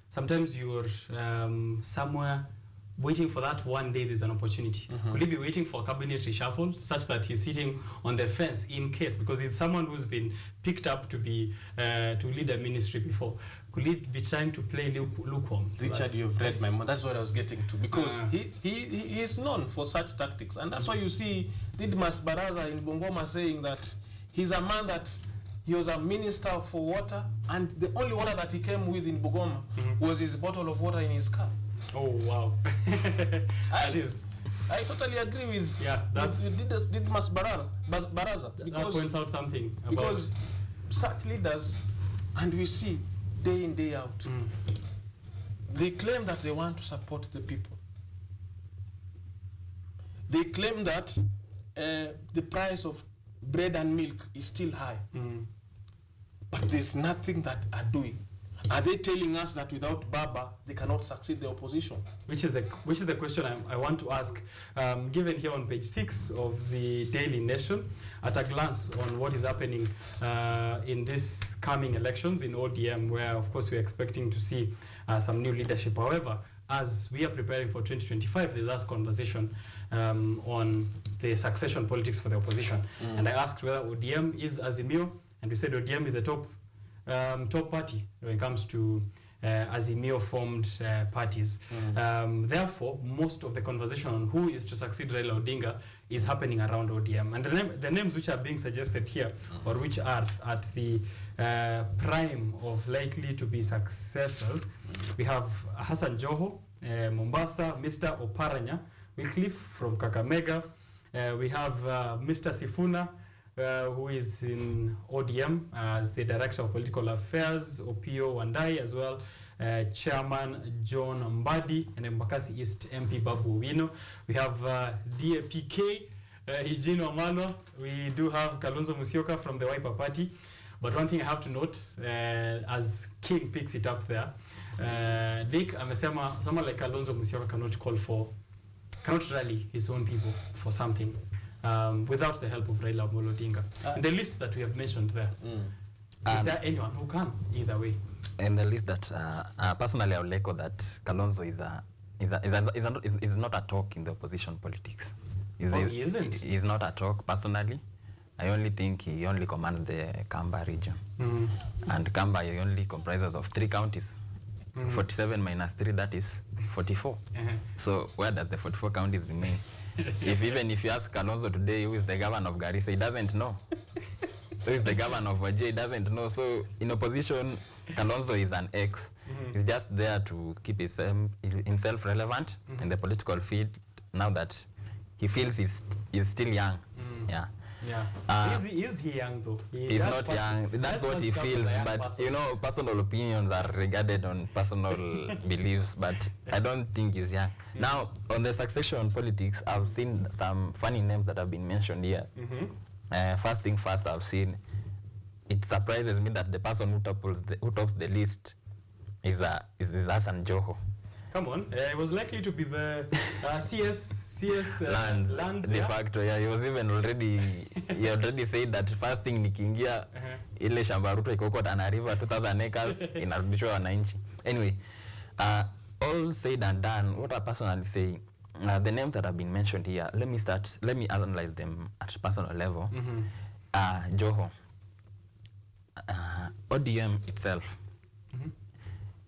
sometimes you're somewhere waiting for that one day there's an opportunity. Could he be waiting for a cabinet reshuffle such that he's sitting on the fence in case, because it's someone who's been picked up to be to lead a ministry before? Could he be trying to play lukewarm? Richard, you've read my mind. That's what I was getting to, because he is known for such tactics, and that's why you see Didmas Baraza in Bungoma saying that he's a man that he was a minister for water, and the only water that he came with in Bungoma was his bottle of water in his car. Oh wow! I totally agree with Didmas Baraza, because that points out something because such leaders, and we see day in day out, they claim that they want to support the people. They claim that the price of bread and milk is still high, but there's nothing that are doing. Are they telling us that without Baba they cannot succeed the opposition? Which is the question I want to ask, given here on page 6 of the Daily Nation, at a glance on what is happening in this coming elections in ODM, where of course we're expecting to see some new leadership. However, as we are preparing for 2025, there's this conversation on the succession politics for the opposition. And I asked whether ODM is Azimio, and we said ODM is the top party when it comes to Azimio formed parties. Therefore, most of the conversation on who is to succeed Raila Odinga is happening around ODM. And the names which are being suggested here, or which are at the prime of likely to be successors, we have Hassan Joho, Mombasa, Mr. Oparanya, Wycliffe from Kakamega, we have Mr. Sifuna, who is in ODM as the Director of Political Affairs, Opio Wandai as well, Chairman John Mbadi, and Embakasi East MP Babu Owino. We have DAPK, Eugene Wamalwa. We do have Kalonzo Musyoka from the Wiper Party. But one thing I have to note, as King picks it up there, Dick amesema someone like Kalonzo Musyoka cannot rally his own people for something without the help of Raila Amolo Odinga. In the list that we have mentioned there, is there anyone who can either way? In the list that personally I would echo that Kalonzo is not a talk in the opposition politics. He isn't? He's not a talk personally. I only think he only commands the Kamba region. And Kamba only comprises of 3 counties. 47 minus 3, that is 44. So where does the 44 counties remain? Even if you ask Kalonzo today who is the governor of Garissa, he doesn't know. Who is the governor of Wajir, he doesn't know. So in opposition, Kalonzo is an ex. He's just there to keep himself relevant in the political field now that he feels he's still young. Yeah. Yeah. Is he young though? He's not young. That's what he feels. But person. you know, personal opinions are regarded on personal beliefs. But I don't think he's young. Now, on the succession politics, I've seen some funny names that have been mentioned here. First thing first, I've seen. It surprises me that the person who tops the list is Hassan Joho. Come on, it was likely to be the CS lands de facto. Yeah, he was even already he already said that first thing nikiingia ile shamba Ruto iko kwa Tana River 2000 acres inarudishwa wananchi. Anyway, all said and done, what I personally say, the names that have been mentioned here, let me analyze them at personal level. Joho, ODM itself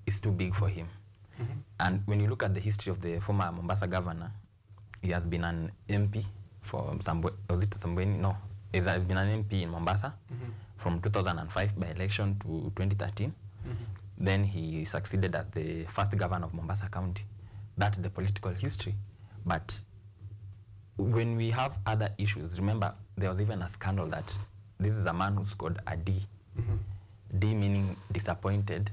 is too big for him. And when you look at the history of the former Mombasa governor, he has been an MP for No, he has been an MP in Mombasa from 2005 by election to 2013. Then he succeeded as the first governor of Mombasa County. That's the political history. But when we have other issues, remember there was even a scandal that this is a man who scored a D. D meaning disappointed,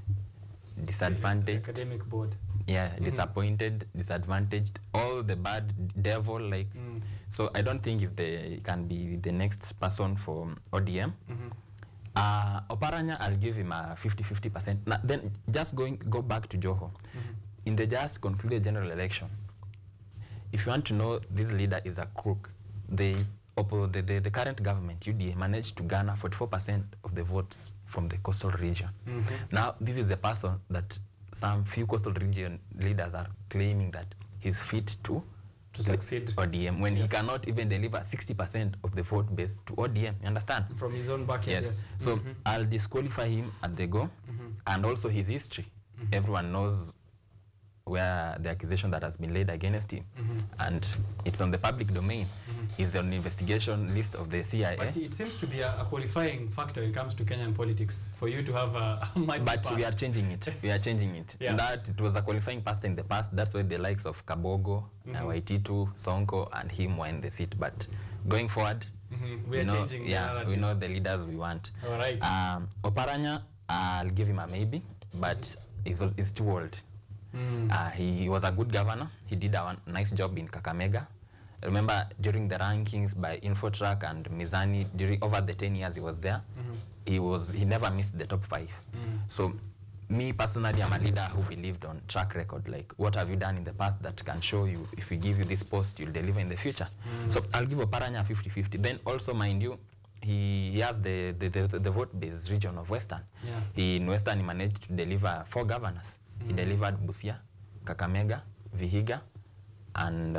disadvantaged. The academic board. Yeah, disappointed, disadvantaged, all the bad devil, like. So I don't think he can be the next person for ODM. Oparanya, I'll give him a 50-50%. Now, then just go back to Joho. In the just concluded general election, if you want to know this leader is a crook, the current government, UDA, managed to garner 44% of the votes from the coastal region. Now, this is a person that some few coastal region leaders are claiming that he's fit to succeed ODM when he cannot even deliver 60% of the vote base to ODM. You understand? From his own backyard. Yes. So I'll disqualify him at the go, and also his history. Everyone knows where the accusation that has been laid against him, and it's on the public domain. He's on the investigation list of the CIA. But it seems to be a qualifying factor when it comes to Kenyan politics for you to have a But we are changing it. We are changing it. Yeah. That it was a qualifying past in the past. That's why the likes of Kabogo, Waititu, Sonko, and him were in the seat. But going forward, we are changing the narrative. we know the leaders we want. All right. Oparanya, I'll give him a maybe, but he's too old. He was a good governor. He did a nice job in Kakamega. Remember, during the rankings by Infotrack and Mizani, over the 10 years he was there, he never missed the top 5. So, me personally, I'm a leader who believed on track record. Like, what have you done in the past that can show you, if we give you this post, you'll deliver in the future. So, I'll give Oparanya 50-50. Then also, mind you, he has the vote-based region of Western. In Western, he managed to deliver 4 governors. He delivered Busia, Kakamega, Vihiga, and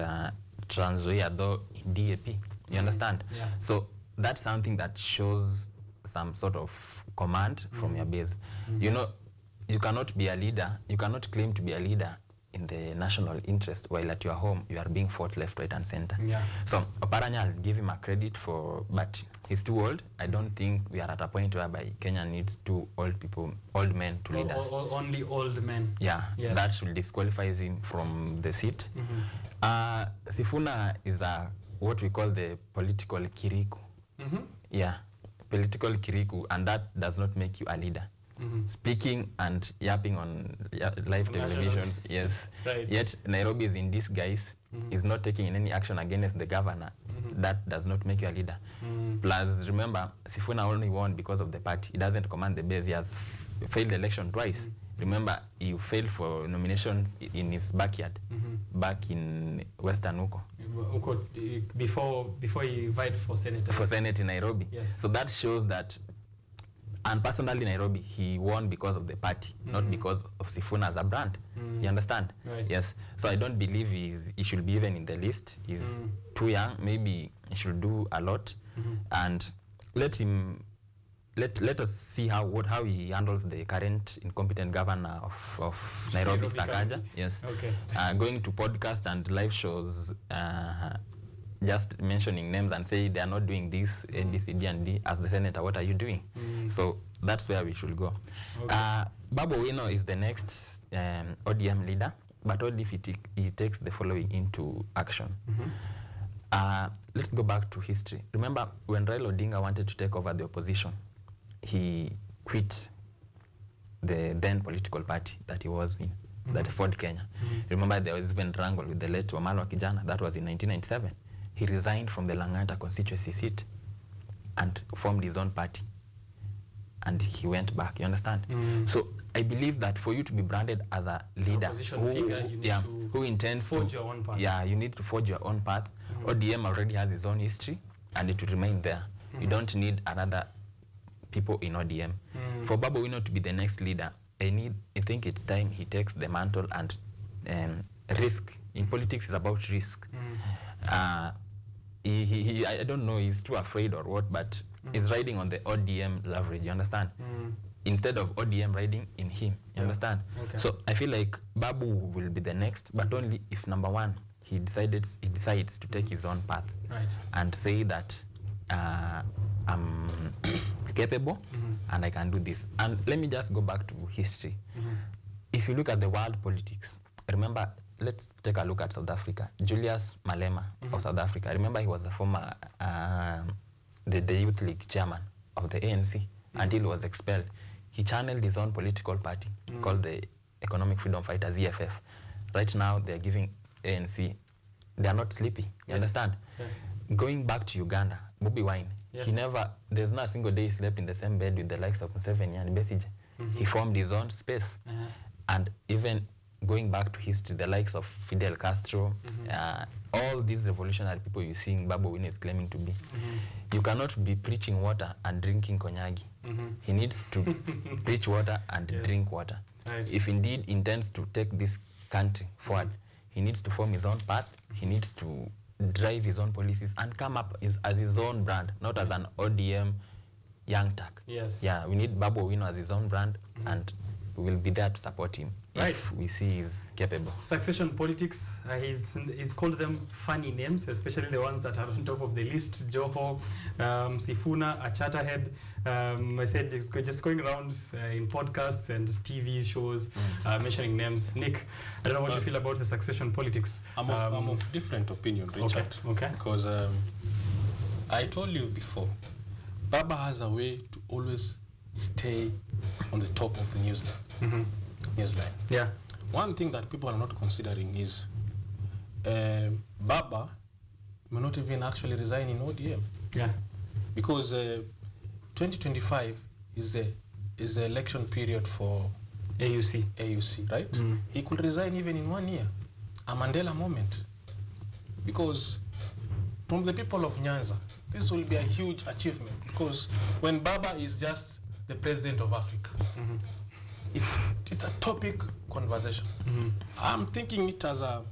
Trans Nzoia, though in DAP. You understand? So that's something that shows some sort of command from your base. You know, you cannot be a leader, you cannot claim to be a leader in the national interest while at your home you are being fought left, right, and center. So Oparanya, I'll give him a credit for, but he's too old. I don't think we are at a point whereby Kenya needs 2 old men to lead us. Only old men. Yeah, that should disqualify him from the seat. Sifuna is what we call the political kiriku. Yeah, political kiriku, and that does not make you a leader. Speaking and yapping on live televisions, yes. Right. Yet Nairobi is in disguise, is not taking any action against the governor. That does not make you a leader. Plus, remember, Sifuna only won because of the party. He doesn't command the base. He has failed election twice. Remember, he failed for nominations in his backyard, back in Western Uko. Before he vied for Senate. For Senate in Nairobi. Yes. So that shows that. And personally, Nairobi, he won because of the party, not because of Sifuna as a brand. You understand? Right. Yes. So I don't believe he should be even in the list. He's too young. Maybe he should do a lot, and let us see how he handles the current incompetent governor of Nairobi, Sakaja. Yes. Okay. Going to podcast and live shows. Just mentioning names and say they are not doing this, A, B, C, D, and D. As the senator, what are you doing? So that's where we should go. Okay. Babu Owino is the next ODM leader, but only if he takes the following into action. Let's go back to history. Remember when Raila Odinga wanted to take over the opposition, he quit the then political party that he was in, that Ford Kenya. Remember there was even wrangle with the late Wamalwa Kijana. That was in 1997. He resigned from the Lang'ata constituency seat and formed his own party. And he went back, you understand? So I believe that for you to be branded as a leader who intends to forge your own path. Yeah, you need to forge your own path. ODM already has its own history and it will remain there. You don't need another people in ODM. For Babu Owino to be the next leader, I think it's time he takes the mantle and risk. In politics, it's about risk. I don't know, he's too afraid or what, but he's riding on the ODM leverage, you understand? Instead of ODM riding in him, you understand? Okay. So I feel like Babu will be the next, but only if number one, he decides to take his own path and say that I'm capable and I can do this. And let me just go back to history. If you look at the world politics, remember, let's take a look at South Africa. Julius Malema of South Africa. Remember, he was a former the Youth League chairman of the ANC until he was expelled. He channeled his own political party called the Economic Freedom Fighters, EFF. Right now, they're giving ANC, they're not sleepy, you understand? Going back to Uganda, Bobi Wine, there's not a single day he slept in the same bed with the likes of Museveni and Besigye. He formed his own space. And even going back to history, the likes of Fidel Castro, all these revolutionary people you see Babu Owino is claiming to be. You cannot be preaching water and drinking konyagi. He needs to preach water and drink water. If indeed intends to take this country forward, he needs to form his own path, he needs to drive his own policies and come up as his own brand, not as an ODM young tack. Yeah, we need Babu Owino as his own brand and we will be there to support him if we see he's capable. Succession politics, he's called them funny names, especially the ones that are on top of the list. Joho, Sifuna, a Chatterhead. I said it's just going around in podcasts and TV shows mentioning names. Nick, I don't know what you feel about the succession politics. I'm of different opinion, Richard. Okay. Because I told you before, Baba has a way to always stay on the top of the newsline. Yeah. One thing that people are not considering is Baba may not even actually resign in ODM. Yeah. Because 2025 is the election period for AUC, right? He could resign even in 1 year. A Mandela moment. Because from the people of Nyanza, this will be a huge achievement. Because when Baba is just the president of Africa, it's a topic conversation. I'm thinking it as a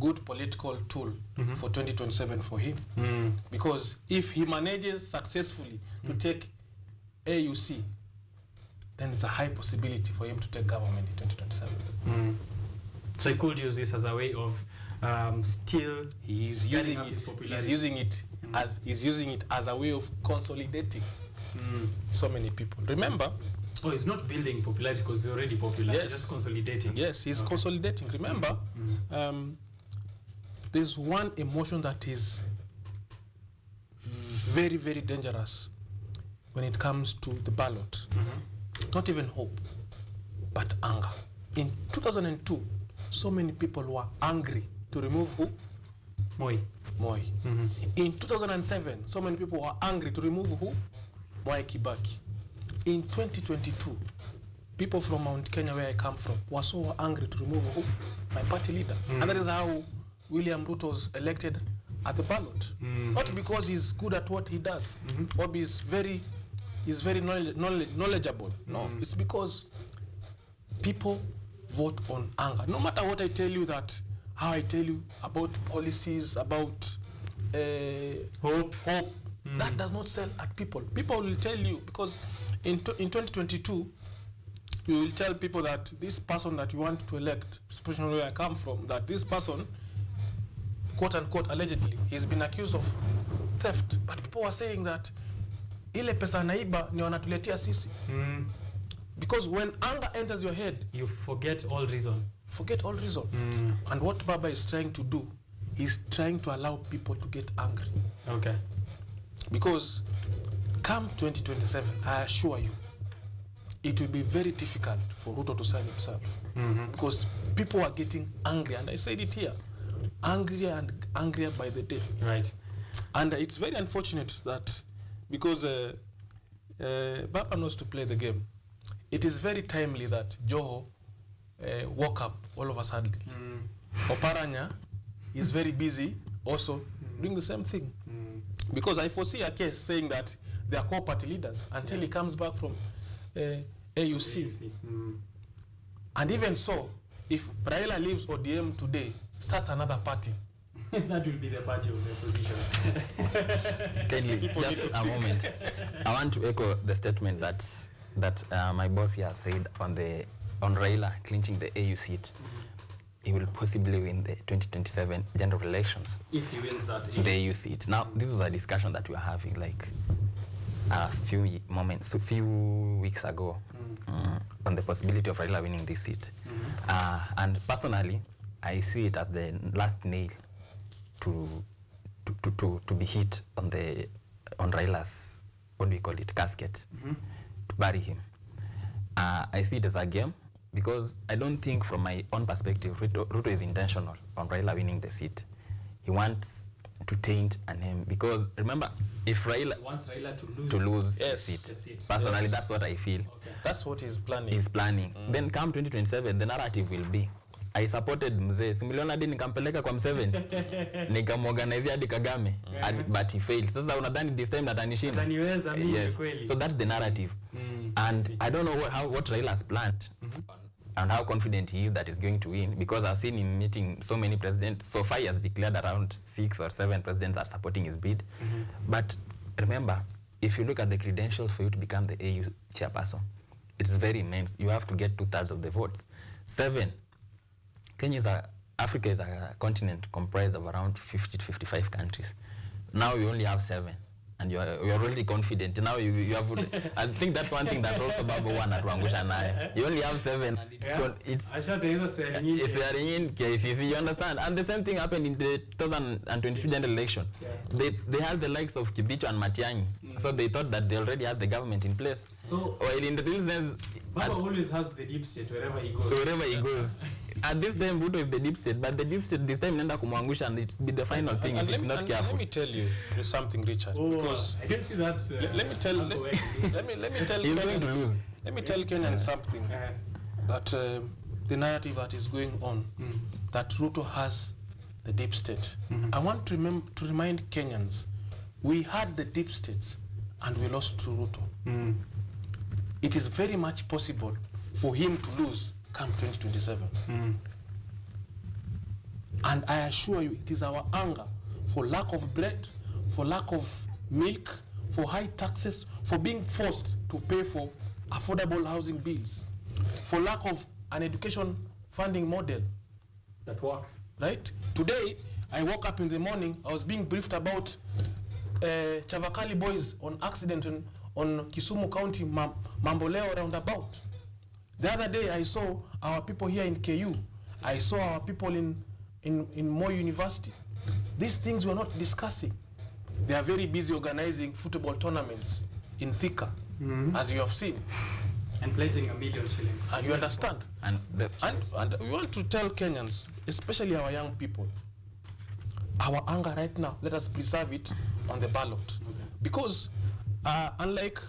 good political tool for 2027 for him. Because if he manages successfully to take AUC, then it's a high possibility for him to take government in 2027. So he could use this as a way of still he's using it as a way of consolidating so many people. Remember, he's not building popularity because he's already popular. He's just consolidating. Yes, he's consolidating. Remember, there's one emotion that is very, very dangerous when it comes to the ballot. Not even hope, but anger. In 2002, so many people were angry to remove who? Moi. In 2007, so many people were angry to remove who? Mwai Kibaki. In 2022, people from Mount Kenya, where I come from, were so angry to remove who? My party leader. And that is how William Ruto was elected at the ballot. Not because he's good at what he does, or he's very knowledgeable. No, it's because people vote on anger. No matter what I tell you, how I tell you about policies, about hope, that does not sell at people. People will tell you, because in 2022, you will tell people that this person that you want to elect, especially where I come from, that this person, quote unquote, allegedly, he's been accused of theft. But people are saying that ile pesa naiba ni wanatuletea sisi. Because when anger enters your head, you forget all reason. And what Baba is trying to do he's trying to allow people to get angry. Okay. Because come 2027, I assure you, it will be very difficult for Ruto to save himself. Because people are getting angry, and I said it here, angrier and angrier by the day. Right. And it's very unfortunate that because Baba knows to play the game, it is very timely that Joho woke up all of a sudden. Oparanya is very busy also doing the same thing. Because I foresee a case saying that they are co-party leaders until he comes back from AUC. And even so, if Raila leaves ODM today, starts another party. That will be the party of the opposition. Kindly, just a moment. I want to echo the statement that my boss here said on Raila clinching the AU seat. He will possibly win the 2027 general elections. If he wins that the AU seat. Now, this was a discussion that we were having like a few weeks ago on the possibility of Raila winning this seat. And personally, I see it as the last nail to be hit on Raila's, what do we call it, casket, to bury him. I see it as a game because I don't think, from my own perspective, Ruto is intentional on Raila winning the seat. He wants to taint a name because, remember, if Raila wants Raila to lose the seat. Personally, that's what I feel. Okay. That's what he's planning. He's planning. Then come 2027, the narrative will be, I supported mzee. Similiona hadi nikampeleka kwa Mseven. Nikamorganize hadi Kagame. But he failed. Sasa unadhani this time atanishinda? Ataniweza mimi kweli. So that's the narrative. And I don't know what Raila has planned. And how confident he is that he's going to win, because I've seen him meeting so many presidents. So far he has declared around 6 or 7 presidents are supporting his bid. But remember, if you look at the credentials for you to become the AU chairperson, it's very immense. You have to get 2/3 of the votes. 7. Africa is a continent comprised of around 50 to 55 countries. Now you only have 7. And you're already confident. Now you have, I think that's one thing that also Babu won at Wangusha Naya. You only have 7. It's swearing in KCC, you understand? And the same thing happened in the 2022 general election. They had the likes of Kibicho and Matiang'i. So they thought that they already had the government in place. So, while in the real sense, Baba always has the deep state wherever he goes. Wherever he goes. At this time, Ruto is the deep state, but the deep state this time nenda kumwangusha, and it's be the final thing if it's not careful. Let me tell you something, Richard. Because I didn't see that. Let me tell Kenyans. Let me tell Kenyans something. That the narrative that is going on, that Ruto has the deep state. I want to remind Kenyans, we had the deep states and we lost to Ruto. It is very much possible for him to lose come 2027. And I assure you, it is our anger for lack of bread, for lack of milk, for high taxes, for being forced to pay for affordable housing bills, for lack of an education funding model that works. Right? Today, I woke up in the morning, I was being briefed about Chavakali boys on accident on Kisumu County, Mamboleo roundabout. The other day, I saw our people here in KU. I saw our people in Moi University. These things we're not discussing. They are very busy organizing football tournaments in Thika, as you have seen. And pledging $1 million shillings. And you understand? And we want to tell Kenyans, especially our young people, our anger right now, let us preserve it on the ballot. Okay. Because unlike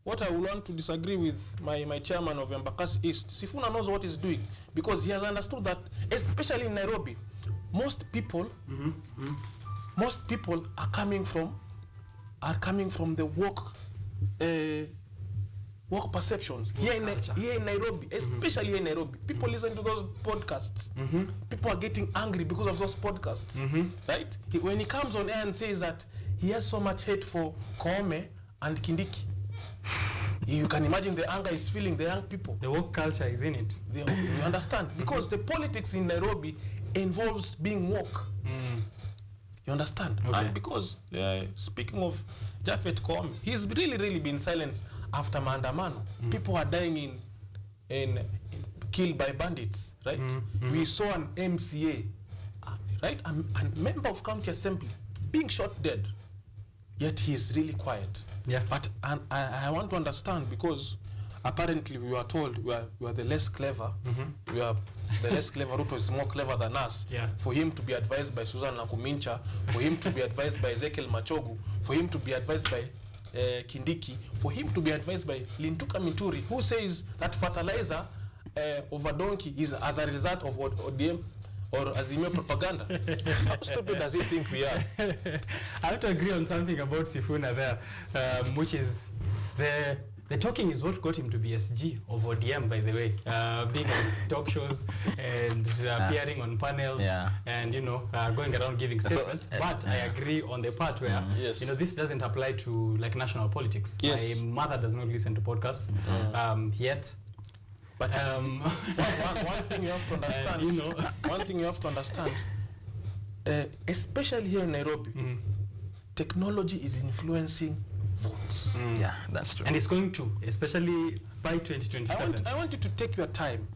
what I would want to disagree with my chairman of Embakasi East, Sifuna knows what he's doing, because he has understood that, especially in Nairobi, most people are coming from the work perceptions here in Nairobi, especially here in Nairobi. People listen to those podcasts. People are getting angry because of those podcasts, right? When he comes on air and says that he has so much hate for Koome and Kindiki, you can imagine the anger is feeling the young people. The woke culture is in it. You understand? Because the politics in Nairobi involves being woke. You understand? Okay. And because, speaking of Japhet Koome, he's really been silenced after maandamano. People are dying killed by bandits, right? We saw an MCA. right? A member of county assembly being shot dead, yet he is really quiet. Yeah. But I want to understand, because apparently we were told we are the less clever. We are the less clever. Ruto is more clever than us. Yeah. For him to be advised by Susan Nakumincha, for him to be advised by Ezekiel Machogu, for him to be advised by Kindiki, for him to be advised by Lintuka Minturi, who says that fertilizer over donkey is as a result of ODM or Azimio propaganda. How stupid does he think we are? I have to agree on something about Sifuna there, which is the talking is what got him to be SG of ODM, by the way. Being on talk shows and appearing on panels and, you know, going around giving statements. But I agree on the part where, you know, this doesn't apply to like national politics. Yes. My mother does not listen to podcasts yet. But one thing you have to understand, you know, one thing you have to understand, especially here in Nairobi, technology is influencing votes. Yeah, that's true. And it's going to, especially by 2027. I want you to take your time,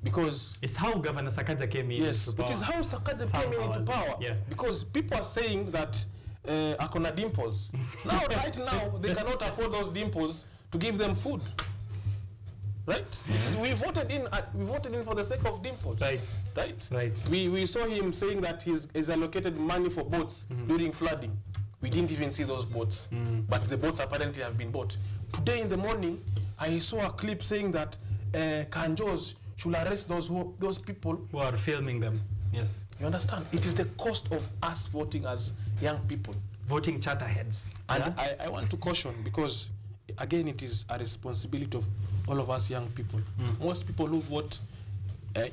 because it's how Governor Sakaja came in. Yes, into power. it is how Sakaja came into power. Yeah. Because people are saying that akona dimples. Right now, they cannot afford those dimples to give them food. Right? We voted in for the sake of dimples. Right. We saw him saying that he's allocated money for boats during flooding. We didn't even see those boats. But the boats apparently have been bought. Today in the morning, I saw a clip saying that Kanjos should arrest those people who are filming them. Yes. You understand? It is the cost of us voting as young people. Voting charterheads. And I want to caution, because again, it is a responsibility of all of us young people. Most people who vote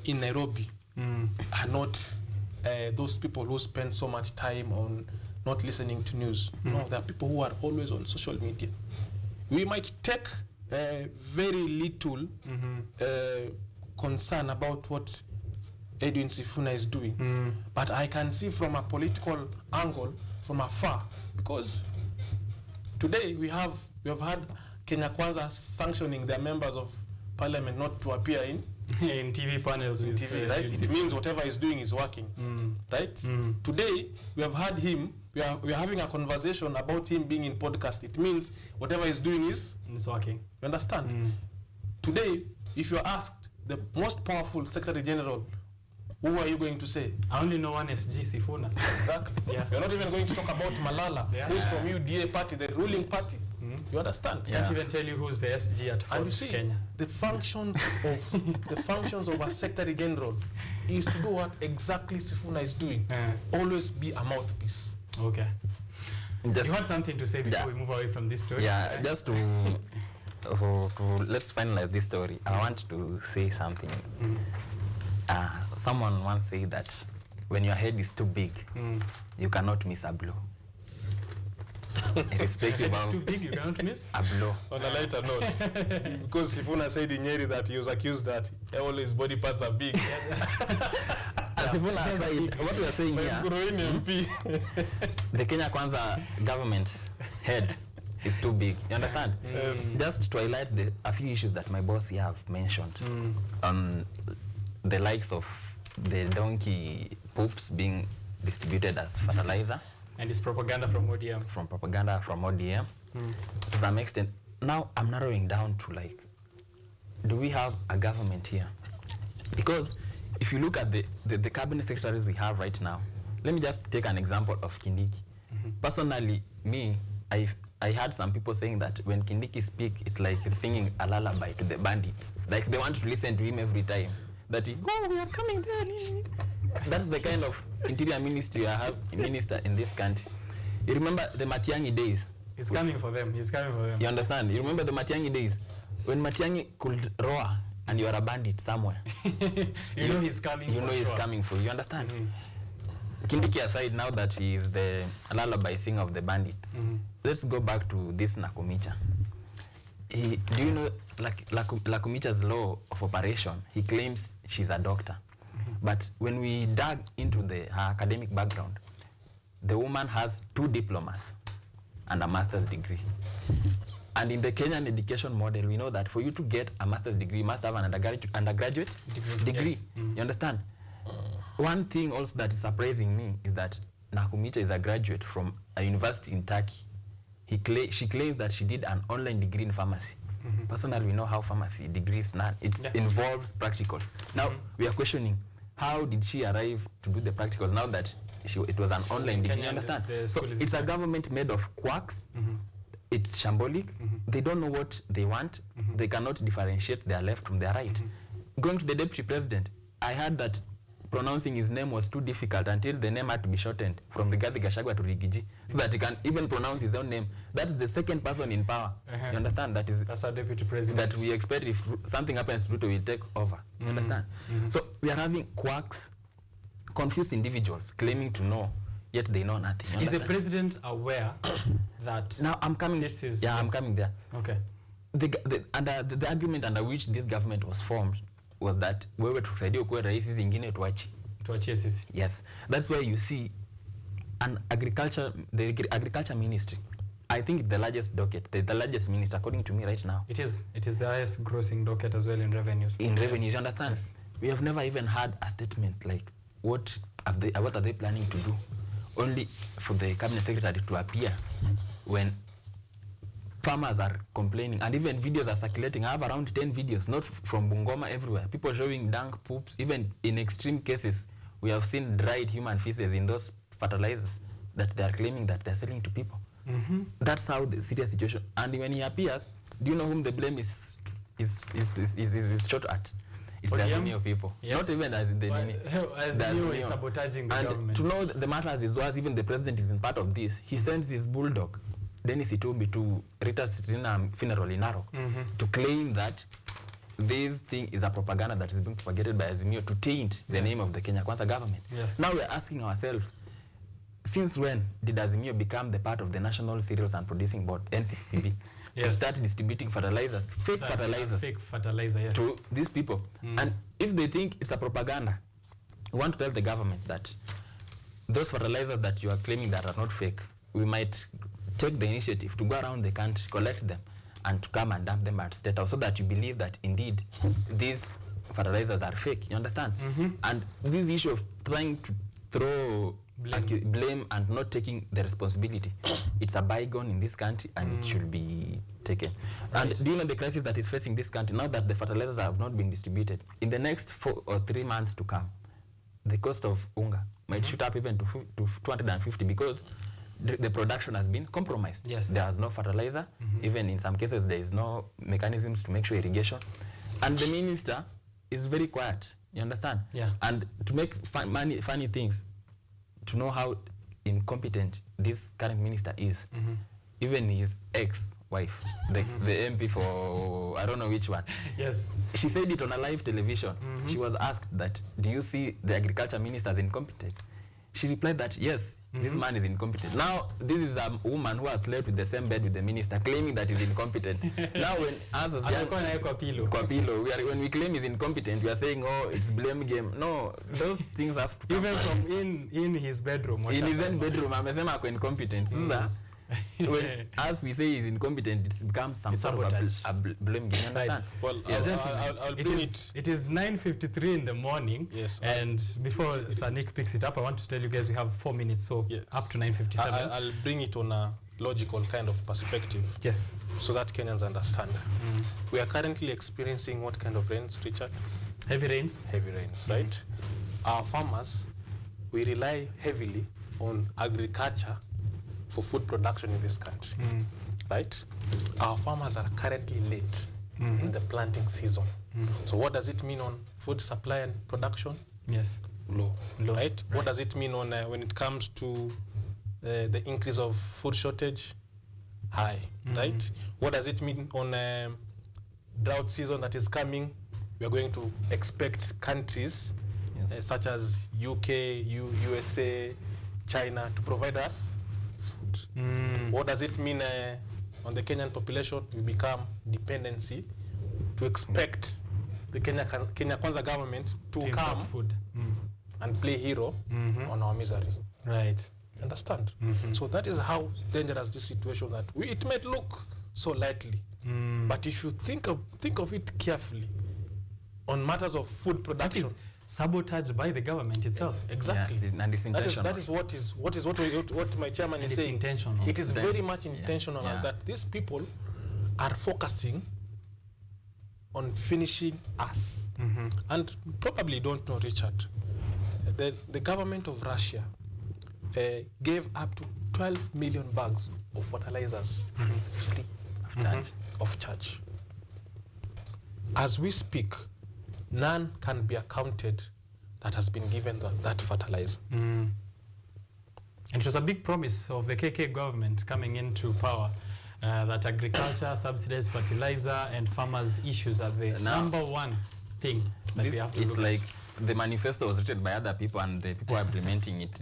in Nairobi are not those people who spend so much time on not listening to news. No, there are people who are always on social media. We might take very little concern about what Edwin Sifuna is doing, but I can see from a political angle from afar, because today we have had Kenya Kwanza sanctioning their members of parliament not to appear in TV panels with TV, right? It means whatever he's doing is working, right? Today we have had him. We are having a conversation about him being in podcast. It means whatever he's doing is working. You understand? Today, if you're asked the most powerful Secretary General, who are you going to say? I only know one SG, Sifuna. Exactly. Yeah. You're not even going to talk about Malala, who's from UDA party, the ruling party. You understand? Can't even tell you who's the SG at And you see, Kenya. the functions of a Secretary General is to do what exactly Sifuna is doing. Always be a mouthpiece. Okay. You had something to say before we move away from this story? Yeah, just to let's finalize this story. I want to say something. Someone once said that when your head is too big, you cannot miss a blow. Irrespective It's of too big, you cannot miss? a blow. On a lighter note, because Sifuna said in Nyeri that he was accused that all his body parts are big. Sifuna aside, what we are saying here, the Kenya Kwanza government head is too big. You understand? Yes. Just to highlight a few issues that my boss here have mentioned on the likes of the donkey poops being distributed as fertilizer. And it's propaganda from ODM. From propaganda from ODM. To some extent. Now I'm narrowing down to like, do we have a government here? Because if you look at the cabinet secretaries we have right now, let me just take an example of Kindiki. Personally, I heard some people saying that when Kindiki speaks, it's like he's singing a lullaby to the bandits. Like they want to listen to him every time. That he, oh, we are coming there. That's the kind of interior ministry I have, minister in this country. You remember the Matiang'i days? He's coming for them. He's coming for them. You understand? You remember the Matiang'i days? When Matiang'i could roar and you are a bandit somewhere. you know he's coming for you. You know he's coming for you. You understand? Kindiki aside, now that he is the lullaby singer of the bandits, let's go back to this Nakumicha. Do you know, like Nakumicha's law of operation, he claims she's a doctor. But when we dug into her academic background, the woman has 2 diplomas and a master's degree. And in the Kenyan education model, we know that for you to get a master's degree, you must have an undergraduate degree. Yes. You understand? One thing also that is surprising me is that Nakumicha is a graduate from a university in Turkey. She claims that she did an online degree in pharmacy. Personally, we know how pharmacy degrees involves practicals. Now, we are questioning, how did she arrive to do the practicals now that it was an online degree? You understand? So it's a government made of quacks. It's shambolic. They don't know what they want. They cannot differentiate their left from their right. Going to the deputy president, I heard that pronouncing his name was too difficult until the name had to be shortened from Rigathi Gachagua to Rigiji, so that he can even pronounce his own name. That's the second person in power. You understand? That's our deputy president. That we expect if something happens to Ruto, will take over. You understand? So we are having quacks, confused individuals claiming to know, yet they know nothing. Is the president aware that now I'm coming? I'm coming there. Okay. The argument under which this government was formed was that wewe tukusaidia ukuwe rais, zingine tuachie sisi. Yes, that's where you see the agriculture ministry. I think the largest docket, the largest minister, according to me right now. It is the highest grossing docket as well in revenues. Revenues, you understand? Yes. We have never even had a statement like what are they planning to do? Only for the cabinet secretary to appear when farmers are complaining, and even videos are circulating. I have around 10 videos, not from Bungoma, everywhere. People showing dank poops. Even in extreme cases, we have seen dried human feces in those fertilizers that they are claiming that they're selling to people. That's how the serious situation. And when he appears, do you know whom the blame is shot at? It's the Azimio people. Yes. Not even as the Azimio is sabotaging the government. And to know the matters is worse, even the president is in part of this. He sends his bulldog, Dennis Itumbi, to Rita Sitrina funeral in Narok to claim that this thing is a propaganda that is being propagated by Azimio to taint the name of the Kenya Kwanza government. Yes. Now we are asking ourselves, since when did Azimio become the part of the National Cereals and Producing Board, NCPB, to start distributing fertilizers, fake fertilizer, yes, to these people? And if they think it's a propaganda, we want to tell the government that those fertilizers that you are claiming that are not fake, we might take the initiative to go around the country, collect them, and to come and dump them at State House, so that you believe that indeed these fertilizers are fake. You understand? And this issue of trying to throw blame and not taking the responsibility, it's a bygone in this country, and it should be taken. Right. And do you know the crisis that is facing this country now that the fertilizers have not been distributed? In the next 4 or 3 months to come, the cost of unga might shoot up even to 250, because the production has been compromised. Yes. There is no fertilizer. Even in some cases, there is no mechanisms to make sure irrigation. And the minister is very quiet. You understand? Yeah. And to make funny things, to know how incompetent this current minister is, even his ex-wife, the MP for, I don't know which one. Yes. She said it on a live television. She was asked that, do you see the agriculture minister as incompetent? She replied that, yes, this man is incompetent. Now, this is a woman who has slept with the same bed with the minister, claiming that he's incompetent. Now, when us as when we claim he's incompetent, we are saying, oh, it's blame game. No, those things have to come. Even from in his bedroom. In his own bedroom, amesema ako incompetent. When, as we say he's incompetent, it becomes some sort of a blame game. Understand? Well, yes. I'll bring it. It is 9:53 in the morning. Yes. And before Sanik picks it up, I want to tell you guys we have 4 minutes, so up to 9:57. I'll bring it on a logical kind of perspective. Yes. So that Kenyans understand. We are currently experiencing what kind of rains, Richard? Heavy rains. Heavy rains, right? Our farmers, we rely heavily on agriculture for food production in this country, right? Our farmers are currently late in the planting season. So what does it mean on food supply and production? Yes. Low. Right? What does it mean on when it comes to the increase of food shortage? High, right? What does it mean on drought season that is coming? We are going to expect countries such as UK, USA, China to provide us food. What does it mean on the Kenyan population? We become dependency to expect the Kenya Kwanza government to come food and play hero on our misery. Right. Understand? So that is how dangerous this situation that it might look so lightly, but if you think of it carefully on matters of food production. sabotaged by the government itself. Exactly. Yeah, and it's intentional. That is what my chairman And is it's saying. intentional. It is very much intentional Yeah. that these people are focusing on finishing us. And probably don't know, Richard, the government of Russia gave up to 12 million bags of fertilizers free of charge. As we speak, none can be accounted that has been given that fertilizer. And it was a big promise of the KK government coming into power that agriculture, subsidized fertilizer, and farmers' issues are the number one thing that we have to look at. The manifesto was written by other people, and the people implementing it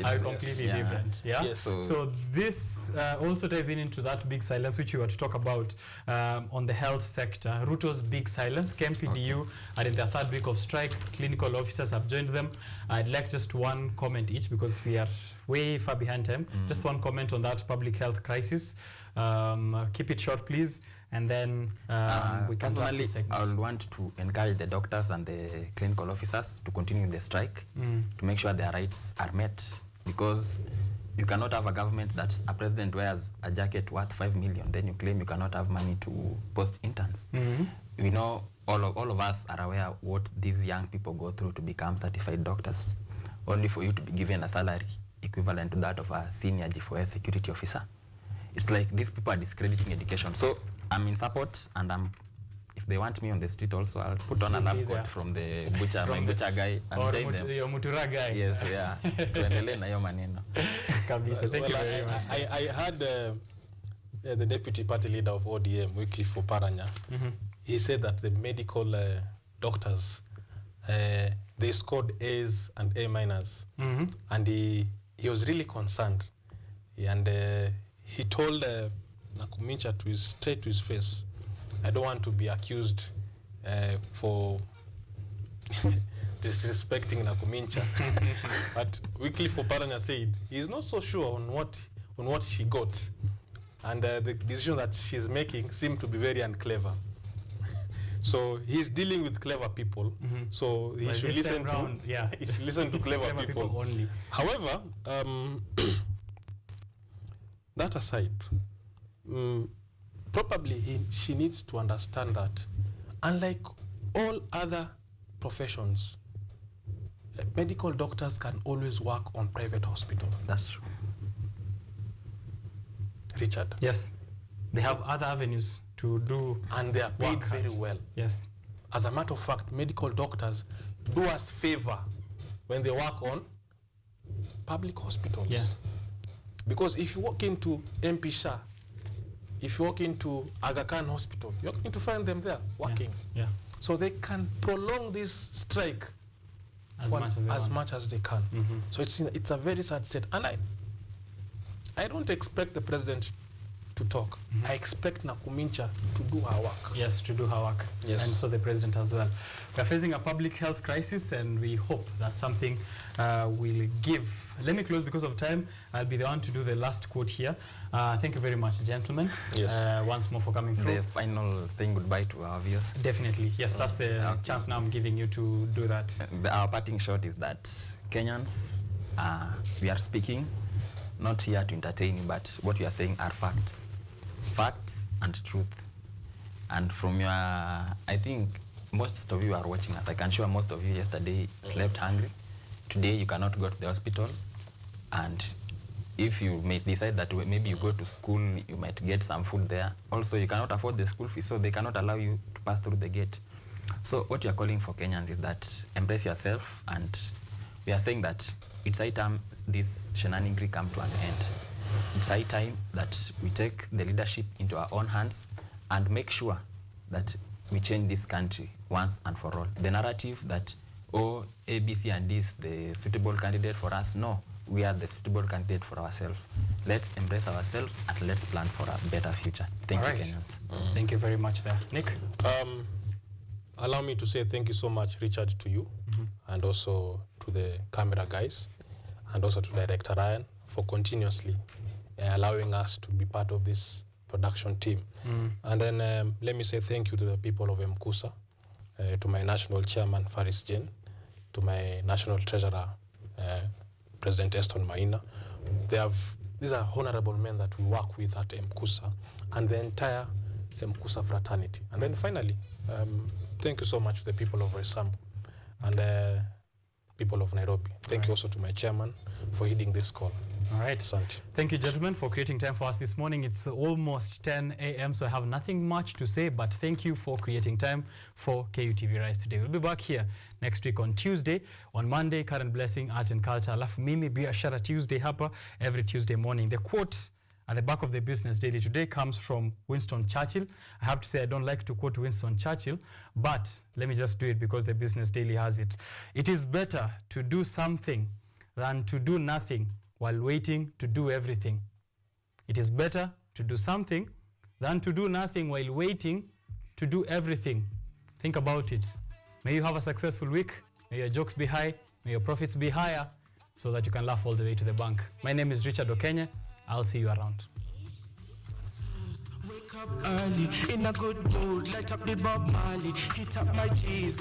are completely different. Yeah. Yes. So this also ties into that big silence which we were to talk about on the health sector. Ruto's big silence. KMPDU are in their third week of strike. Clinical officers have joined them. I'd like just one comment each because we are way far behind time. Just one comment on that public health crisis. Keep it short, please. And then we can wrap this segment. I would want to encourage the doctors and the clinical officers to continue the strike to make sure their rights are met, because you cannot have a government that a president wears a jacket worth 5 million, then you claim you cannot have money to post interns. We know all of us are aware what these young people go through to become certified doctors, only for you to be given a salary equivalent to that of a senior G4S security officer. It's like these people are discrediting education. So I'm in support, and if they want me on the street also, I'll put on a lab coat from the butcher, my butcher guy, and join them. Your Mutura guy. Yes, yeah. Tuendelee na hiyo maneno. Kabisa. Thank you very much. I heard the deputy party leader of ODM, Wycliffe Oparanya. He said that the medical doctors, they scored A's and A minors, and he was really concerned, and he told Nakumincha straight to his face, I don't want to be accused for disrespecting Nakumincha. But Wycliffe Oparanya said he's not so sure on what she got, and the decision that she's making seemed to be very unclever. So he's dealing with clever people. So he should listen he should listen to clever people only. However, that aside, probably she needs to understand that, unlike all other professions, medical doctors can always work on private hospital. That's true. Richard. Yes. They have other avenues to do, and they are paid very well. Yes. As a matter of fact, medical doctors do us favor when they work on public hospitals. Yeah. Because if you walk into MP Shah, if you walk into Aga Khan Hospital, you're going to find them there working. Yeah. So they can prolong this strike as much as they can. So it's a very sad state. And I don't expect the president to talk. I expect Nakumincha to do her work. Yes, to do her work. Yes. And so the president as well. We are facing a public health crisis, and we hope that something will give. Let me close because of time. I'll be the one to do the last quote here. Thank you very much, gentlemen. Yes. Once more for coming through. The final thing, goodbye to our viewers. Definitely. Yes, that's the chance now I'm giving you to do that. Our parting shot is that Kenyans, we are speaking, not here to entertain you, but what we are saying are facts. Facts and truth. And from your, I think most of you are watching us. I can sure most of you yesterday slept hungry. Today you cannot go to the hospital. And if you may decide that maybe you go to school, you might get some food there. Also, you cannot afford the school fee, so they cannot allow you to pass through the gate. So what you are calling for Kenyans is that embrace yourself, and we are saying that it's high time this shenanigan come to an end. It's high time that we take the leadership into our own hands and make sure that we change this country once and for all. The narrative that, oh, A, B, C, and D is the suitable candidate for us, no. We are the suitable candidate for ourselves. Let's embrace ourselves and let's plan for a better future. Thank you, Kenyans. Thank you very much there. Nick? Allow me to say thank you so much, Richard, to you, and also to the camera guys, and also to Director Ryan for continuously allowing us to be part of this production team. And then let me say thank you to the people of Mkusa, to my national chairman, Faris Jen, to my national treasurer, President Eston Maina. These are honorable men that we work with at MKUSA and the entire MKUSA fraternity. And then finally, thank you so much to the people of Roysambu and people of Nairobi. Thank you also to my chairman for heeding this call. All right. Asante. Thank you, gentlemen, for creating time for us this morning. It's almost 10 a.m., so I have nothing much to say, but thank you for creating time for KUTV Rise today. We'll be back here next week on Tuesday. On Monday, Current Blessing, Art and Culture. Alafu mimi Biashara Tuesday hapa every Tuesday morning. The quote at the back of the Business Daily today comes from Winston Churchill. I have to say I don't like to quote Winston Churchill, but let me just do it because the Business Daily has it. It is better to do something than to do nothing while waiting to do everything. It is better to do something than to do nothing while waiting to do everything. Think about it. May you have a successful week. May your jokes be high. May your profits be higher so that you can laugh all the way to the bank. My name is Richard OKONYE. I'll see you around. Wake up early, in a good mood, light up the Bob Marley, hit up my cheese.